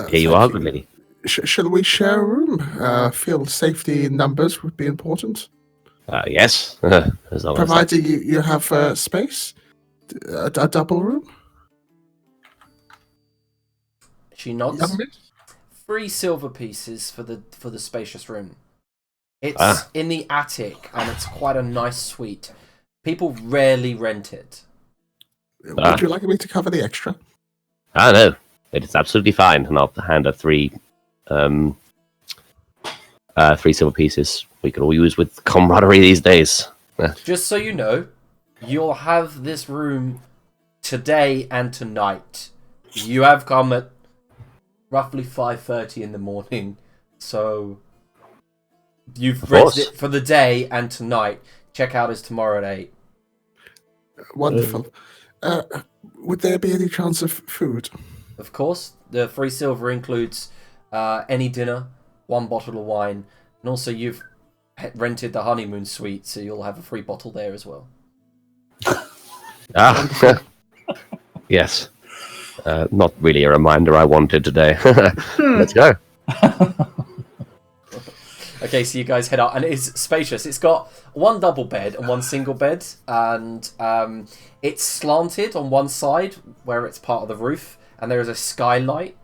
Here you are, good lady. Shall we share a room? Feel safety in numbers would be important. Yes. As long Provided you have space? A double room? She nods. 3 silver pieces for the spacious room. It's in the attic, and it's quite a nice suite. People rarely rent it. Would you like me to cover the extra? No. It is absolutely fine. And I'll hand her 3 silver pieces we could all use with camaraderie these days. Just so you know, you'll have this room today and tonight. You have come at roughly 5:30 in the morning, so you've rented it for the day and tonight. Checkout is tomorrow at 8. Wonderful. Would there be any chance of food? Of course, the 3 silver includes any dinner, 1 bottle of wine, and also you've rented the honeymoon suite, so you'll have a free bottle there as well. Yes. Not really a reminder I wanted today. Let's go. Okay, so you guys head out, and it is spacious. It's got 1 double bed and 1 single bed, and it's slanted on one side where it's part of the roof, and there is a skylight,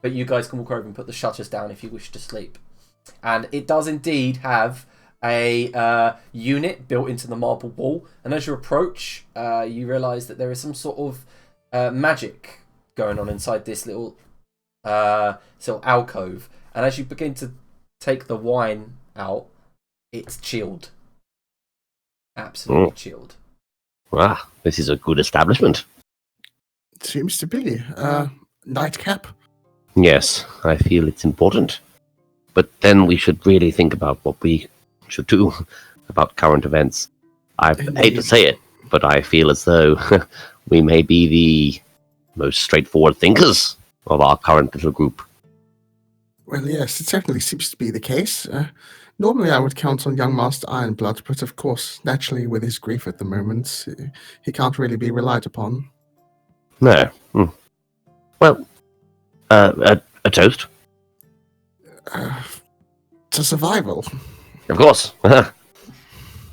but you guys can walk over and put the shutters down if you wish to sleep. And it does indeed have a unit built into the marble wall, and as you approach, you realise that there is some sort of magic going on inside this little sort of alcove, and as you begin to take the wine out, it's chilled. Absolutely chilled. This is a good establishment. Seems to be. nightcap? Yes, I feel it's important. But then we should really think about what we should do about current events. I hate to Indeed. say it, but I feel as though we may be the most straightforward thinkers of our current little group. Well, yes, it certainly seems to be the case. Normally I would count on young Master Ironblood, but of course, naturally with his grief at the moment, he can't really be relied upon. No. Well, a toast? To survival. Of course.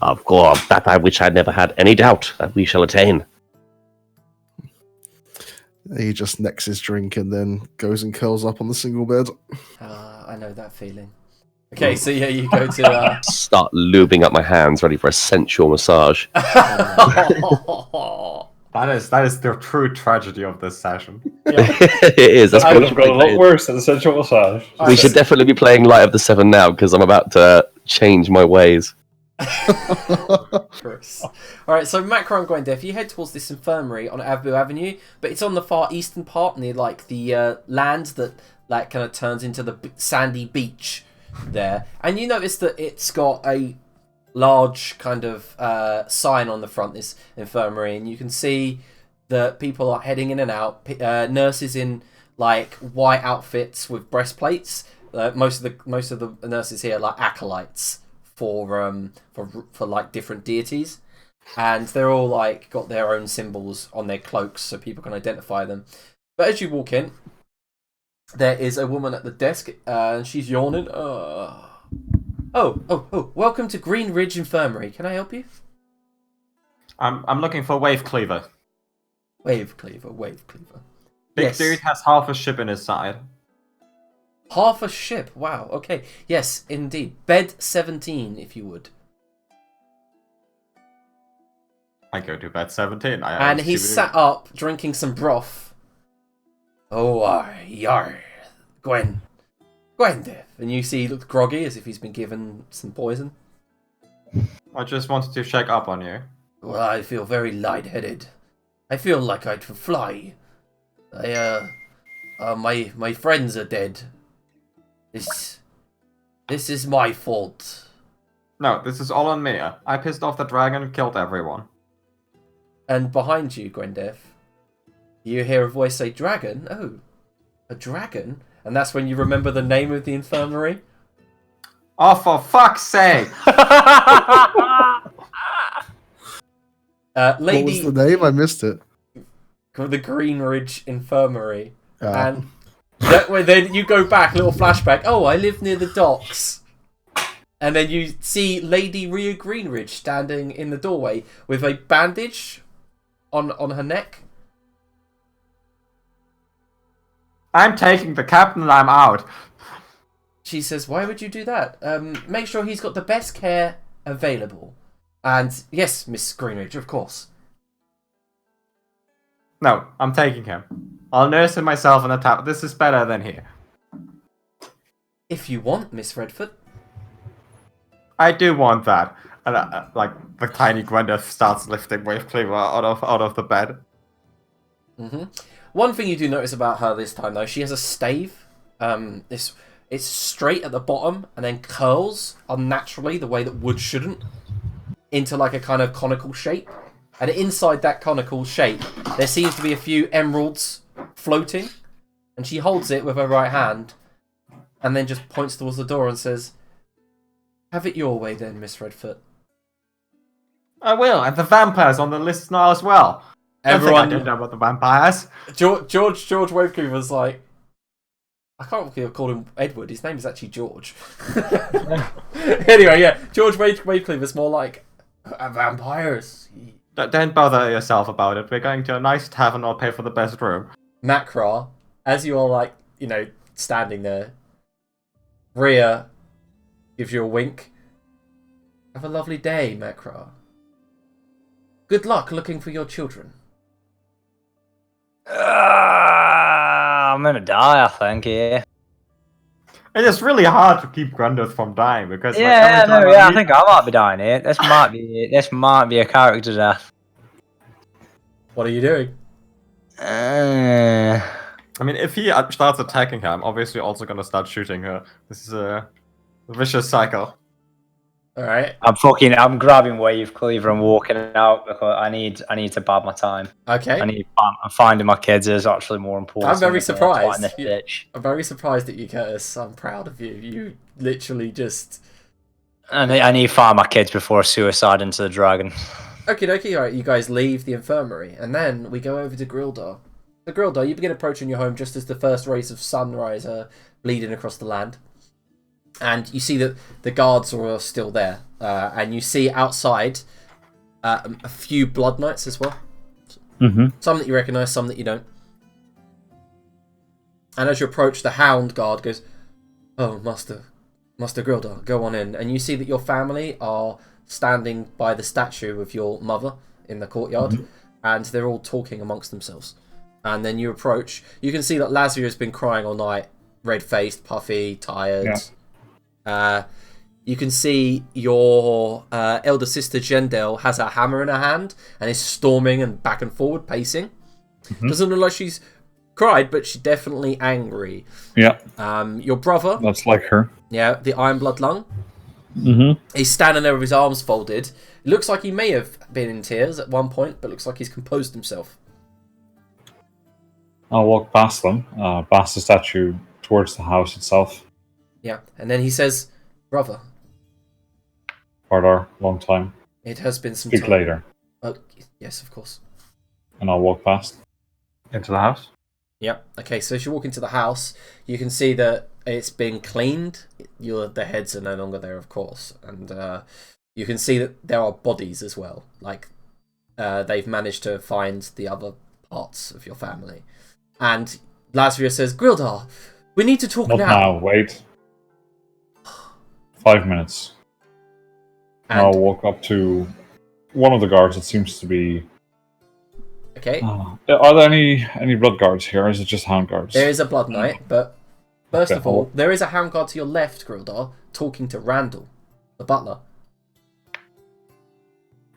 Of course, that I wish I never had any doubt that we shall attain. He just necks his drink and then goes and curls up on the single bed. I know that feeling. Okay, so yeah, you go to... Start lubing up my hands, ready for a sensual massage. That is the true tragedy of this session. It is. That's I what would have got a lot worse than the sensual massage. we should definitely be playing Light of the Seven now, because I'm about to change my ways. Chris. Alright, so Macron and Gwendef, you head towards this infirmary on Abu Avenue, but it's on the far eastern part near like the land that like kind of turns into the sandy beach there. And you notice that it's got a large kind of sign on the front, this infirmary, and you can see that people are heading in and out, nurses in like white outfits with breastplates. Most of the nurses here are like acolytes for like different deities, and they're all like got their own symbols on their cloaks so people can identify them. But as you walk in, there is a woman at the desk, and she's yawning. Oh, welcome to Green Ridge Infirmary. Can I help you? I'm looking for Wave Cleaver. Wave Cleaver. Big Yes. dude has half a ship in his side. Half a ship. Wow. Okay. Yes, indeed. Bed 17, if you would. I go to bed 17. And he's sat up drinking some broth. Oh, yar, Gwendef. And you see he looks groggy, as if he's been given some poison. I just wanted to check up on you. Well, I feel very lightheaded. I feel like I'd fly. My friends are dead. This is my fault. No, this is all on me. I pissed off the dragon and killed everyone. And behind you, Gwendef, you hear a voice say, "Dragon? Oh, a dragon?" And that's when you remember the name of the infirmary. Oh, for fuck's sake! What was Lady, the name? I missed it. the Green Ridge Infirmary. Ah. And then you go back, a little flashback. Oh, I live near the docks. And then you see Lady Rhea Greenridge standing in the doorway with a bandage on her neck. I'm taking the captain and I'm out. She says, "Why would you do that? Make sure he's got the best care available." And yes, Miss Greenridge, of course. No, I'm taking him. I'll nurse him myself in the tower. This is better than here. If you want, Miss Redfoot. I do want that. And like the tiny Gwenda starts lifting Wave Cleaver out of the bed. Mm-hmm. One thing you do notice about her this time, though, she has a stave. It's straight at the bottom and then curls unnaturally, the way that wood shouldn't, into like a kind of conical shape. And inside that conical shape, there seems to be a few emeralds floating. And she holds it with her right hand and then just points towards the door and says, "Have it your way then, Miss Redfoot." I will, and the vampires on the list now as well. Everyone, I don't know about the vampires. George Wakely was like, I can't believe I called him Edward. His name is actually George. Anyway, yeah, George Wakely was more like, vampires. Don't bother yourself about it. We're going to a nice tavern. I'll pay for the best room. Macra, as you are like, standing there, Rhea gives you a wink. Have a lovely day, Macra. Good luck looking for your children. I'm gonna die, I think. Yeah. And it's really hard to keep Grundeth from dying because I think I might be dying here. This might be a character death. What are you doing? I mean, if he starts attacking her, I'm obviously also gonna start shooting her. This is a vicious cycle. All right. I'm grabbing Wave Cleaver and walking out because I need to bide my time. Okay. I'm finding my kids is actually more important. I'm very than surprised. twatting this bitch. I'm very surprised at you, Curtis. I'm proud of you. You literally just. I need to find my kids before I suicide into the dragon. Okie dokie, alright, you guys leave the infirmary, and then we go over to Grildar. So Grildar, you begin approaching your home just as the first rays of sunrise are bleeding across the land. And you see that the guards are still there. And you see outside a few Blood Knights as well. Mm-hmm. Some that you recognise, some that you don't. And as you approach, the Hound guard goes, "Oh, Master Grildar, go on in." And you see that your family are standing by the statue of your mother in the courtyard, and they're all talking amongst themselves. And then you approach. You can see that Lazarus has been crying all night, red-faced, puffy, tired. Yeah. You can see your elder sister Jendel has her hammer in her hand and is storming and back and forward, pacing. Doesn't look like she's cried, but she's definitely angry. Yeah. Your brother. That's like her. Yeah, the Iron Blood Lung. He's standing there with his arms folded. It looks like he may have been in tears at one point, but looks like he's composed himself. I'll walk past them, past the statue, towards the house itself. Yeah, and then he says, "Brother, Pardar, long time. It has been some Speak time." later. Yes, of course. And I'll walk past into the house. Yep. Okay, so as you walk into the house, you can see that it's been cleaned. The heads are no longer there, of course. And you can see that there are bodies as well. Like, they've managed to find the other parts of your family. And Lazarus says, "Grildar, we need to talk Not now, wait. 5 minutes. And I'll walk up to one of the guards that seems to be... Okay. Are there any blood guards here, or is it just hound guards? There is a blood knight, but first of all, there is a hound guard to your left, Grildar, talking to Randall, the butler.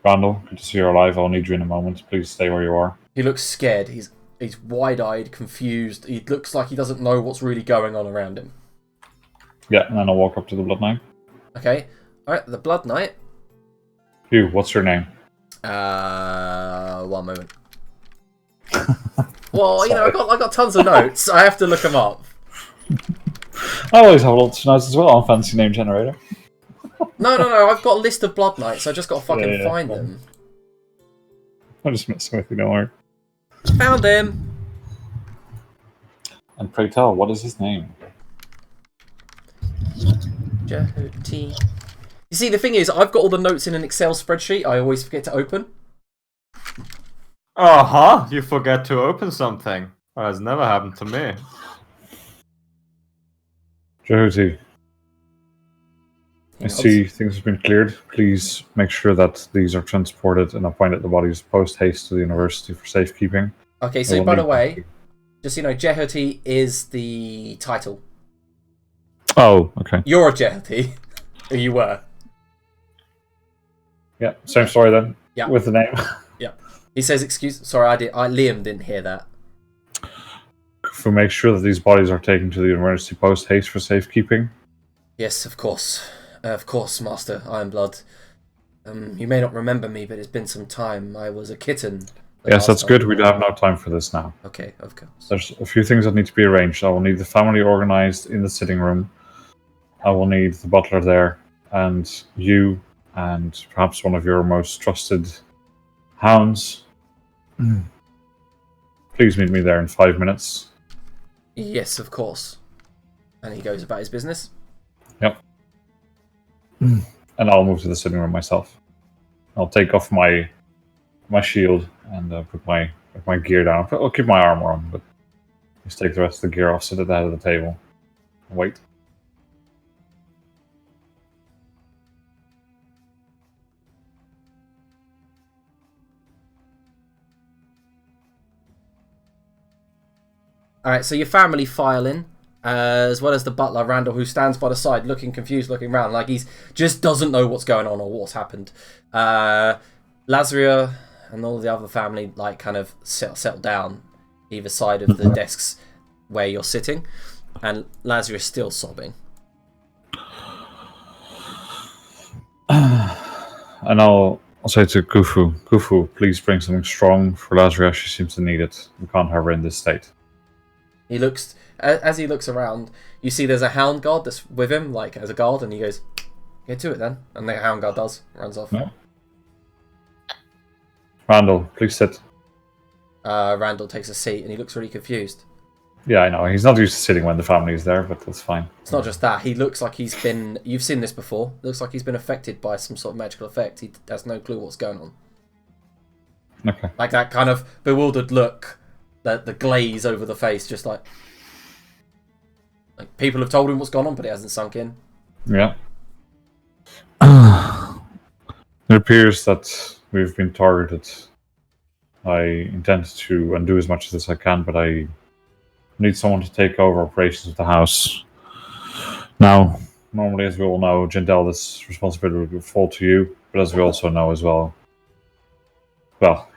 Randall, good to see you're alive. I'll need you in a moment. Please stay where you are. He looks scared. He's wide-eyed, confused. He looks like he doesn't know what's really going on around him. Yeah, and then I'll walk up to the blood knight. Okay. Alright, the blood knight. You, what's your name? 1 moment. Well, you know, I got tons of notes. I have to look them up. I always have lots of notes as well on Fancy Name Generator. No. I've got a list of blood knights. I just got to fucking find them. I'm just messing with you, don't worry. Found him. And pray tell, what is his name? Jehuti. You see, the thing is, I've got all the notes in an Excel spreadsheet. I always forget to open. You forget to open something. That has never happened to me. Jehuti. I see things have been cleared. Please make sure that these are transported and appointed the bodies post-haste to the university for safekeeping. Okay, so by the way, just so you know, Jehuti is the title. Oh, okay. You're a Jehuti. Or you were. Yeah, same story then. Yeah. With the name. Yeah. He says, Liam didn't hear that. To make sure that these bodies are taken to the university post-haste for safekeeping. Yes, of course. Of course, Master Ironblood. You may not remember me, but it's been some time. I was a kitten. Yes, that's good. We have no time for this now. Okay, of course. There's a few things that need to be arranged. I will need the family organized in the sitting room. I will need the butler there, and you, and perhaps one of your most trusted hounds. Please meet me there in 5 minutes. Yes, of course. And he goes about his business. Yep. And I'll move to the sitting room myself. I'll take off my shield and put my gear down. I'll keep my armor on, but just take the rest of the gear off, sit at the head of the table, and wait. Alright, so your family file in, as well as the butler, Randall, who stands by the side, looking confused, looking around, like he's just doesn't know what's going on or what's happened. Lazarus and all the other family, like, kind of settle down either side of the desks. where you're sitting, and Lazarus still sobbing. And I'll say to Kufu, please bring something strong for Lazarus. She seems to need it. We can't have her in this state. He looks, as he looks around, you see there's a hound guard that's with him, like as a guard, and he goes, "Get to it then." And the hound guard runs off. Yeah. Randall, please sit. Randall takes a seat and he looks really confused. Yeah, I know. He's not used to sitting when the family is there, but that's fine. It's not just that. He looks like he's been... You've seen this before. Looks like he's been affected by some sort of magical effect. He has no clue what's going on. Okay. Like that kind of bewildered look. The glaze over the face. Just like people have told him what's gone on, but it hasn't sunk in. Yeah. It appears that we've been targeted. I intend to undo as much of this as I can, but I need someone to take over operations of the house. Now, normally, as we all know, Jindal, this responsibility would fall to you, but as we also know as well,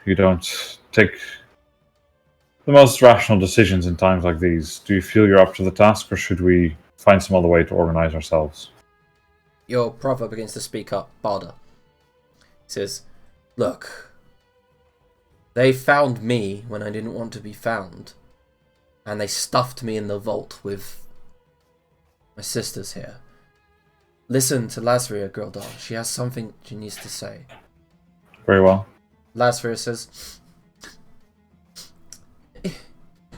you don't take the most rational decisions in times like these. Do you feel you're up to the task, or should we find some other way to organize ourselves? Your brother begins to speak up, Barda. He says, "Look, they found me when I didn't want to be found. And they stuffed me in the vault with my sisters here. Listen to Lazria, Gildar. She has something she needs to say." Very well. Lazria says,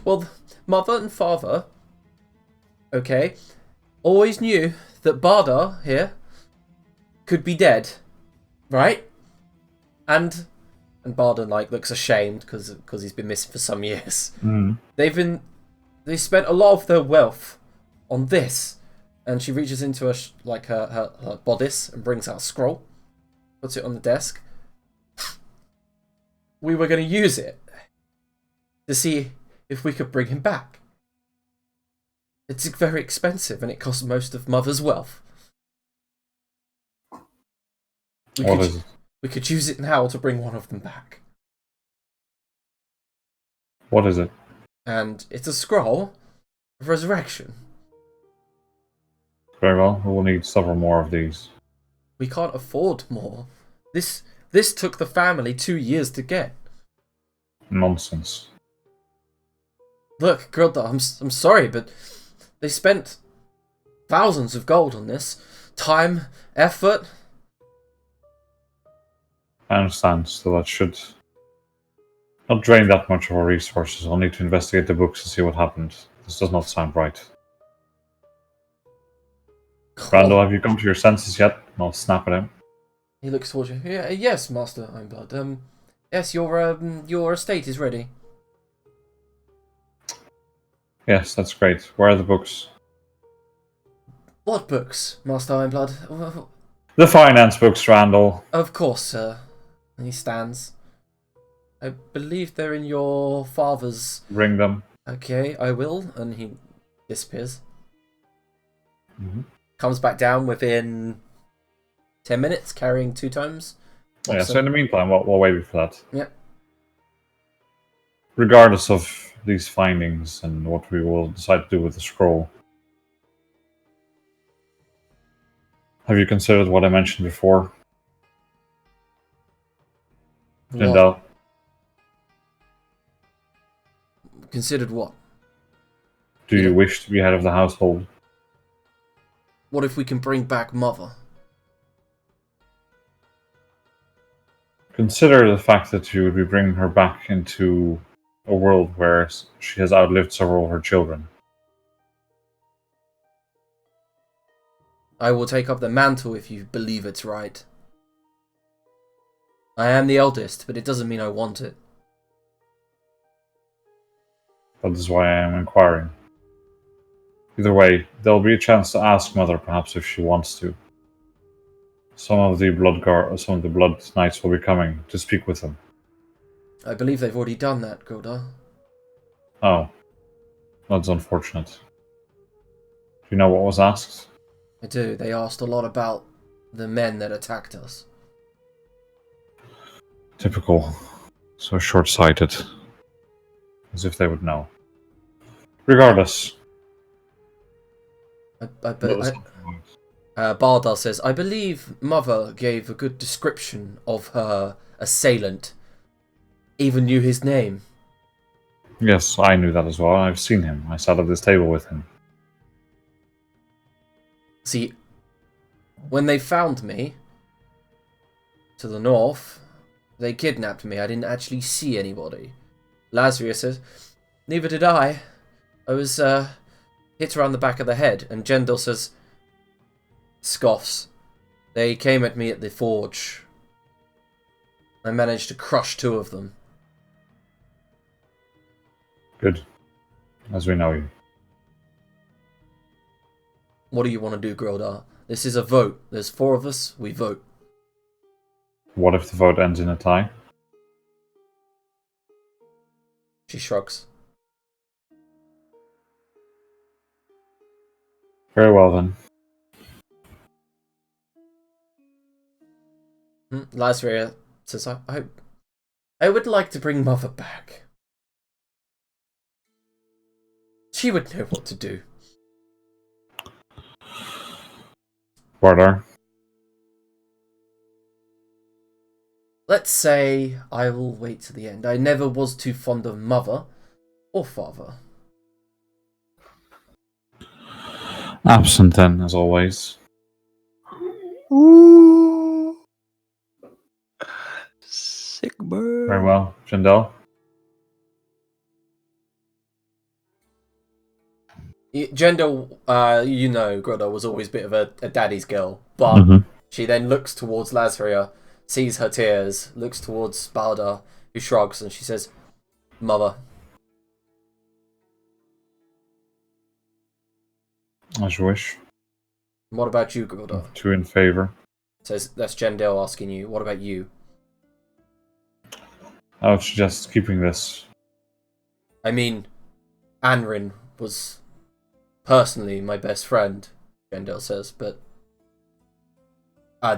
"Well, mother and father, okay, always knew that Barda here could be dead, right? And Barda looks ashamed because he's been missing for some years. They spent a lot of their wealth on this." And she reaches into her bodice and brings out a scroll, puts it on the desk. "We were going to use it to see if we could bring him back. It's very expensive and it costs most of Mother's wealth. We could use it now to bring one of them back." What is it? And it's a scroll of resurrection. Very well. We will need several more of these. We can't afford more. This took the family 2 years to get. Nonsense. Look, Grilda, I'm sorry, but they spent thousands of gold on this. Time, effort. I understand, so that should not drain that much of our resources. I'll need to investigate the books to see what happened. This does not sound right. Randall, have you come to your senses yet? And I'll snap at him. He looks towards you. "Yeah, yes, Master Ironblood. Yes, your estate is ready." Yes, that's great. Where are the books? "What books, Master Ironblood?" "Well, The finance books, Randall. of course, sir." And he stands. "I believe they're in your father's..." Bring them. "Okay, I will." And he disappears. Mm-hmm. Comes back down within 10 minutes, carrying 2 tomes. Yeah, so in the meantime, we'll wait for that. Yeah. Regardless of these findings and what we will decide to do with the scroll, have you considered what I mentioned before? Jindal? Considered what? Do you wish to be head of the household? What if we can bring back Mother? Consider the fact that you would be bringing her back into a world where she has outlived several of her children. I will take up the mantle if you believe it's right. I am the eldest, but it doesn't mean I want it. That is why I am inquiring. Either way, there'll be a chance to ask Mother, perhaps, if she wants to. Some of the Blood Knights will be coming to speak with them. I believe they've already done that, Gildar. Oh. That's unfortunate. Do you know what was asked? I do. They asked a lot about the men that attacked us. Typical. So short-sighted. As if they would know. Regardless. Bardar says, I believe Mother gave a good description of her assailant. Even knew his name. Yes, I knew that as well. I've seen him. I sat at this table with him. See, when they found me to the north, they kidnapped me. I didn't actually see anybody. Lazarus says, neither did I. I was hit around the back of the head. And Jendel says, scoffs. They came at me at the forge. I managed to crush 2 of them. Good. As we know you. What do you want to do, Grodar? This is a vote. There's 4 of us. We vote. What if the vote ends in a tie? She shrugs. Very well then. Lazarus says, I would like to bring Mother back. She would know what to do. Bardar? Let's say I will wait to the end. I never was too fond of Mother or Father. Absent then, as always. Sick bird. Very well. Jendel? Jendel, Grodar was always a bit of a daddy's girl, but she then looks towards Lazarus, sees her tears, looks towards Bardar, who shrugs, and she says, Mother. As you wish. What about you, Grodar? 2 in favour. Says that's Jendel asking you. What about you? I would suggest keeping this. I mean, Anrin was personally my best friend, Jendel says, but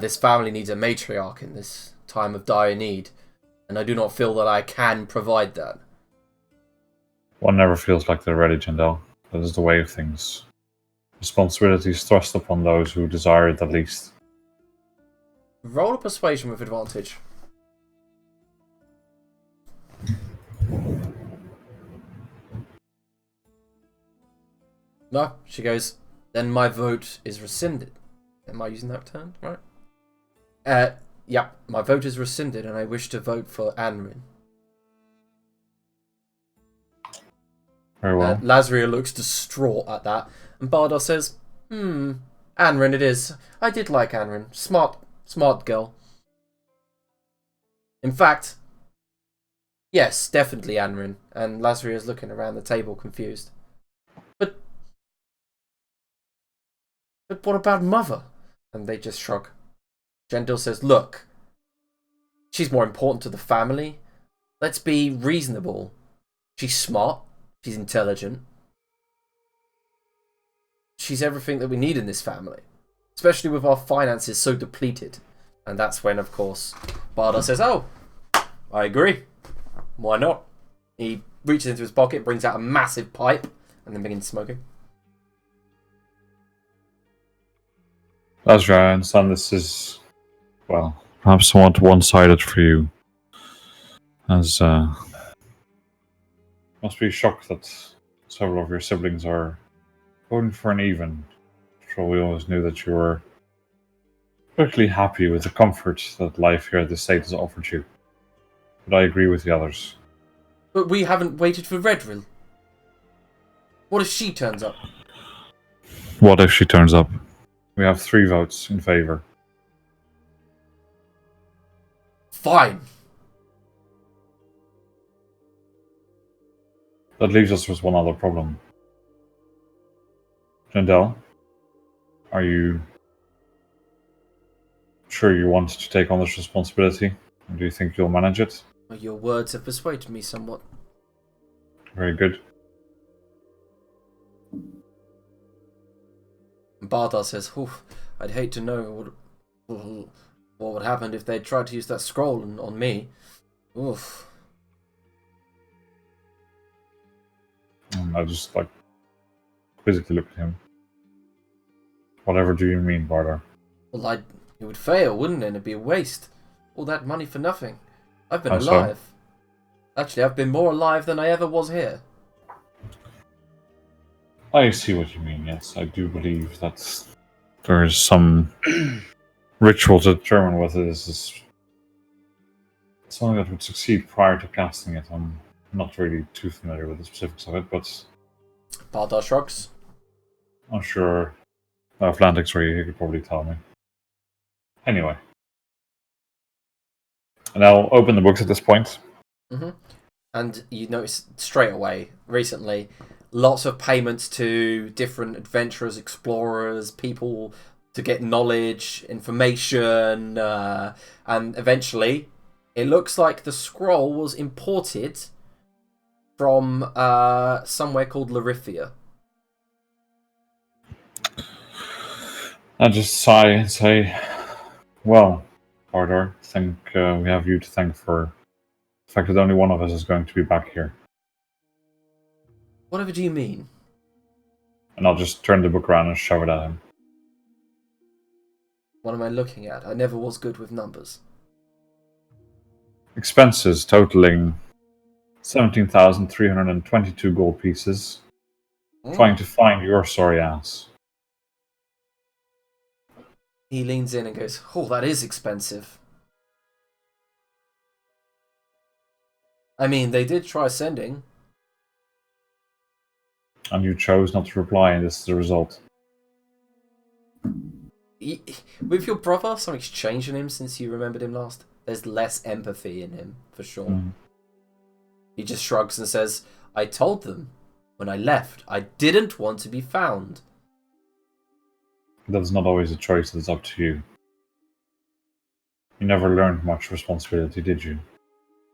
this family needs a matriarch in this time of dire need, and I do not feel that I can provide that. One never feels like they're ready, Jendel. That is the way of things. Responsibilities thrust upon those who desire it the least. Roll a persuasion with advantage. No, she goes, then my vote is rescinded. Am I using that term? Right. Yeah, my vote is rescinded and I wish to vote for Anrin. Very well. Lazarus looks distraught at that, and Bardar says, Anrin it is. I did like Anrin. Smart girl. In fact, yes, definitely Anrin. And Lazarus is looking around the table confused. But what about Mother? And they just shrug. Jendil says, look, she's more important to the family. Let's be reasonable. She's smart. She's intelligent. She's everything that we need in this family. Especially with our finances so depleted. And that's when, of course, Bardar says, oh, I agree. Why not? He reaches into his pocket, brings out a massive pipe, and then begins smoking. Lazarus, I understand this is, well, perhaps somewhat one-sided for you. As, must be shocked that several of your siblings are voting for an even. After all, we always knew that you were perfectly happy with the comfort that life here at the estate has offered you. But I agree with the others. But we haven't waited for Redrill. What if she turns up? What if she turns up? We have 3 votes in favour. Fine. That leaves us with one other problem. Jendel, are you sure you want to take on this responsibility? Or do you think you'll manage it? Your words have persuaded me somewhat. Very good. Bardar says, I'd hate to know what would happen if they tried to use that scroll on me. Oof. I just quizzically look at him. Whatever do you mean, Barter? Well, it would fail, wouldn't it? It'd be a waste. All that money for nothing. I've been How so? alive. Actually, I've been more alive than I ever was here. I see what you mean, yes. I do believe that there is some ritual to determine whether this is something that would succeed prior to casting it. I'm not really too familiar with the specifics of it, but Bardar shrugs. I'm sure Atlantic's where he could probably tell me. Anyway. And I'll open the books at this point. Mm-hmm. And you notice straight away, recently, lots of payments to different adventurers, explorers, people to get knowledge, information, and eventually, it looks like the scroll was imported from somewhere called Larithia. I just sigh and say, well, Ardor, I think we have you to thank for the fact that only one of us is going to be back here. Whatever do you mean? And I'll just turn the book around and shove it at him. What am I looking at? I never was good with numbers. Expenses totaling 17,322 gold pieces. Trying to find your sorry ass. He leans in and goes, "Oh, that is expensive." I mean, they did try sending. And you chose not to reply, and this is the result. With your brother, something's changed in him since you remembered him last. There's less empathy in him, for sure. Mm. He just shrugs and says, "I told them when I left I didn't want to be found." That's not always a choice, it's up to you. You never learned much responsibility, did you?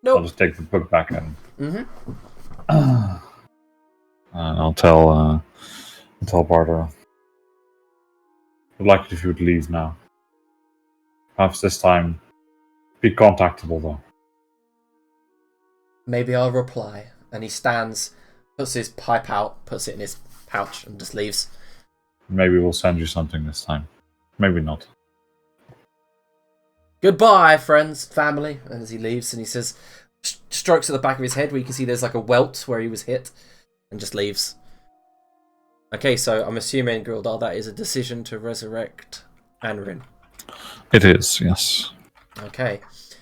Nope. I'll just take the book back and... Mm-hmm. And I'll tell Barter. I'd like it if you would leave now. Perhaps this time, be contactable though. Maybe I'll reply. And he stands, puts his pipe out, puts it in his pouch, and just leaves. Maybe we'll send you something this time. Maybe not. Goodbye, friends, family. And as he leaves, and he says, strokes at the back of his head where you can see there's like a welt where he was hit, and just leaves. Okay, so I'm assuming, Grildar, that is a decision to resurrect Anrin. It is, yes. Okay,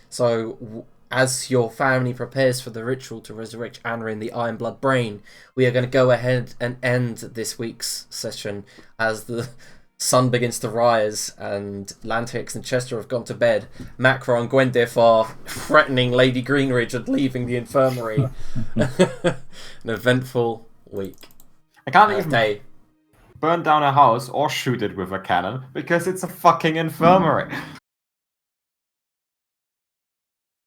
so as your family prepares for the ritual to resurrect Anrin, the Iron Blood Brain, we are going to go ahead and end this week's session as the sun begins to rise and Lantix and Chester have gone to bed. Macro and Gwendif are threatening Lady Greenridge and leaving the infirmary. An eventful week. I can't even Day. burn down a house or shoot it with a cannon because it's a fucking infirmary.